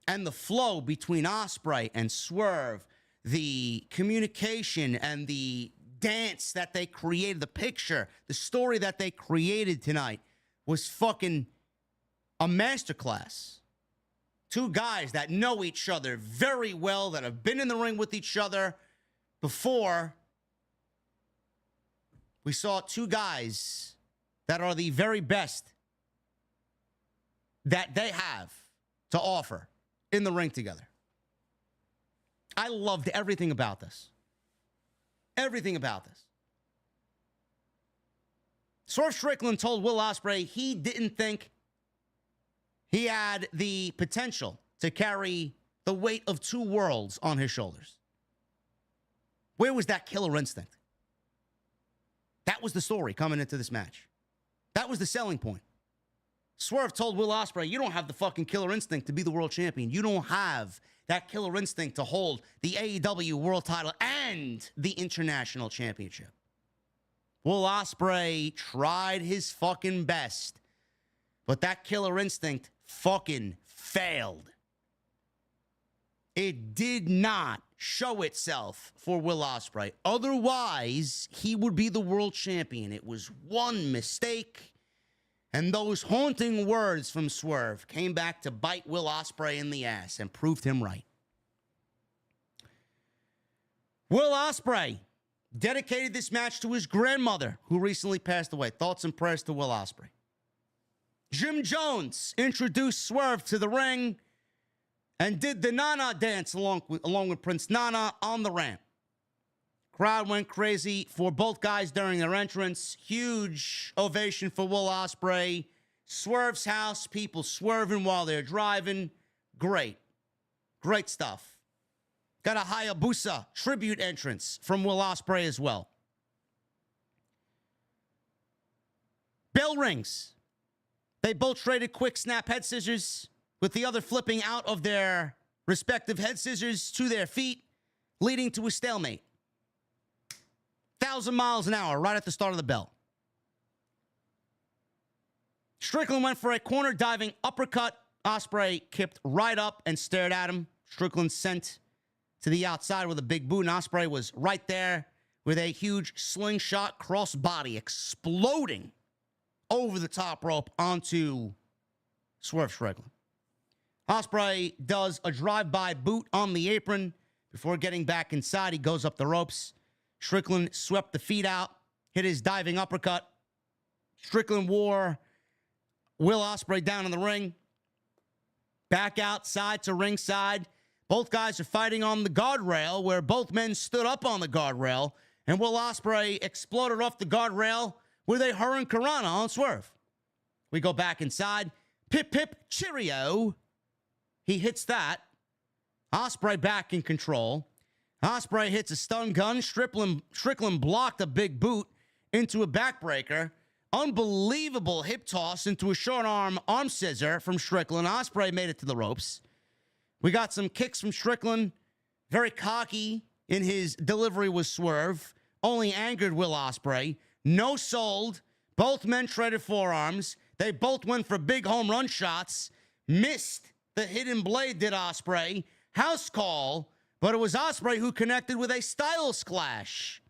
And the flow between Ospreay and Swerve, the communication and the dance that they created, the picture, the story that they created tonight was fucking a masterclass. Two guys that know each other very well, that have been in the ring with each other before. We saw two guys that are the very best that they have to offer in the ring together. I loved everything about this. Everything about this. Swerve Strickland told Will Ospreay he didn't think he had the potential to carry the weight of two worlds on his shoulders. Where was that killer instinct? That was the story coming into this match. That was the selling point. Swerve told Will Ospreay, you don't have the fucking killer instinct to be the world champion. You don't have that killer instinct to hold the AEW World Title and the International Championship. Will Ospreay tried his fucking best, but that killer instinct fucking failed. It did not show itself for Will Ospreay. Otherwise, he would be the world champion. It was one mistake, and those haunting words from Swerve came back to bite Will Ospreay in the ass and proved him right. Will Ospreay dedicated this match to his grandmother, who recently passed away. Thoughts and prayers to Will Ospreay. Jim Jones introduced Swerve to the ring and did the Nana dance along with Prince Nana on the ramp. Crowd went crazy for both guys during their entrance. Huge ovation for Will Ospreay. Swerve's house, people swerving while they're driving. Great. Great stuff. Got a Hayabusa tribute entrance from Will Ospreay as well. Bell rings. They both traded quick snap head scissors, with the other flipping out of their respective head scissors to their feet, leading to a stalemate. 1,000 miles an hour right at the start of the bell. Strickland went for a corner diving uppercut. Ospreay kicked right up and stared at him. Strickland sent to the outside with a big boot, and Ospreay was right there with a huge slingshot crossbody exploding over the top rope onto Swerve Strickland. Ospreay does a drive-by boot on the apron. Before getting back inside, he goes up the ropes. Strickland swept the feet out, hit his diving uppercut. Strickland wore Will Ospreay down in the ring. Back outside to ringside. Both guys are fighting on the guardrail, where both men stood up on the guardrail, and Will Ospreay exploded off the guardrail with a Hurricane Karana on Swerve. We go back inside. Pip, pip, cheerio. He hits that. Ospreay back in control. Ospreay hits a stun gun. Strickland blocked a big boot into a backbreaker. Unbelievable hip toss into a short arm scissor from Strickland. Ospreay made it to the ropes. We got some kicks from Strickland. Very cocky in his delivery with Swerve. Only angered Will Ospreay. No sold. Both men traded forearms. They both went for big home run shots. Missed the hidden blade, did Ospreay. House call, but it was Ospreay who connected with a Styles Clash.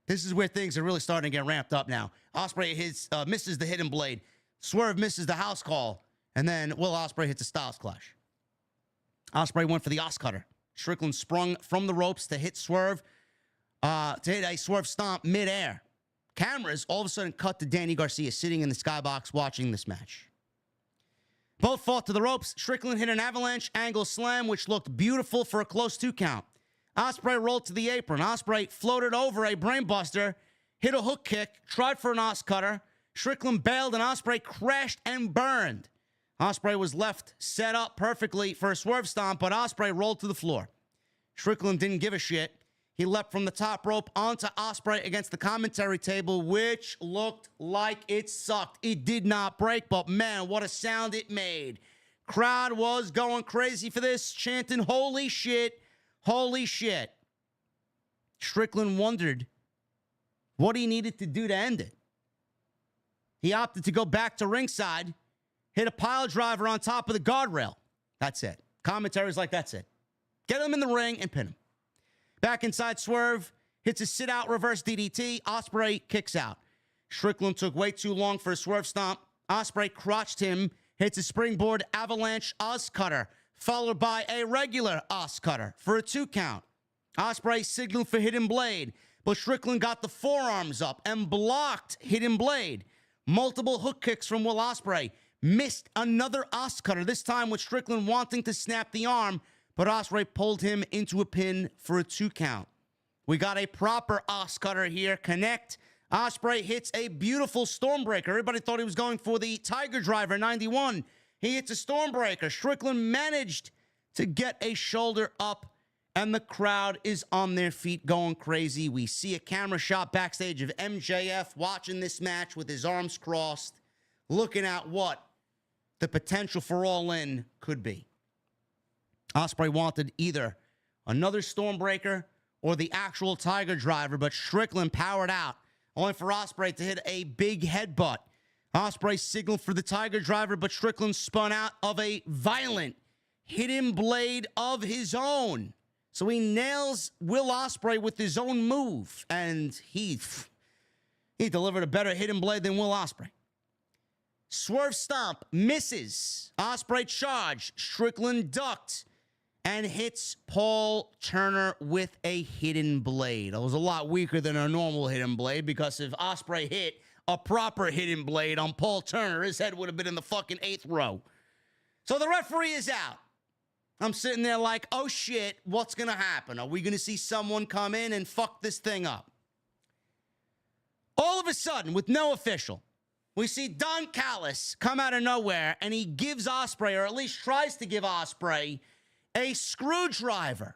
This is where things are really starting to get ramped up now. Ospreay misses the hidden blade. Swerve misses the house call. And then Will Ospreay hits a Styles Clash. Ospreay went for the Os Cutter. Strickland sprung from the ropes to hit Swerve, to hit a Swerve stomp midair. Cameras all of a sudden cut to Danny Garcia sitting in the skybox watching this match. Both fought to the ropes. Strickland hit an avalanche angle slam, which looked beautiful for a close 2 count. Ospreay rolled to the apron. Ospreay floated over a brainbuster, hit a hook kick, tried for an Os Cutter. Strickland bailed, and Ospreay crashed and burned. Ospreay was left set up perfectly for a Swerve stomp, but Ospreay rolled to the floor. Strickland didn't give a shit. He leapt from the top rope onto Ospreay against the commentary table, which looked like it sucked. It did not break, but man, what a sound it made. Crowd was going crazy for this, chanting, holy shit, holy shit. Strickland wondered what he needed to do to end it. He opted to go back to ringside, hit a pile driver on top of the guardrail. That's it. Commentary's like, that's it. Get him in the ring and pin him. Back inside, Swerve hits a sit-out reverse DDT. Ospreay kicks out. Strickland took way too long for a Swerve stomp. Ospreay crotched him, hits a springboard avalanche Os Cutter, followed by a regular Os Cutter for a 2 count. Ospreay signaled for hidden blade, but Strickland got the forearms up and blocked hidden blade. Multiple hook kicks from Will Ospreay. Missed another Os Cutter, this time with Strickland wanting to snap the arm, but Ospreay pulled him into a pin for a 2 count. We got a proper Os Cutter here. Connect. Ospreay hits a beautiful Stormbreaker. Everybody thought he was going for the Tiger Driver 91. He hits a Stormbreaker. Strickland managed to get a shoulder up, and the crowd is on their feet going crazy. We see a camera shot backstage of MJF watching this match with his arms crossed, looking at what the potential for All In could be. Ospreay wanted either another Stormbreaker or the actual Tiger Driver, but Strickland powered out, only for Ospreay to hit a big headbutt. Ospreay signaled for the Tiger Driver, but Strickland spun out of a violent hidden blade of his own. So he nails Will Ospreay with his own move, and he delivered a better hidden blade than Will Ospreay. Swerve stomp misses. Ospreay charged. Strickland ducked and hits Paul Turner with a hidden blade. It was a lot weaker than a normal hidden blade, because if Ospreay hit a proper hidden blade on Paul Turner, his head would have been in the fucking 8th row. So the referee is out. I'm sitting there like, oh shit, what's going to happen? Are we going to see someone come in and fuck this thing up? All of a sudden, with no official, we see Don Callis come out of nowhere, and he gives Ospreay, or at least tries to give Ospreay, a screwdriver.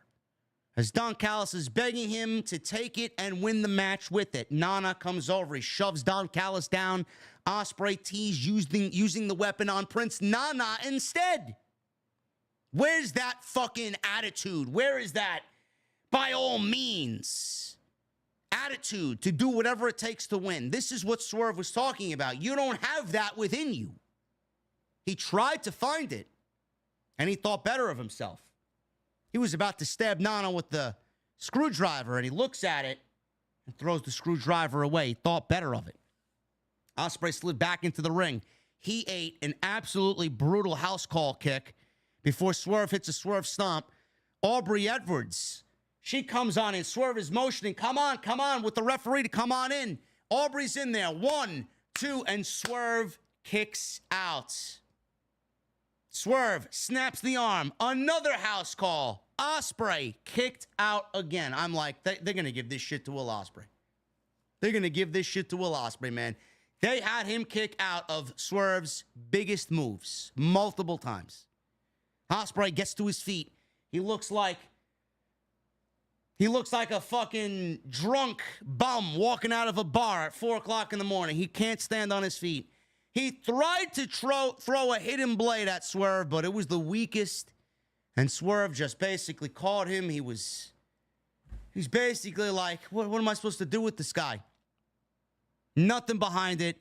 As Don Callis is begging him to take it and win the match with it. Nana comes over. He shoves Don Callis down. Ospreay tees using the weapon on Prince Nana instead. Where's that fucking attitude? Where is that, by all means, attitude to do whatever it takes to win? This is what Swerve was talking about. You don't have that within you. He tried to find it, and he thought better of himself. He was about to stab Nana with the screwdriver, and he looks at it and throws the screwdriver away. He thought better of it. Ospreay slid back into the ring. He ate an absolutely brutal house call kick before Swerve hits a Swerve stomp. Aubrey Edwards, she comes on, and Swerve is motioning, come on, with the referee to come on in. Aubrey's in there. 1, 2, and Swerve kicks out. Swerve snaps the arm. Another house call. Ospreay kicked out again. I'm like, they're going to give this shit to Will Ospreay. They're going to give this shit to Will Ospreay, man. They had him kick out of Swerve's biggest moves multiple times. Ospreay gets to his feet. He looks like a fucking drunk bum walking out of a bar at 4 o'clock in the morning. He can't stand on his feet. He tried to throw a hidden blade at Swerve, but it was the weakest. And Swerve just basically caught him. He's basically like, what am I supposed to do with this guy? Nothing behind it.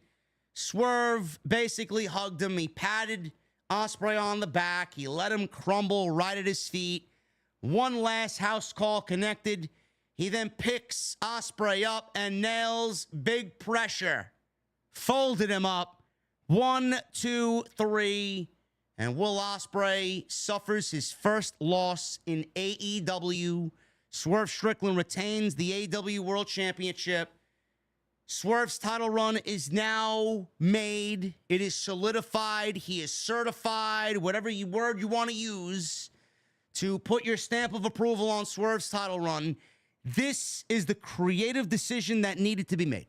Swerve basically hugged him. He patted Ospreay on the back. He let him crumble right at his feet. One last house call connected. He then picks Ospreay up and nails big pressure. Folded him up. 1, 2, 3. And Will Ospreay suffers his first loss in AEW. Swerve Strickland retains the AEW World Championship. Swerve's title run is now made. It is solidified. He is certified, whatever word you want to use to put your stamp of approval on Swerve's title run. This is the creative decision that needed to be made.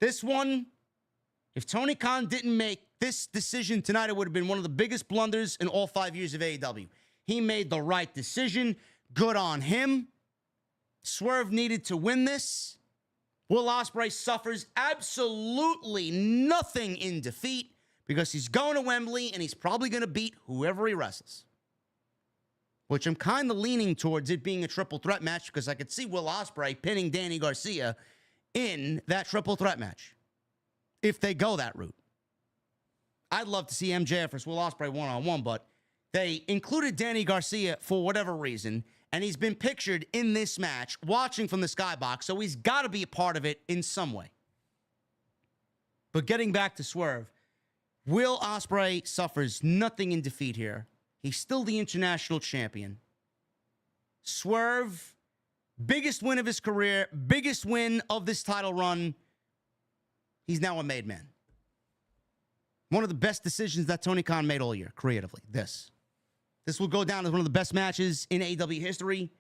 This one, if Tony Khan didn't make this decision tonight, it would have been one of the biggest blunders in all 5 years of AEW. He made the right decision. Good on him. Swerve needed to win this. Will Ospreay suffers absolutely nothing in defeat because he's going to Wembley and he's probably going to beat whoever he wrestles. Which I'm kind of leaning towards it being a triple threat match because I could see Will Ospreay pinning Danny Garcia in that triple threat match if they go that route. I'd love to see MJF versus Will Ospreay one-on-one, but they included Danny Garcia for whatever reason, and he's been pictured in this match watching from the skybox, so he's got to be a part of it in some way. But getting back to Swerve, Will Ospreay suffers nothing in defeat here. He's still the international champion. Swerve, biggest win of his career, biggest win of this title run. He's now a made man. One of the best decisions that Tony Khan made all year, creatively. This will go down as one of the best matches in AEW history,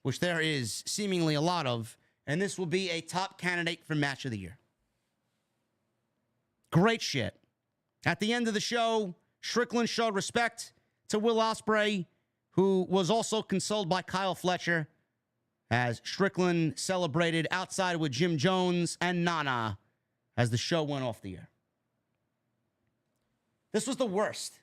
which there is seemingly a lot of, and this will be a top candidate for match of the year. Great shit. At the end of the show, Strickland showed respect to Will Ospreay, who was also consoled by Kyle Fletcher, as Strickland celebrated outside with Jim Jones and Nana as the show went off the air. This was the worst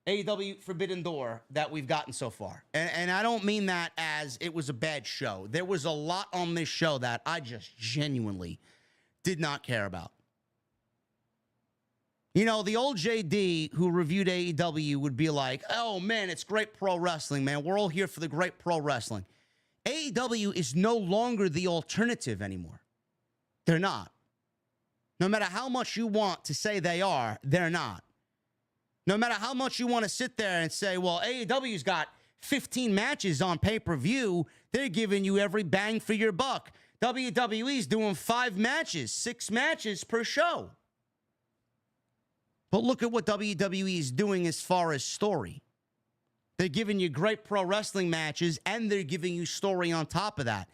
AEW Forbidden Door that we've gotten so far. And I don't mean that as it was a bad show. There was a lot on this show that I just genuinely did not care about. You know, the old JD who reviewed AEW would be like, oh, man, it's great pro wrestling, man. We're all here for the great pro wrestling. AEW is no longer the alternative anymore. They're not. No matter how much you want to say they are, they're not. No matter how much you want to sit there and say, well, AEW's got 15 matches on pay-per-view, they're giving you every bang for your buck. WWE's doing 5 matches, 6 matches per show. But look at what WWE is doing as far as story. They're giving you great pro wrestling matches, and they're giving you story on top of that.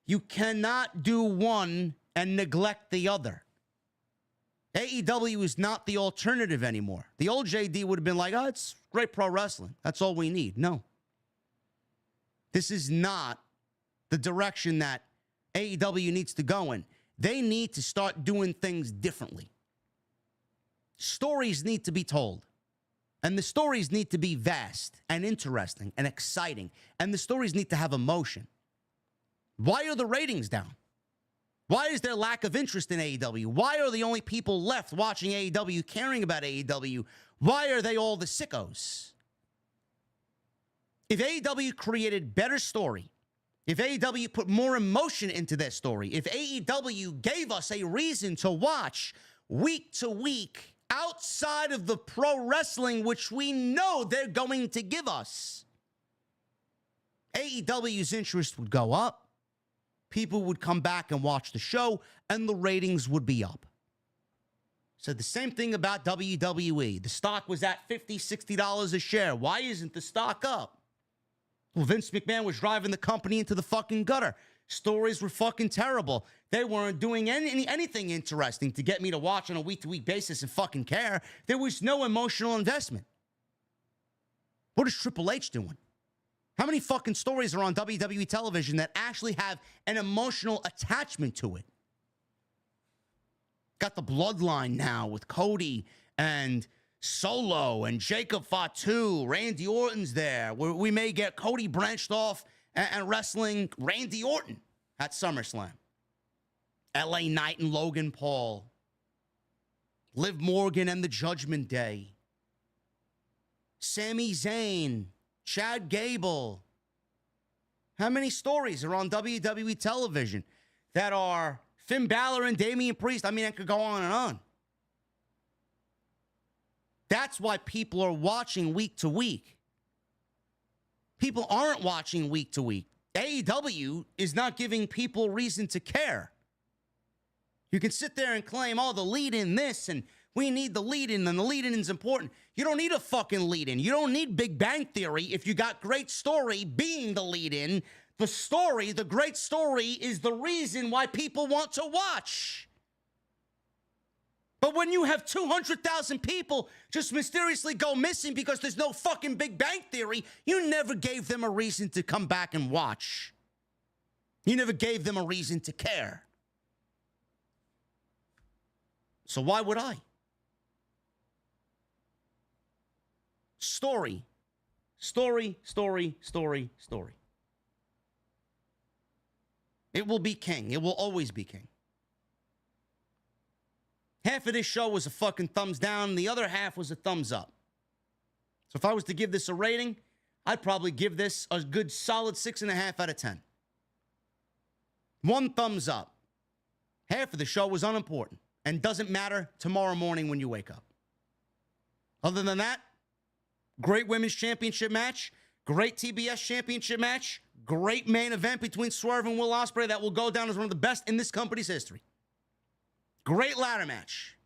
You cannot do one and neglect the other. AEW is not the alternative anymore. The old JD would have been like, oh, it's great pro wrestling. That's all we need. No. This is not the direction that AEW needs to go in. They need to start doing things differently. Stories need to be told. And the stories need to be vast and interesting and exciting. And the stories need to have emotion. Why are the ratings down? Why is there lack of interest in AEW? Why are the only people left watching AEW caring about AEW? Why are they all the sickos? If AEW created better story, if AEW put more emotion into their story, if AEW gave us a reason to watch week to week, outside of the pro wrestling, which we know they're going to give us, AEW's interest would go up. People would come back and watch the show, and the ratings would be up. So the same thing about WWE. The stock was at $50, $60 a share. Why isn't the stock up? Well, Vince McMahon was driving the company into the fucking gutter. Stories were fucking terrible. They weren't doing anything interesting to get me to watch on a week-to-week basis and fucking care. There was no emotional investment. What is Triple H doing? How many fucking stories are on WWE television that actually have an emotional attachment to it? Got the bloodline now with Cody and Solo and Jacob Fatu. Randy Orton's there. We may get Cody branched off and wrestling Randy Orton at SummerSlam. LA Knight and Logan Paul. Liv Morgan and the Judgment Day. Sami Zayn. Chad Gable. How many stories are on WWE television that are Finn Balor and Damian Priest? I mean, I could go on and on. That's why people are watching week to week. People aren't watching week to week. AEW is not giving people reason to care. You can sit there and claim, oh, the lead-in this, and we need the lead-in, and the lead-in is important. You don't need a fucking lead-in. You don't need Big Bang Theory if you got great story being the lead-in. The story, the great story, is the reason why people want to watch. But when you have 200,000 people just mysteriously go missing because there's no fucking Big Bang Theory, you never gave them a reason to come back and watch. You never gave them a reason to care. So why would I? Story. Story, story, story, story. It will be king. It will always be king. Half of this show was a fucking thumbs down. The other half was a thumbs up. So if I was to give this a rating, I'd probably give this a good solid 6.5 out of 10. 1 thumbs up. Half of the show was unimportant and doesn't matter tomorrow morning when you wake up. Other than that, great women's championship match, great TBS championship match, great main event between Swerve and Will Ospreay that will go down as one of the best in this company's history. Great ladder match.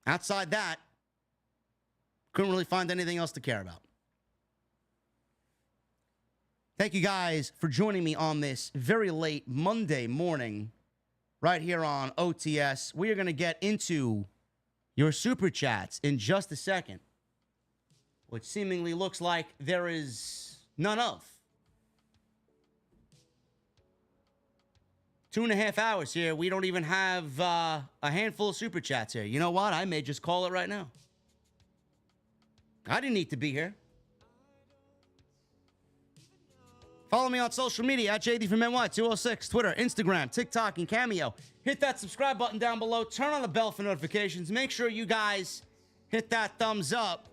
Outside that, couldn't really find anything else to care about. Thank you guys for joining me on this very late Monday morning right here on OTS. We are going to get into your super chats in just a second, which seemingly looks like there is none of. 2.5 hours here. We don't even have a handful of super chats here. You know what? I may just call it right now. I didn't need to be here. Follow me on social media at JD from NY206, Twitter, Instagram, TikTok, and Cameo. Hit that subscribe button down below. Turn on the bell for notifications. Make sure you guys hit that thumbs up.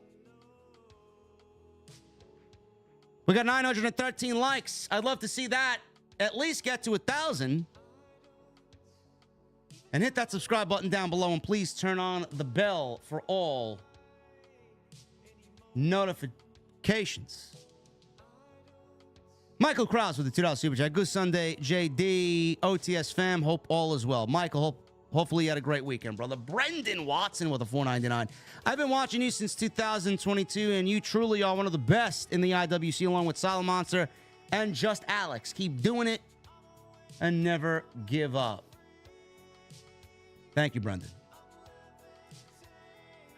We got 913 likes. I'd love to see that at least get to 1,000. And hit that subscribe button down below, and please turn on the bell for all notifications. Michael Krause with the $2 super chat. Good Sunday, JD, OTS fam. Hope all is well. Michael, Hopefully you had a great weekend, brother. Brendan Watson with a $4.99. I've been watching you since 2022, and you truly are one of the best in the IWC, along with Silent Monster and Just Alex. Keep doing it and never give up. Thank you, Brendan.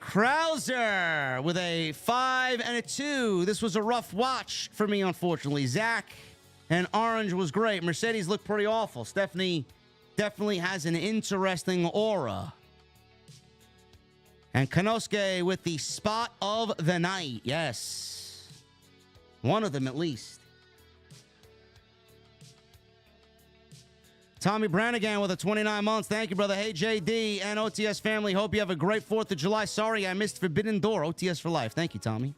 Krauser with a 5 and a 2. This was a rough watch for me, unfortunately. Zack and Orange was great. Mercedes looked pretty awful. Stephanie definitely has an interesting aura. And Konosuke with the spot of the night. Yes. One of them at least. Tommy Brannigan with a 29 months. Thank you, brother. Hey, JD and OTS family. Hope you have a great 4th of July. Sorry I missed Forbidden Door. OTS for life. Thank you, Tommy.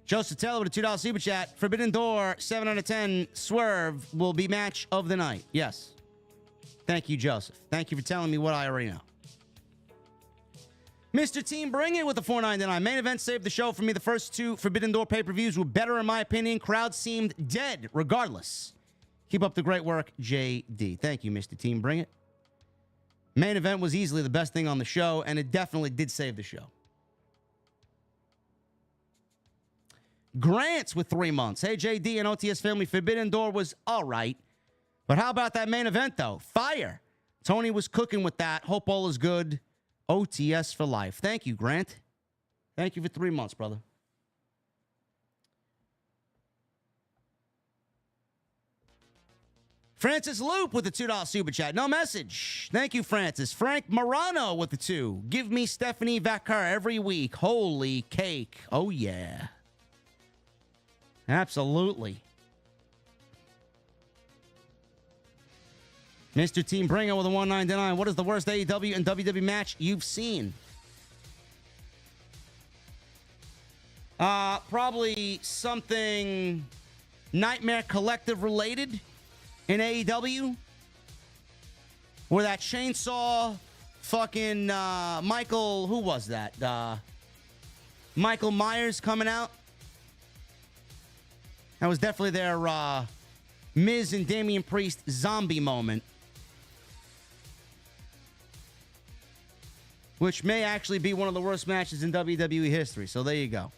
Joseph Taylor with a $2 super chat. Forbidden Door, 7 out of 10. Swerve will be match of the night. Yes. Thank you, Joseph. Thank you for telling me what I already know. Mr. Team Bring It with the $4.99. Main event saved the show for me. The first 2 Forbidden Door pay-per-views were better in my opinion. Crowd seemed dead regardless. Keep up the great work, JD. Thank you, Mr. Team Bring It. Main event was easily the best thing on the show, and it definitely did save the show. Grants with 3 months. Hey, JD and OTS family, Forbidden Door was all right. But how about that main event, though? Fire. Toni was cooking with that. Hope all is good. OTS for life. Thank you, Grant. Thank you for 3 months, brother. Francis Loop with the $2 super chat. No message. Thank you, Francis. Frank Morano with the 2. Give me Stephanie Vacar every week. Holy cake. Oh, yeah. Absolutely. Mr. Team Bringer with a $1.99. What is the worst AEW and WWE match you've seen? Probably something Nightmare Collective related in AEW. Where that chainsaw fucking Michael, who was that? Michael Myers coming out. That was definitely their Miz and Damian Priest zombie moment. Which may actually be one of the worst matches in WWE history. So there you go.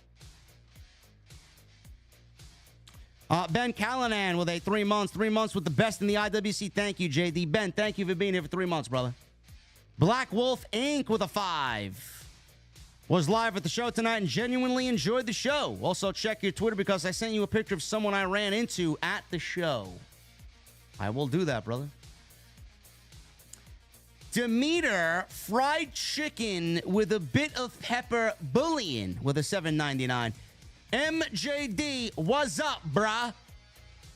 Ben Callanan with a 3 months. 3 months with the best in the IWC. Thank you, JD. Ben, thank you for being here for 3 months, brother. Black Wolf Inc. with a 5. Was live at the show tonight and genuinely enjoyed the show. Also, check your Twitter because I sent you a picture of someone I ran into at the show. I will do that, brother. Demeter Fried Chicken with a bit of pepper bullion with a $7.99. MJD, what's up, bruh?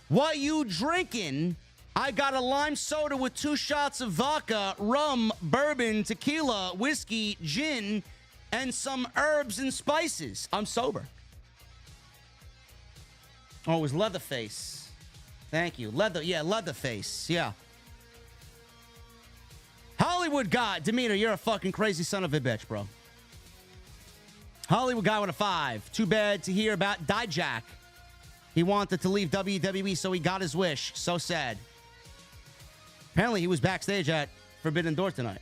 What you drinking? I got a lime soda with 2 shots of vodka, rum, bourbon, tequila, whiskey, gin, and some herbs and spices. I'm sober. Oh, it was Leatherface. Thank you. Leatherface. Yeah. Hollywood guy. Demeter, you're a fucking crazy son of a bitch, bro. Hollywood guy with a 5. Too bad to hear about Dijak. He wanted to leave WWE, so he got his wish. So sad. Apparently, he was backstage at Forbidden Door tonight.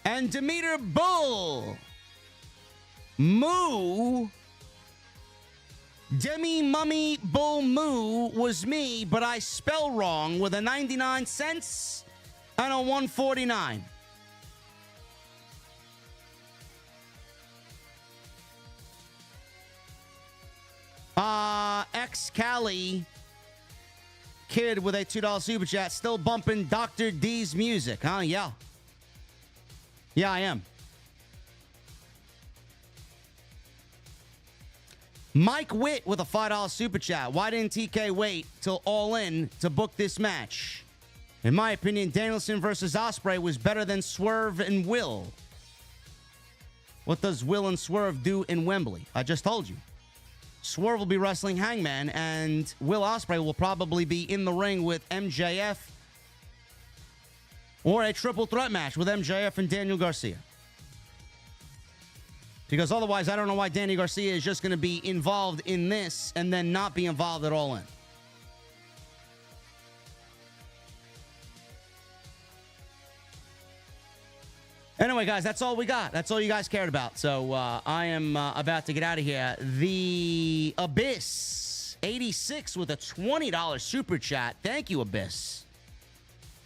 And Demeter Bull. Moo. Demi Mummy Bull Moo was me, but I spell wrong with a 99 cents and a 149. Ex-Cali Kid with a $2 super chat. Still bumping Dr. D's music, huh? Yeah. Yeah, I am. Mike Witt with a $5 super chat. Why didn't TK wait till All In to book this match? In my opinion, Danielson versus Ospreay was better than Swerve and Will. What does Will and Swerve do in Wembley? I just told you. Swerve will be wrestling Hangman, and Will Ospreay will probably be in the ring with MJF or a triple threat match with MJF and Daniel Garcia. Because otherwise, I don't know why Danny Garcia is just going to be involved in this and then not be involved at all in. Anyway, guys, that's all we got. That's all you guys cared about. So I am about to get out of here. The Abyss 86 with a $20 super chat. Thank you, Abyss.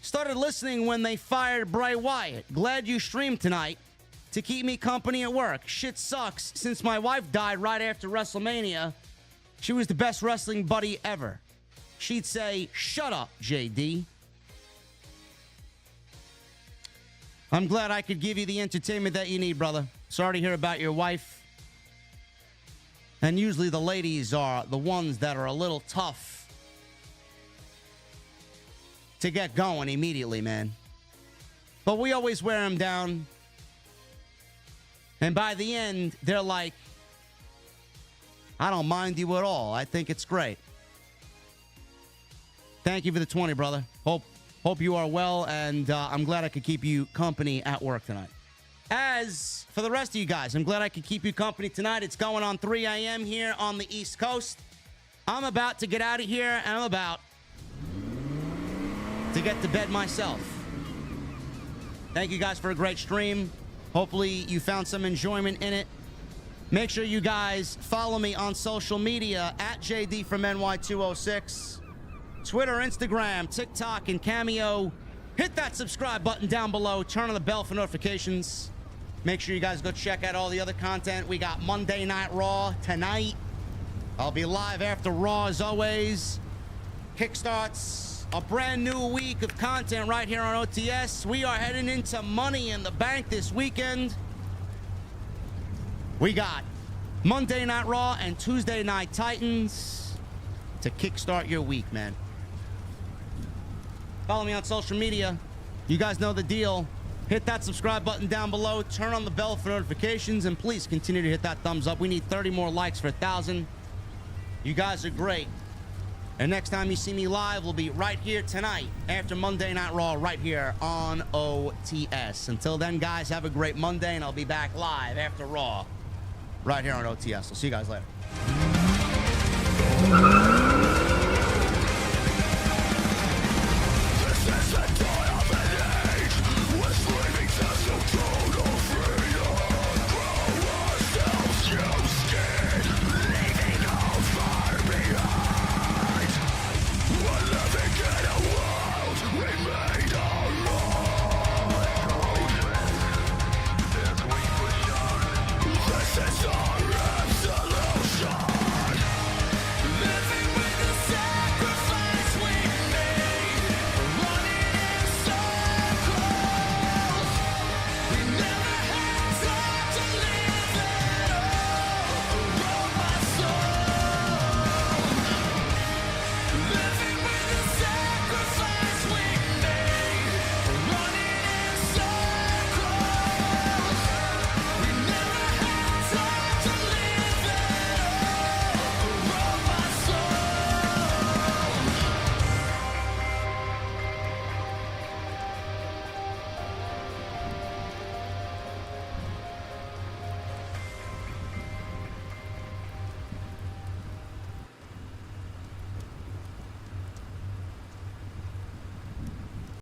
Started listening when they fired Bray Wyatt. Glad you streamed tonight to keep me company at work. Shit sucks since my wife died right after WrestleMania. She was the best wrestling buddy ever. She'd say, "Shut up, JD." I'm glad I could give you the entertainment that you need, brother. Sorry to hear about your wife. And usually the ladies are the ones that are a little tough to get going immediately, man. But we always wear them down. And by the end, they're like, I don't mind you at all. I think it's great. Thank you for the 20, brother. Hope you are well, and I'm glad I could keep you company at work tonight. As for the rest of you guys, I'm glad I could keep you company tonight. It's going on 3 a.m. here on the East Coast. I'm about to get out of here, and I'm about to get to bed myself. Thank you guys for a great stream. Hopefully you found some enjoyment in it. Make sure you guys follow me on social media at JD from NY206. Twitter, Instagram, TikTok, and Cameo. Hit that subscribe button down below. Turn on the bell for notifications. Make sure you guys go check out all the other content. We got Monday Night Raw tonight. I'll be live after Raw as always. Kickstarts a brand new week of content right here on OTS. We are heading into Money in the Bank this weekend. We got Monday Night Raw and Tuesday Night Titans to kickstart your week, man. Follow me on social media. You guys know the deal. Hit that subscribe button down below. Turn on the bell for notifications. And please continue to hit that thumbs up. We need 30 more likes for 1,000. You guys are great. And next time you see me live will be right here tonight after Monday Night Raw right here on OTS. Until then, guys, have a great Monday. And I'll be back live after Raw right here on OTS. I'll see you guys later.